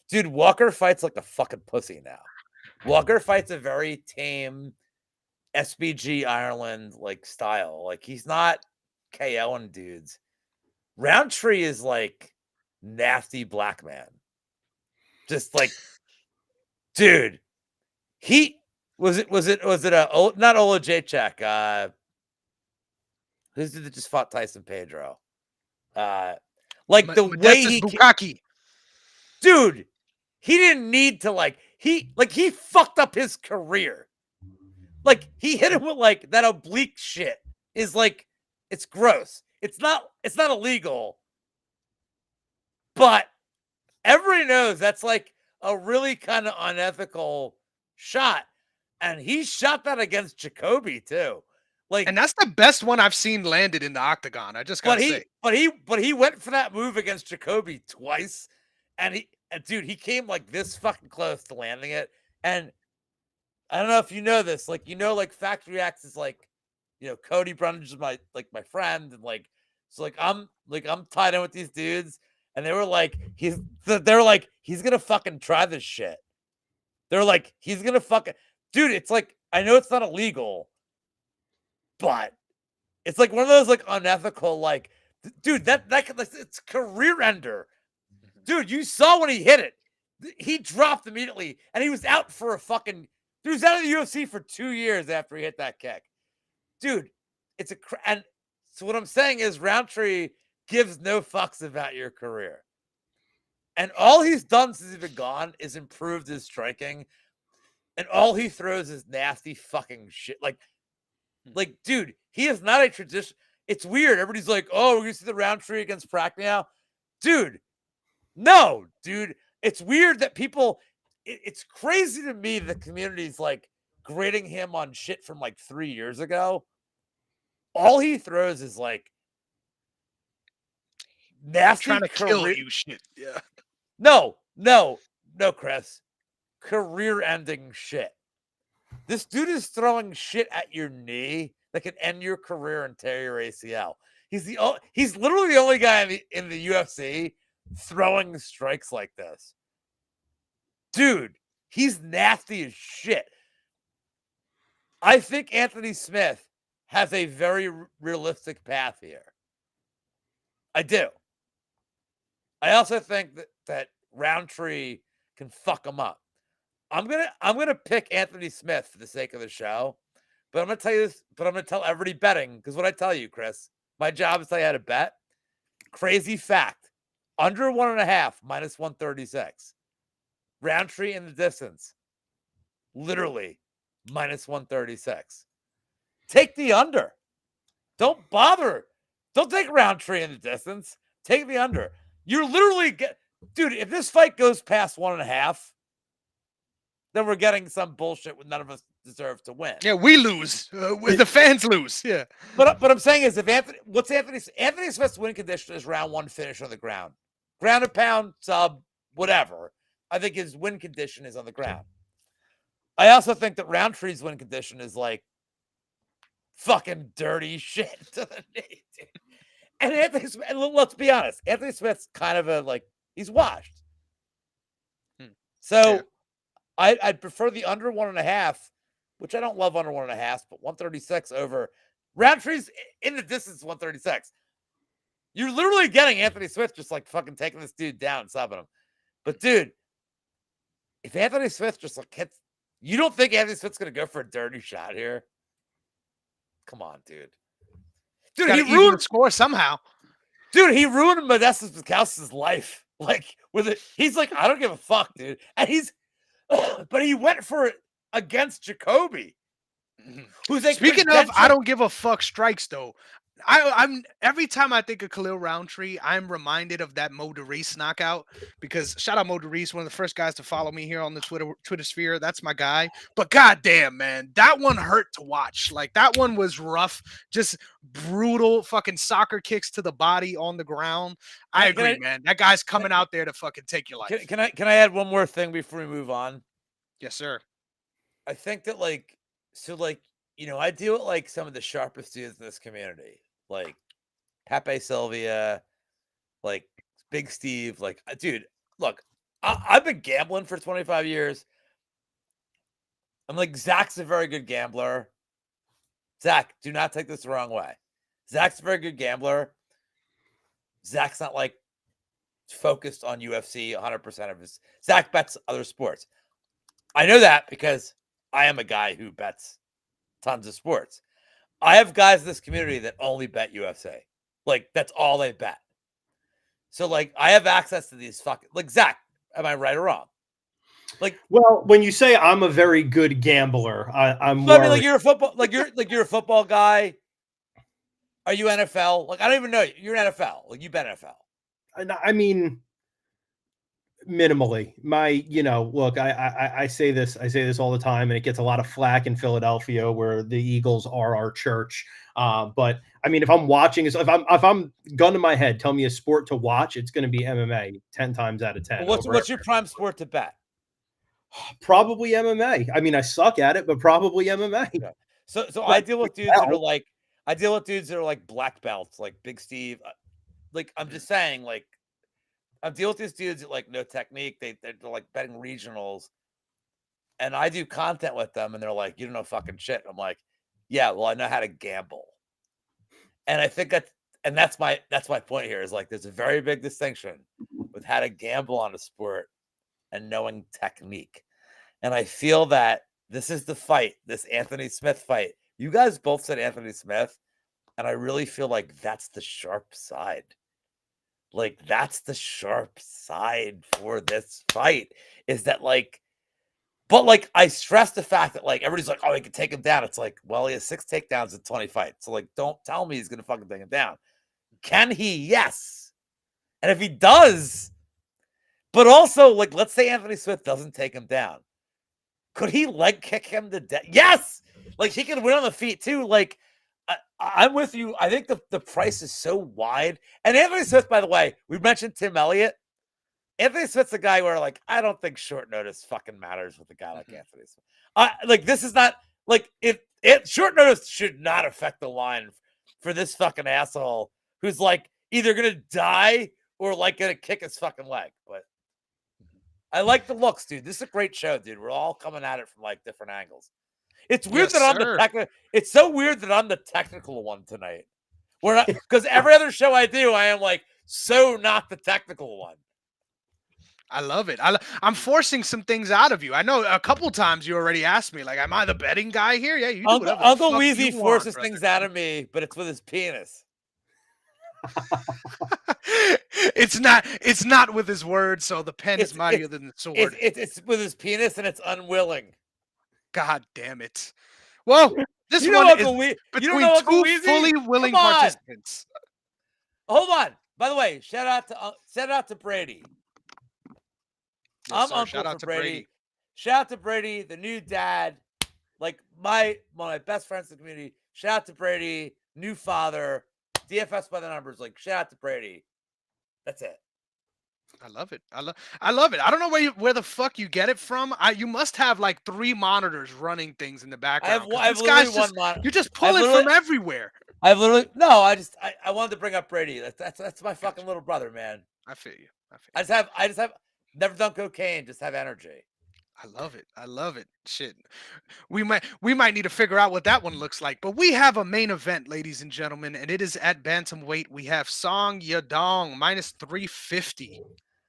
Dude, Walker fights like a fucking pussy now. Walker fights a very tame SBG Ireland like style. Like he's not KOing dudes. Roundtree is like nasty black man. Just like, dude, he was it a not Ola Jacek, who's it that just fought Tyson Pedro? Like the way he Bukaki. Dude, he didn't need to he fucked up his career. Like he hit him with like that oblique shit is like it's gross. It's not illegal. But everybody knows that's like a really kind of unethical shot. And he shot that against Jacoby too. Like, and that's the best one I've seen landed in the octagon. I just gotta say. But he went for that move against Jacoby twice. And dude, he came like this fucking close to landing it. And I don't know if you know this, like, like Factory X is like, Cody Brundage is my friend. And like, so like, I'm tied in with these dudes. And they were like, he's going to fucking try this shit. They're like, he's going to fucking, dude, it's like, I know it's not illegal, but it's like one of those like unethical, like, dude, that it's career ender. Dude, you saw when he hit it. He dropped immediately, and he was out for a fucking. He was out of the UFC for 2 years after he hit that kick. Dude, it's and so what I'm saying is Roundtree gives no fucks about your career, and all he's done since he's been gone is improved his striking, and all he throws is nasty fucking shit. Like, dude, he is not a tradition. it's weird. Everybody's like, oh, we're gonna see the Roundtree against Pacquiao. Dude, no, dude. It's weird that people, it's crazy to me the community's like grading him on shit from like 3 years ago. All he throws is like nasty Trying to kill career. you shit. Yeah. No, Chris. Career-ending shit. This dude is throwing shit at your knee that can end your career and tear your ACL. He's literally the only guy in the UFC throwing strikes like this. Dude, he's nasty as shit. I think Anthony Smith has a very realistic path here. I do. I also think that Roundtree can fuck him up. I'm gonna pick Anthony Smith for the sake of the show, but I'm gonna tell you this. But I'm gonna tell everybody betting, because what I tell you, Chris, my job is to tell you how to bet. Crazy fact: under 1.5 minus 136. Roundtree in the distance, literally minus 136. Take the under. Don't bother. Don't take Roundtree in the distance. Take the under. You're literally dude. If this fight goes past 1.5. Then we're getting some bullshit when none of us deserve to win. Yeah, we lose. The fans lose. Yeah. But I'm saying is, if Anthony Smith's win condition is round 1 finish on the ground, ground and pound, sub, whatever. I think his win condition is on the ground. I also think that Roundtree's win condition is like fucking dirty shit to the knee, dude. And let's be honest, Anthony Smith's kind of he's washed. So. Yeah. I'd prefer the under 1.5, which I don't love under 1.5, but 136 over Roundtree's in the distance 136. You're literally getting Anthony Smith just like fucking taking this dude down and subbing him. But dude, if Anthony Smith just like hits, you don't think Anthony Smith's gonna go for a dirty shot here? Come on, dude. Dude, he ruined the score somehow. Dude, he ruined Modestas Bukauskas' life. Like with it, he's like, I don't give a fuck, dude. And but he went for it against Jacoby. Who's like, speaking of, I don't give a fuck strikes though. I'm every time I think of Khalil Roundtree, I'm reminded of that Mo DeReese knockout, because shout out Mo DeReese, one of the first guys to follow me here on the Twitter sphere. That's my guy. But goddamn, man, that one hurt to watch. Like that one was rough, just brutal fucking soccer kicks to the body on the ground. I agree, man. That guy's coming out there to fucking take your life. Can I add one more thing before we move on? Yes, sir. I think that I deal with like some of the sharpest dudes in this community, like Pepe Sylvia, like Big Steve. Like, dude, look, I've been gambling for 25 years. I'm like, Zach's a very good gambler. Zach, do not take this the wrong way. Zach's a very good gambler. Zach's not like focused on UFC 100% of his. Zach bets other sports. I know that because I am a guy who bets tons of sports. I have guys in this community that only bet UFC. Like, that's all they bet. So, like, I have access to these fucking, like, Zach, am I right or wrong? Like, well, when you say I'm a very good gambler, I'm more. I mean, like you're a football guy. Are you NFL? Like, I don't even know you. You're an NFL. Like, you bet NFL. I mean, minimally. Look, I say this all the time, and it gets a lot of flack in Philadelphia, where the Eagles are our church. But I mean, if I'm watching, if I'm gun to my head, tell me a sport to watch, it's going to be MMA 10 times out of 10. Well, what's your prime sport to bet? Probably MMA. I mean, I suck at it, but probably MMA. Yeah. So I deal with dudes that are like black belts, like Big Steve. Like, I'm just saying, like, I deal with these dudes that like no technique. They're like betting regionals, and I do content with them, and they're like, "You don't know fucking shit." I'm like, "Yeah, well, I know how to gamble," and I think that's my point here is like, there's a very big distinction with how to gamble on a sport and knowing technique, and I feel that this is the fight, this Anthony Smith fight. You guys both said Anthony Smith, and I really feel like that's the sharp side. Like, that's the sharp side for this fight, is that, like, But like, I stress the fact that like everybody's like, oh, he can take him down. It's like, well, he has 6 takedowns in 20 fights. So like, don't tell me he's gonna fucking take him down. Can he? Yes. And if he does, but also like, let's say Anthony Smith doesn't take him down. Could he leg kick him to death? Yes. Like he can win on the feet too. Like I'm with you. I think the price is so wide. And Anthony Smith, by the way, we mentioned Tim Elliott. Anthony Smith's the guy where like I don't think short notice fucking matters with a guy like Anthony Smith. Like this is not like it short notice should not affect the line for this fucking asshole who's like either gonna die or like gonna kick his fucking leg. But I like the looks, dude. This is a great show, dude. We're all coming at it from like different angles. It's weird that I'm the technical. It's so weird that I'm the technical one tonight. We're not because every other show I do, I am like so not the technical one. I love it. I'm forcing some things out of you. I know a couple times you already asked me, like, am I the betting guy here? Yeah, you do whatever Uncle Weezy forces things out of me, but it's with his penis. It's not with his words, so the pen is mightier than the sword. It's with his penis and it's unwilling. God damn it. Well, this one is between two fully willing participants. Hold on. By the way, shout out to Brady. Yes, I'm shout uncle out for to Brady. Shout out to Brady, the new dad. Like one of my best friends in the community. Shout out to Brady, new father. DFS by the numbers. Like shout out to Brady. That's it. I love it. I love it. I don't know where the fuck you get it from. You must have like 3 monitors running things in the background. I have literally one monitor. You just pull it from everywhere. I wanted to bring up Brady. That's my fucking little brother, man. I feel you. I just have never done cocaine, just have energy. I love it. I love it. Shit. We might need to figure out what that one looks like. But we have a main event, ladies and gentlemen, and it is at bantamweight. We have Song Yadong minus 350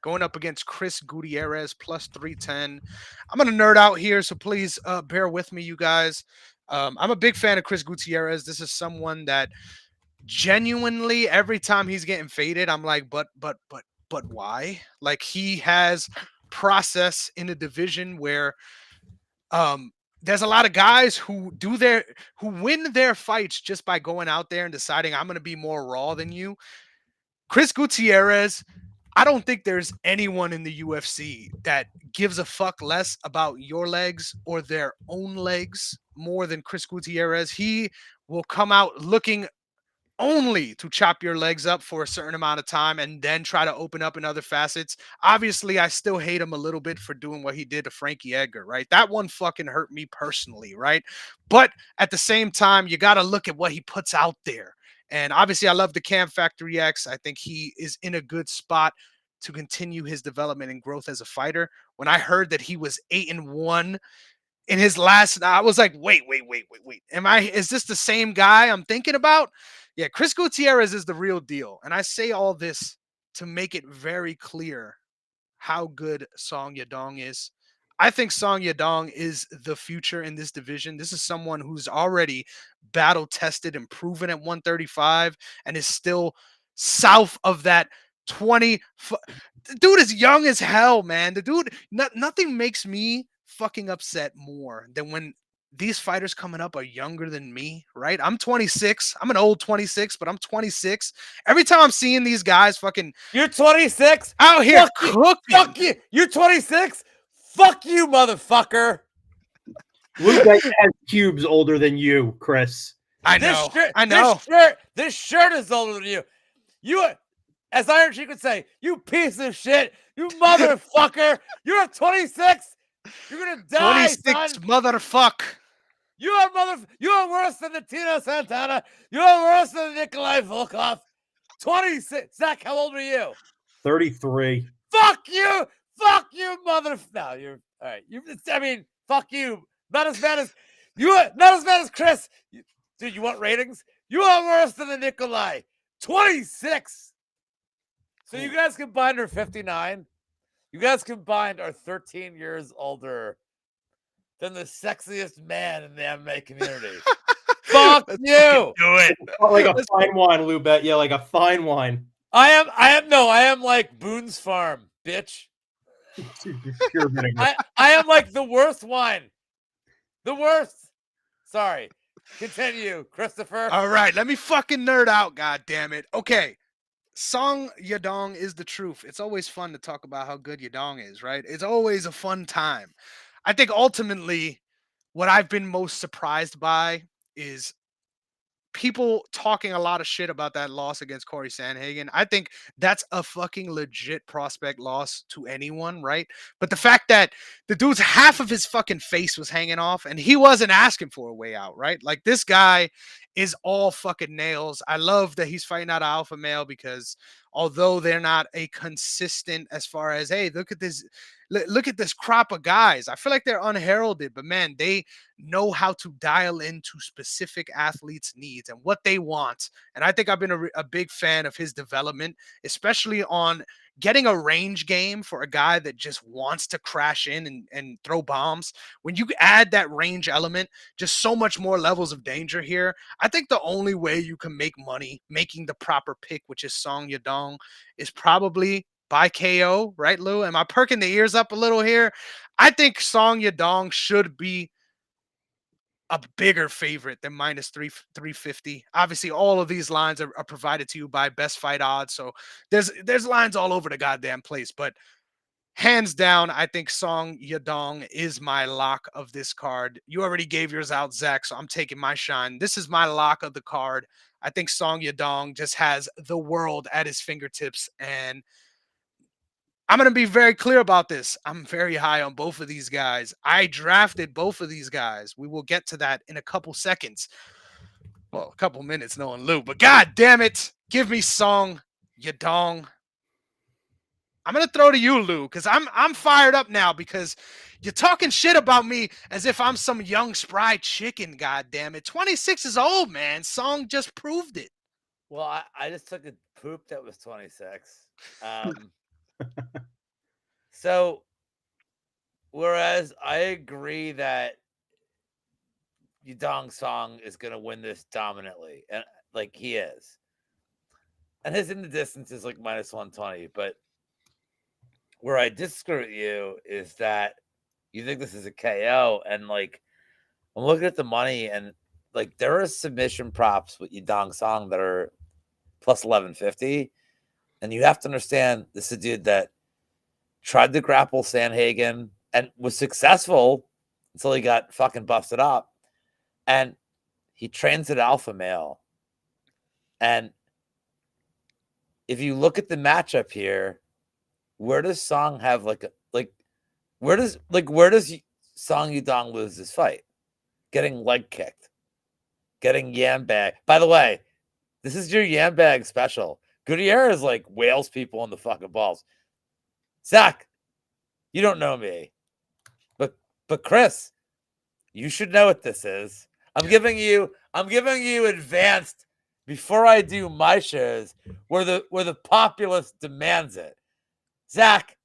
going up against Chris Gutierrez plus 310. I'm gonna nerd out here, so please bear with me, you guys. I'm a big fan of Chris Gutierrez. This is someone that genuinely every time he's getting faded, I'm like, but why? Like he has process in a division where there's a lot of guys who win their fights just by going out there and deciding I'm going to be more raw than you. Chris Gutierrez, I don't think there's anyone in the UFC that gives a fuck less about your legs or their own legs more than Chris Gutierrez. He will come out looking only to chop your legs up for a certain amount of time and then try to open up in other facets. Obviously, I still hate him a little bit for doing what he did to Frankie Edgar, right? That one fucking hurt me personally, right? But at the same time, you got to look at what he puts out there. And obviously, I love the Cam Factory X. I think he is in a good spot to continue his development and growth as a fighter. When I heard that he was 8-1 in his last, I was like, wait. Is this the same guy I'm thinking about? Yeah, Chris Gutierrez is the real deal. And I say all this to make it very clear how good Song Yadong is. I think Song Yadong is the future in this division. This is someone who's already battle tested and proven at 135 and is still south of that 20. The dude is young as hell, man. The dude, nothing makes me fucking upset more than when these fighters coming up are younger than me, right? I'm 26. I'm an old 26, but I'm 26. Every time I'm seeing these guys fucking... You're 26? Out here cooking. Fuck you. You're 26? Fuck you, motherfucker. Lou Betya has cubes older than you, Chris. I know. This shirt is older than you. You, as Iron Sheik would say, you piece of shit. You motherfucker. You're 26. You're gonna die, 26, son. motherfuck. You are worse than the Tino Santana. You are worse than Nikolai Volkov. 26. Zach, how old are you? 33. Fuck you, mother. No, you're all right. Fuck you. Not as bad as you. Not as bad as Chris. Dude, you want ratings? You are worse than the Nikolai. 26. So you guys combined are 59. You guys combined are 13 years older than the sexiest man in the MMA community. Fuck you. Do it. Like a fine wine, Lou Betya. Yeah, like a fine wine. I am like Boone's Farm, bitch. Pure vinegar. I am like the worst wine. The worst. Sorry. Continue, Christopher. All right, let me fucking nerd out, god damn it. Okay. Song Yadong is the truth. It's always fun to talk about how good Yadong is, right? It's always a fun time. I think ultimately what I've been most surprised by is people talking a lot of shit about that loss against Corey Sandhagen. I think that's a fucking legit prospect loss to anyone, right? But the fact that the dude's half of his fucking face was hanging off and he wasn't asking for a way out, right? Like this guy is all fucking nails. I love that he's fighting out of alpha male because although they're not a consistent as far as, hey, look at this. Look at this crop of guys. I feel like they're unheralded, but man, they know how to dial into specific athletes' needs and what they want. And I think I've been a big fan of his development, especially on getting a range game for a guy that just wants to crash in and throw bombs. When you add that range element, just so much more levels of danger here. I think the only way you can make money making the proper pick, which is Song Yadong, is probably by KO, right, Lou? Am I perking the ears up a little here? I think Song Yadong should be a bigger favorite than minus 350. Obviously, all of these lines are provided to you by Best Fight Odds, so there's lines all over the goddamn place. But hands down, I think Song Yadong is my lock of this card. You already gave yours out, Zach, so I'm taking my shine. This is my lock of the card. I think Song Yadong just has the world at his fingertips, and I'm going to be very clear about this. I'm very high on both of these guys. I drafted both of these guys. We will get to that in a couple seconds. Well, a couple minutes knowing Lou, but god damn it. Give me Song Yadong. I'm going to throw to you, Lou, because I'm fired up now because you're talking shit about me as if I'm some young, spry chicken, god damn it. 26 is old, man. Song just proved it. Well, I just took a poop that was 26. So, whereas I agree that Yadong Song is going to win this dominantly, and like he is, and his in the distance is like minus 120. But where I disagree with you is that you think this is a KO, and like I'm looking at the money, and like there are submission props with Yadong Song that are plus 1150, and you have to understand this is a dude that tried to grapple Sandhagen and was successful until he got fucking busted up. And he trains at alpha male. And if you look at the matchup here, where does Song have where does Song Yadong lose this fight? Getting leg kicked. Getting yam bag. By the way, this is your yam bag special. Gutierrez like wails people on the fucking balls. Zach, you don't know me, but Chris, you should know what this is. I'm giving you advanced before I do my shows where the populace demands it. Zach,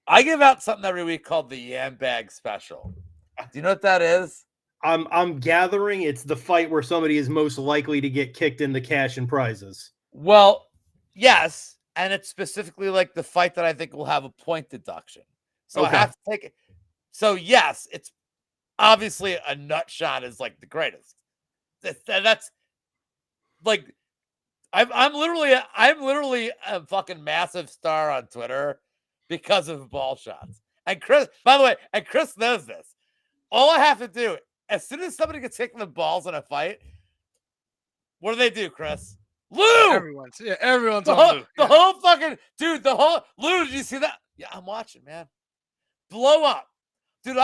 I give out something every week called the Yam Bag Special. Do you know what that is? I'm gathering it's the fight where somebody is most likely to get kicked in the cash and prizes. Well, yes. And it's specifically like the fight that I think will have a point deduction. So Okay. I have to take it. So yes, it's obviously a nut shot is like the greatest. That's like I'm literally a fucking massive star on Twitter because of ball shots. And Chris, by the way, and Chris knows this. All I have to do, as soon as somebody gets hit in the balls in a fight, what do they do, Chris? Lou! Everyone's on Lou. The whole fucking dude, Lou, did you see that? Yeah, I'm watching, man. Blow up. Dude,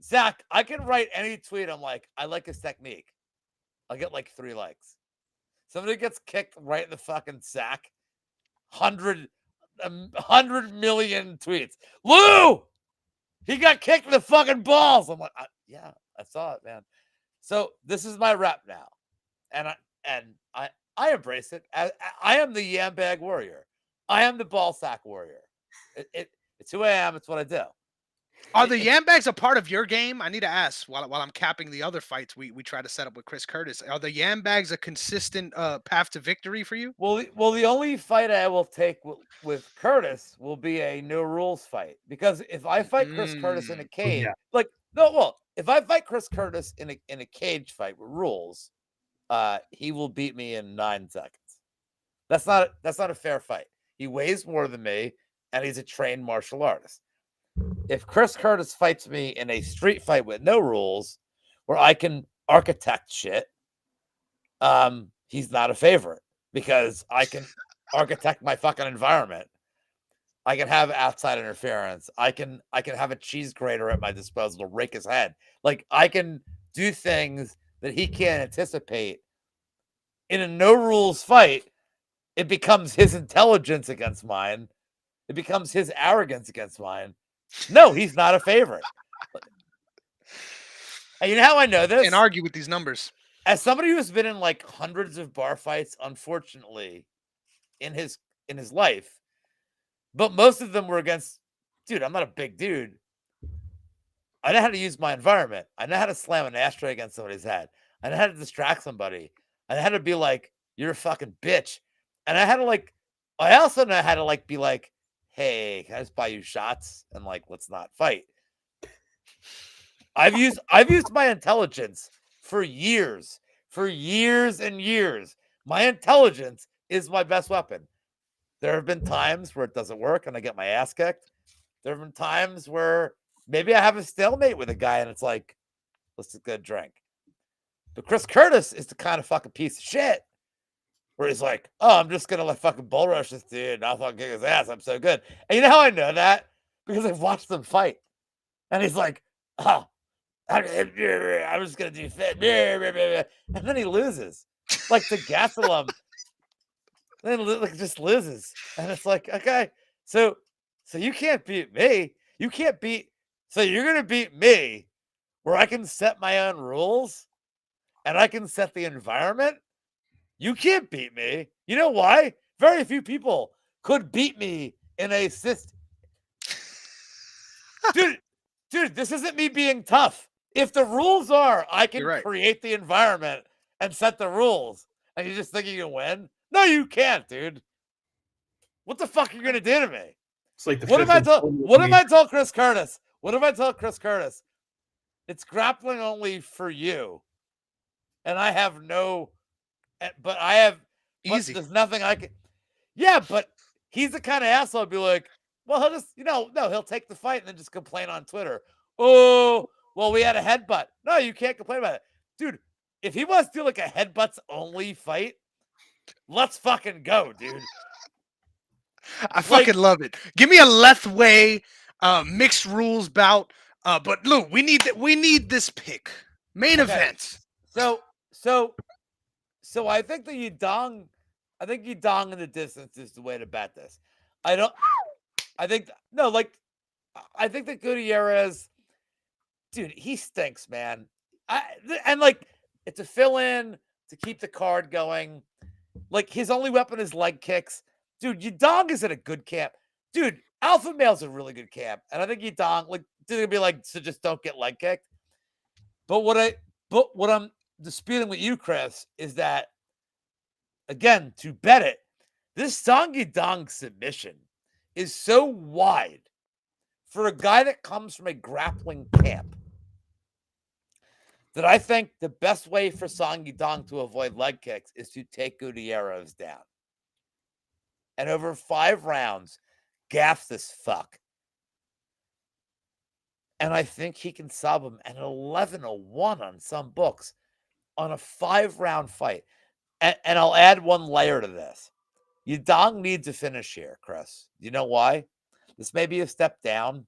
Zach, I can write any tweet. I'm like, I like his technique. I'll get like 3 likes. Somebody gets kicked right in the fucking sack. 100 million tweets. Lou! He got kicked in the fucking balls. I'm like, yeah, I saw it, man. So this is my rep now. And I embrace it. I am the yam bag warrior. I am the ball sack warrior. It's who I am. It's what I do. Are the Yam bags a part of your game? I need to ask while I'm capping the other fights we try to set up with Chris Curtis. Are the Yam bags a consistent path to victory for you? Well, the only fight I will take with Curtis will be a no rules fight, because if I fight Chris Curtis in a Mm. cage, Yeah. like no, well, if I fight Chris Curtis in a cage fight with rules, he will beat me in 9 seconds. That's not a fair fight. He weighs more than me, and he's a trained martial artist. If Chris Curtis fights me in a street fight with no rules, where I can architect shit, he's not a favorite, because I can architect my fucking environment. I can have outside interference. I can have a cheese grater at my disposal to rake his head. Like, I can do things that he can't anticipate. In a no rules fight, it becomes his intelligence against mine. It becomes his arrogance against mine. No, he's not a favorite. And you know how I know this? And argue with these numbers. As somebody who's been in like hundreds of bar fights, unfortunately, in his life, but most of them were against, dude, I'm not a big dude. I know how to use my environment. I know how to slam an ashtray against somebody's head. I know how to distract somebody. I know how to be like, you're a fucking bitch. And I also know how to like be like, hey, can I just buy you shots? And like, let's not fight. I've used my intelligence for years and years. My intelligence is my best weapon. There have been times where it doesn't work and I get my ass kicked. There have been times where maybe I have a stalemate with a guy and it's like, let's just get a drink. But Chris Curtis is the kind of fucking piece of shit where he's like, oh, I'm just going to like fucking bull rush this dude and I'll fucking kick his ass. I'm so good. And you know how I know that? Because I've watched them fight. And he's like, oh, I'm just going to do fit. And then he loses. Like the Gastelum. Then like just loses. And it's like, okay, so you can't beat me. So you're going to beat me where I can set my own rules and I can set the environment. You can't beat me. You know why? Very few people could beat me in a system. Dude, this isn't me being tough. If the rules are I can create the environment and set the rules, and you just think you can win? No, you can't, dude. What the fuck are you gonna do to me? It's like the What if I tell Chris Curtis? What if I tell Chris Curtis? It's grappling only for you, and I have no. But I have easy. There's nothing I can. Yeah, but he's the kind of asshole. I'd be like, well, he'll just, he'll take the fight and then just complain on Twitter. Oh, well, we had a headbutt. No, you can't complain about it, dude. If he wants to do like a headbutts only fight, let's fucking go, dude. I fucking love it. Give me a Lethway mixed rules bout. But Lou, we need this pick. Main event. So I think the Yadong in the distance is the way to bet this. I think that Gutierrez, dude, he stinks, man. It's a fill-in to keep the card going. Like, his only weapon is leg kicks. Dude, Yadong is at a good camp. Dude, Alpha Male's a really good camp. And I think Yadong, like, they're gonna be like, so just don't get leg kicked. But what I'm disputing with you, Chris, is that, again, to bet it, this Song Yadong submission is so wide for a guy that comes from a grappling camp that I think the best way for Song Yadong to avoid leg kicks is to take Gutierrez down. And over 5 rounds, gaff this fuck. And I think he can sub him at 11-1 on some books on a 5-round fight. And I'll add one layer to this. Yadong needs a finish here, Chris. You know why? This may be a step down,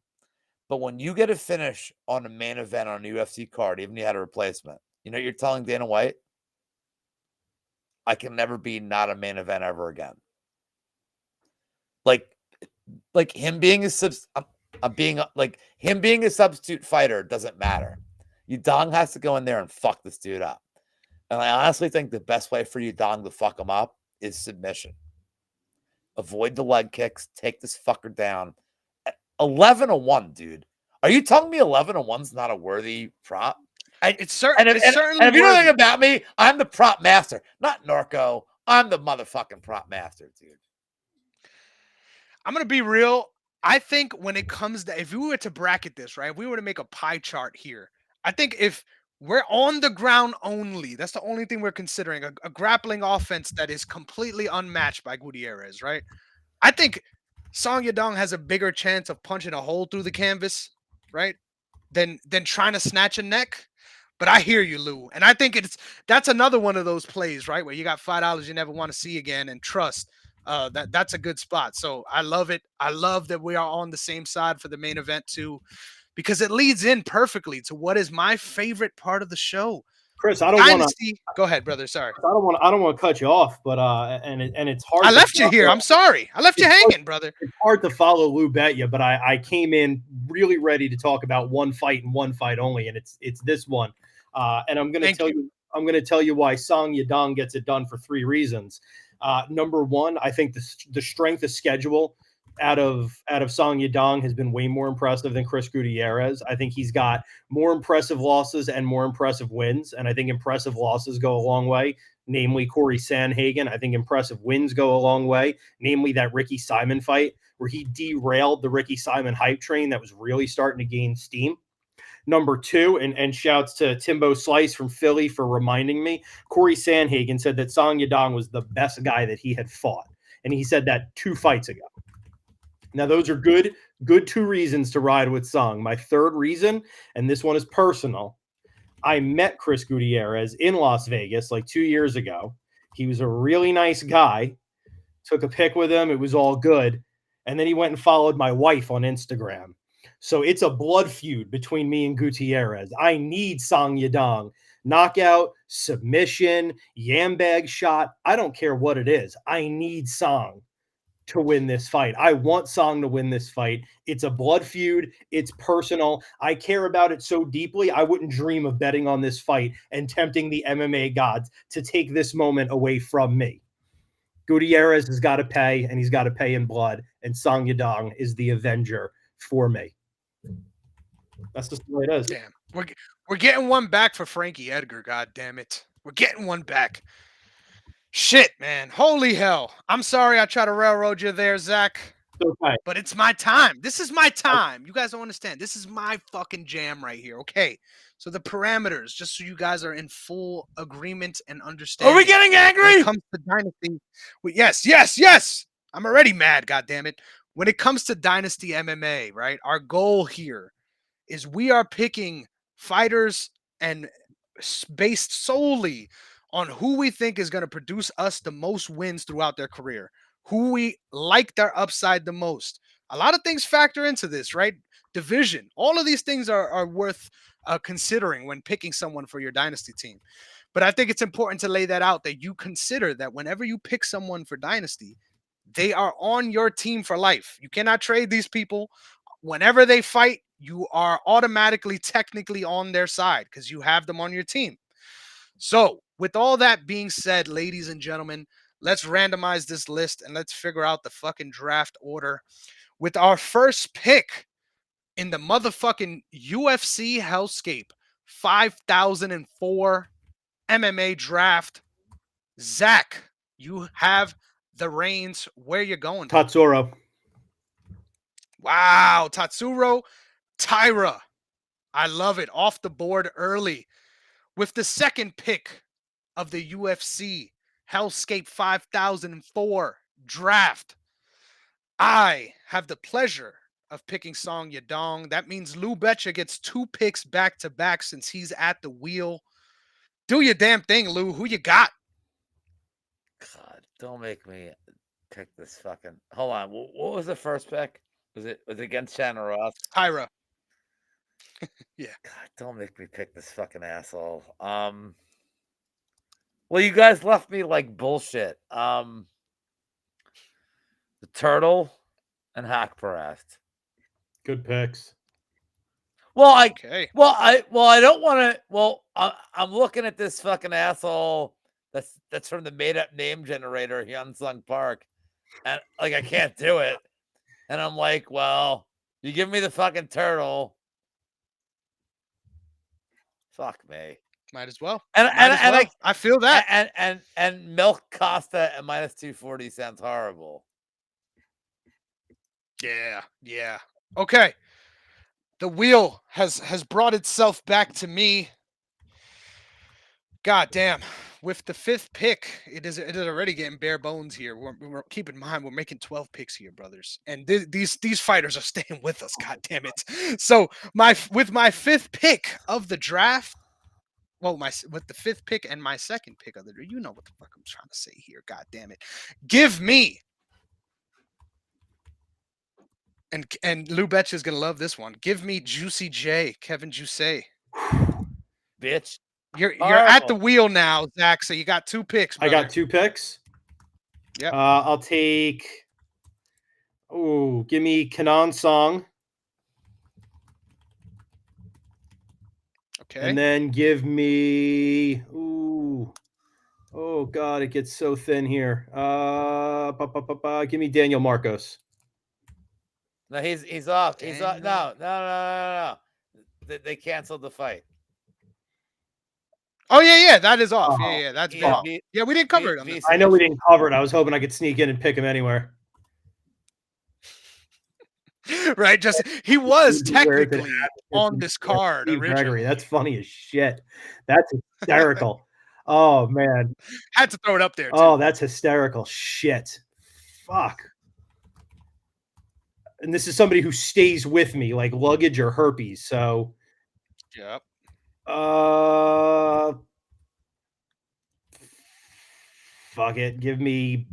but when you get a finish on a main event on a UFC card, even if you had a replacement, you know what you're telling Dana White? I can never be not a main event ever again. Like him being a substitute fighter doesn't matter. Yadong has to go in there and fuck this dude up. And I honestly think the best way for Yadong to fuck him up is submission. Avoid the leg kicks. Take this fucker down. 11-1, dude. Are you telling me 11-1's not a worthy prop? It's certainly And if you know worthy. anything about me, I'm the prop master, not Narco. I'm the motherfucking prop master, dude. I'm gonna be real. I think when it comes to, if we were to bracket this, right, if we were to make a pie chart here, I think if we're on the ground only, that's the only thing we're considering, a grappling offense that is completely unmatched by Gutierrez, right? I think Song Yadong has a bigger chance of punching a hole through the canvas, right, than trying to snatch a neck. But I hear you, Lou, and I think that's another one of those plays, right, where you got $5 you never want to see again, and trust. That's a good spot. So I love it. I love that we are on the same side for the main event too, because it leads in perfectly to what is my favorite part of the show. Chris, I don't want to. Dynasty. Go ahead, brother. Sorry. I don't want to cut you off, but it's hard. I to left you here. follow. I'm sorry. I left you It's hanging, brother. It's hard to follow Lou Betya, but I came in really ready to talk about one fight and one fight only, and it's this one. And I'm going to tell you. I'm going to tell you why Song Yadong gets it done for 3 reasons. Number one, I think the strength of schedule out of Song Yadong has been way more impressive than Chris Gutierrez. I think he's got more impressive losses and more impressive wins, and I think impressive losses go a long way, namely Corey Sandhagen. I think impressive wins go a long way, namely that Ricky Simon fight where he derailed the Ricky Simon hype train that was really starting to gain steam. Number 2, and shouts to Timbo Slice from Philly for reminding me, Corey Sandhagen said that Song Yadong was the best guy that he had fought. And he said that 2 fights ago. Now, those are good 2 reasons to ride with Song. My third reason, and this one is personal, I met Chris Gutierrez in Las Vegas like 2 years ago. He was a really nice guy. Took a pic with him. It was all good. And then he went and followed my wife on Instagram. So it's a blood feud between me and Gutierrez. I need Song Yadong. Knockout, submission, yam bag shot. I don't care what it is. I need Song to win this fight. I want Song to win this fight. It's a blood feud. It's personal. I care about it so deeply, I wouldn't dream of betting on this fight and tempting the MMA gods to take this moment away from me. Gutierrez has got to pay, and he's got to pay in blood, and Song Yadong is the avenger for me. That's just the way it is. Damn. We're getting one back for Frankie Edgar, god damn it. We're getting one back. Shit, man. Holy hell. I'm sorry I tried to railroad you there, Zach. Okay. But it's my time. This is my time. You guys don't understand. This is my fucking jam right here. Okay. So the parameters, just so you guys are in full agreement and understanding. Are we getting angry? When it comes to Dynasty, yes. I'm already mad, goddammit. When it comes to Dynasty MMA, right? Our goal here is we are picking fighters and based solely on who we think is going to produce us the most wins throughout their career, who we like their upside the most. A lot of things factor into this, right? Division. All of these things are worth considering when picking someone for your Dynasty team. But I think it's important to lay that out, that you consider that whenever you pick someone for Dynasty, they are on your team for life. You cannot trade these people. Whenever they fight, you are automatically technically on their side because you have them on your team. So with all that being said, ladies and gentlemen, let's randomize this list and let's figure out the fucking draft order with our first pick in the motherfucking UFC Hellscape 5004 MMA draft. Zach, you have the reins. Where you going? Tatsuro. Wow, Tatsuro Taira. I love it. Off the board early. With the second pick of the UFC Hellscape 5004 draft, I have the pleasure of picking Song Yadong. That means Lou Betya gets 2 picks back to back since he's at the wheel. Do your damn thing, Lou. Who you got? God, don't make me pick this fucking. Hold on. What was the first pick? Was it against Shannon Ross? Tyra. Yeah. God, don't make me pick this fucking asshole. Well, you guys left me like bullshit. The Turtle and Hackparast. Good picks. Well, I don't want to. Well, I'm looking at this fucking asshole. That's from the made up name generator, Hyunsung Park, and like I can't do it. And I'm like, well, you give me the fucking Turtle, Fuck me. Might as well. And Might as well. I feel that. And Milk Costa at minus 240 sounds horrible. Yeah. Okay. The wheel has brought itself back to me. God damn. With the 5th pick, it is already getting bare bones here. We're keep in mind we're making 12 picks here, brothers, and these fighters are staying with us. God damn it! So with my 5th pick of the draft, well, with the 5th pick and my 2nd pick of the draft, you know what the fuck I'm trying to say here. God damn it! Give me and Lou Betya is gonna love this one. Give me Juicy J, Kevin Juicy. Bitch. You're at the wheel now, Zach. So you got 2 picks. Brother. I got 2 picks. Yep. I'll take. Oh, give me Kanan Song. Okay. And then give me. Ooh. Oh God, it gets so thin here. Give me Daniel Marcos. No, he's off. He's off. No. They canceled the fight. Oh yeah, that is off. Yeah, that's bad. Yeah, we didn't cover it on this. I know we didn't cover it. I was hoping I could sneak in and pick him anywhere. Right, just he was technically on this card originally. Gregory, that's funny as shit. That's hysterical. Oh man, had to throw it up there. Too. Oh, that's hysterical. Shit, fuck. And this is somebody who stays with me, like luggage or herpes. So, yep. Fuck it. Give me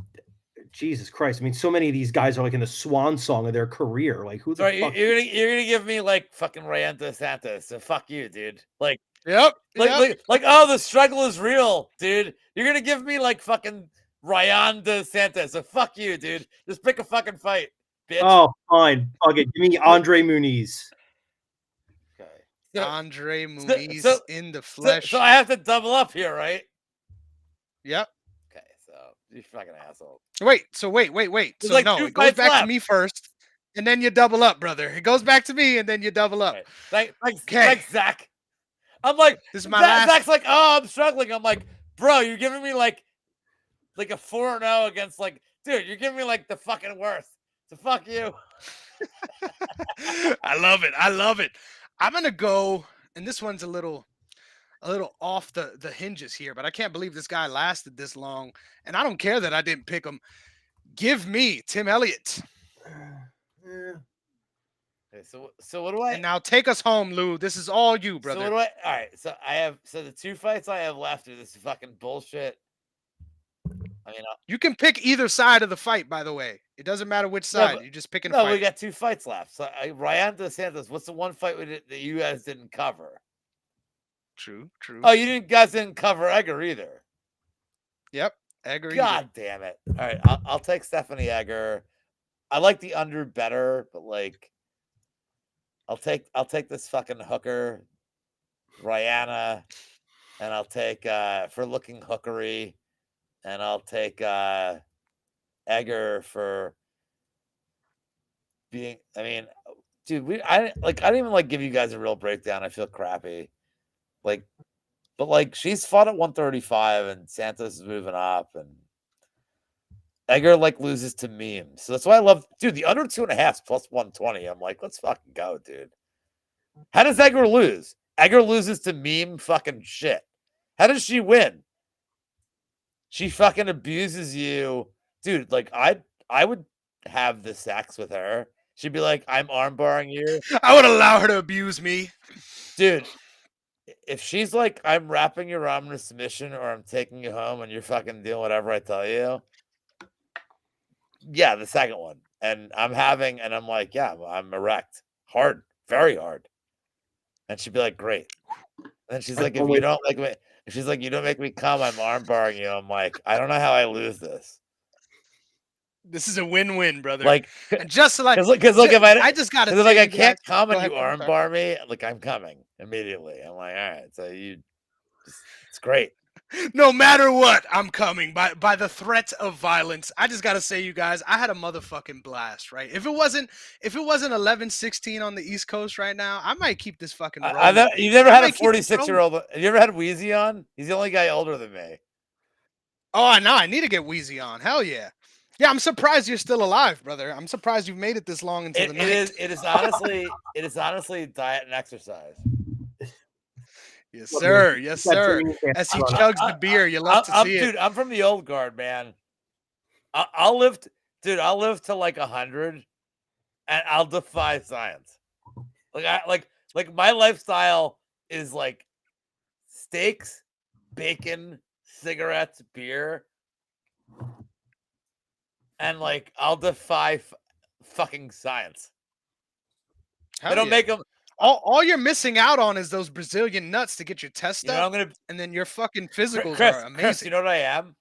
Jesus Christ. I mean, so many of these guys are like in the swan song of their career. Like, who the fuck? You're gonna give me like fucking Ryan DeSantis. So fuck you, dude. Like, yep. Like, oh, the struggle is real, dude. You're gonna give me like fucking Ryan DeSantis. So fuck you, dude. Just pick a fucking fight, bitch. Oh, fine. Fuck it. Give me Andre Muniz. Okay. So, Andre Muniz in the flesh. So I have to double up here, right? Yep. Okay, so you fucking asshole. Wait. So like no, it goes back to me first, and then you double up, brother. It goes back to me, and then you double up. Right. Thanks, Zach. I'm like, this is my last. Zach's like, oh, I'm struggling. I'm like, bro, you're giving me like a 4-0 against like, dude, you're giving me like the fucking worst. So fuck you. I love it. I'm gonna go, and this one's a little off the hinges here, but I can't believe this guy lasted this long, and I don't care that I didn't pick him. Give me Tim Elliott. Okay, so what do I? And now take us home, Lou. This is all you, brother. So what do I? All right. So the 2 fights I have left are this fucking bullshit. I mean, you can pick either side of the fight. By the way, it doesn't matter which side. You're just picking. No, we got 2 fights left. So Ryan DeSantis. What's the one fight that you guys didn't cover? True. Oh, you guys didn't cover Egger either. Yep, Egger. God damn it! All right, I'll take Stephanie Egger. I like the under better, but like, I'll take this fucking hooker, Rihanna, and I'll take for looking hookery, and I'll take Egger for being. I mean, dude, I didn't even like give you guys a real breakdown. I feel crappy. Like, but like she's fought at 135 and Santos is moving up and Egger like loses to memes. So that's why I love, dude, the under 2.5 plus 120. I'm like, let's fucking go, dude. How does Egger lose? Egger loses to meme fucking shit. How does she win? She fucking abuses you. Dude, like I would have the sex with her. She'd be like, I'm armbarring you. I would allow her to abuse me. Dude. If she's like, I'm wrapping your arm in a submission or I'm taking you home and you're fucking doing whatever I tell you. Yeah, the second one. And I'm like, yeah, I'm erect. Hard. Very hard. And she'd be like, great. And then she's like, if you don't like me, she's like, you don't make me come, I'm arm barring you. I'm like, I don't know how I lose this. This is a win-win, brother. Like, and just like, because look, if I just got to, like, I can't come and you arm bar me, like I'm coming immediately. I'm like, all right, so it's great. No matter what, I'm coming by the threat of violence. I just gotta say, you guys, I had a motherfucking blast, right? If it wasn't 11:16 on the East Coast right now, I might keep this fucking rolling. You Baby. never I had a might keep this rolling. 46-year-old. Have you ever had Wheezy on? He's the only guy older than me. Oh, I know. I need to get Wheezy on. Hell yeah. Yeah, I'm surprised you're still alive, brother. I'm surprised you've made it this long into the night. It is honestly diet and exercise. Yes, sir. Yes, sir. As he chugs the beer, you love to see it. Dude, I'm from the old guard, man. I'll live, I'll live to like 100, and I'll defy science. Like my lifestyle is like steaks, bacon, cigarettes, beer, and like I'll defy fucking science. Hell They don't yeah. make them. All you're missing out on is those Brazilian nuts to get your test You know, up, and then your fucking physicals Chris, are amazing. Chris, you know what I am?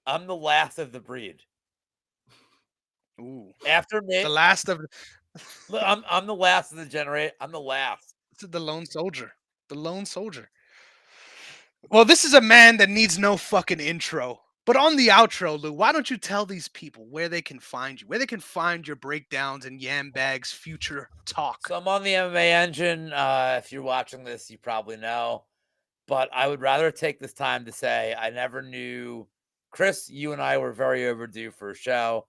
I'm the last of the breed. Ooh. After me, The last of I'm the last of the generation. I'm the last. the lone soldier. The lone soldier. Well, this is a man that needs no fucking intro. But on the outro, Lou, why don't you tell these people where they can find you, where they can find your breakdowns and Yam Bag's future talk? So I'm on the MMA Engine. If you're watching this, you probably know. But I would rather take this time to say I never knew, Chris, you and I were very overdue for a show.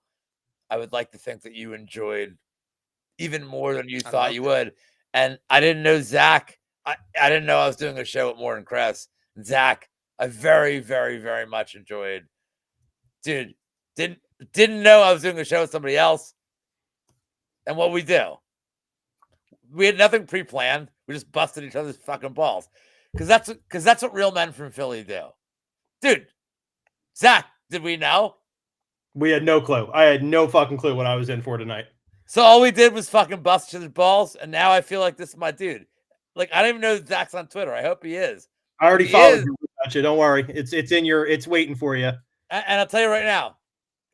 I would like to think that you enjoyed even more than you thought you would. And I didn't know Zach. I didn't know I was doing a show with more than Chris. And Zach, I very, very, very much enjoyed. Dude, didn't know I was doing a show with somebody else. And what we do, we had nothing pre-planned. We just busted each other's fucking balls. Because that's what real men from Philly do. Dude, Zach, did we know? We had no clue. I had no fucking clue what I was in for tonight. So all we did was fucking bust each other's balls, and now I feel like this is my dude. Like, I don't even know Zach's on Twitter. I hope he is. I already followed you. Gotcha. Don't worry. It's waiting for you. And I'll tell you right now,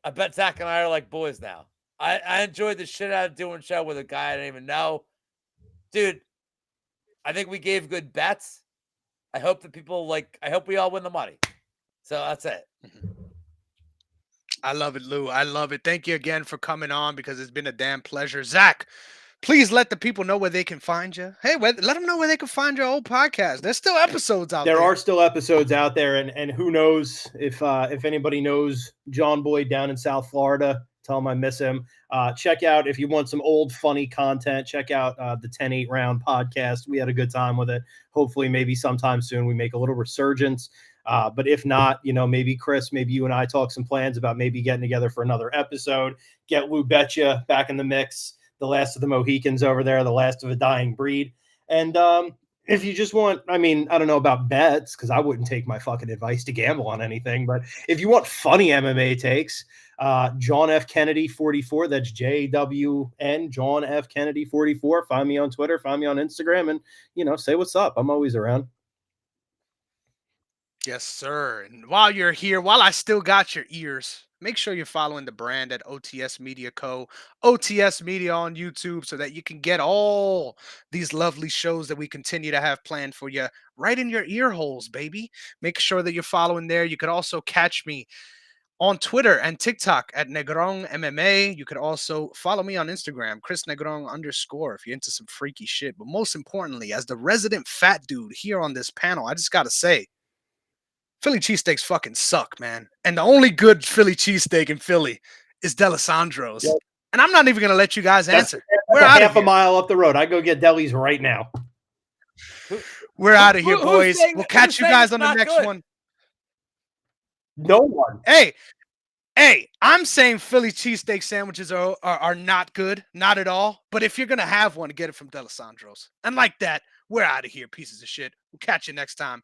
I bet Zach and I are like boys now. I enjoyed the shit out of doing a show with a guy I didn't even know. Dude, I think we gave good bets. I hope that I hope we all win the money. So that's it. I love it, Lou. I love it. Thank you again for coming on because it's been a damn pleasure. Zach, please let the people know where they can find you. Hey, let them know where they can find your old podcast. There's still episodes out there. There are still episodes out there, and who knows if anybody knows John Boyd down in South Florida, tell him I miss him. Check out, if you want some old funny content, check out the 10-8 round podcast. We had a good time with it. Hopefully, maybe sometime soon we make a little resurgence. But if not, maybe Chris, maybe you and I talk some plans about maybe getting together for another episode, get Lou Betya back in the mix, the last of the Mohicans over there, the last of a dying breed. And if you just want, I don't know about bets because I wouldn't take my fucking advice to gamble on anything. But if you want funny MMA takes, John F. Kennedy 44, that's JWN, John F. Kennedy 44. Find me on Twitter, find me on Instagram, and, say what's up. I'm always around. Yes, sir. And while you're here, while I still got your ears, make sure you're following the brand at OTS Media Co., OTS Media on YouTube, so that you can get all these lovely shows that we continue to have planned for you right in your ear holes, baby. Make sure that you're following there. You could also catch me on Twitter and TikTok at Negron MMA. You could also follow me on Instagram, Chris Negron _ if you're into some freaky shit. But most importantly, as the resident fat dude here on this panel, I just got to say, Philly cheesesteaks fucking suck, man. And the only good Philly cheesesteak in Philly is D'Alessandro's. Yep. And I'm not even going to let you guys answer. We're out half a mile up the road. I go get delis right now. We're out of here, boys. We'll catch you guys on the next one. No one. Hey, I'm saying Philly cheesesteak sandwiches are not good. Not at all. But if you're going to have one, get it from D'Alessandro's. And like that, we're out of here, pieces of shit. We'll catch you next time.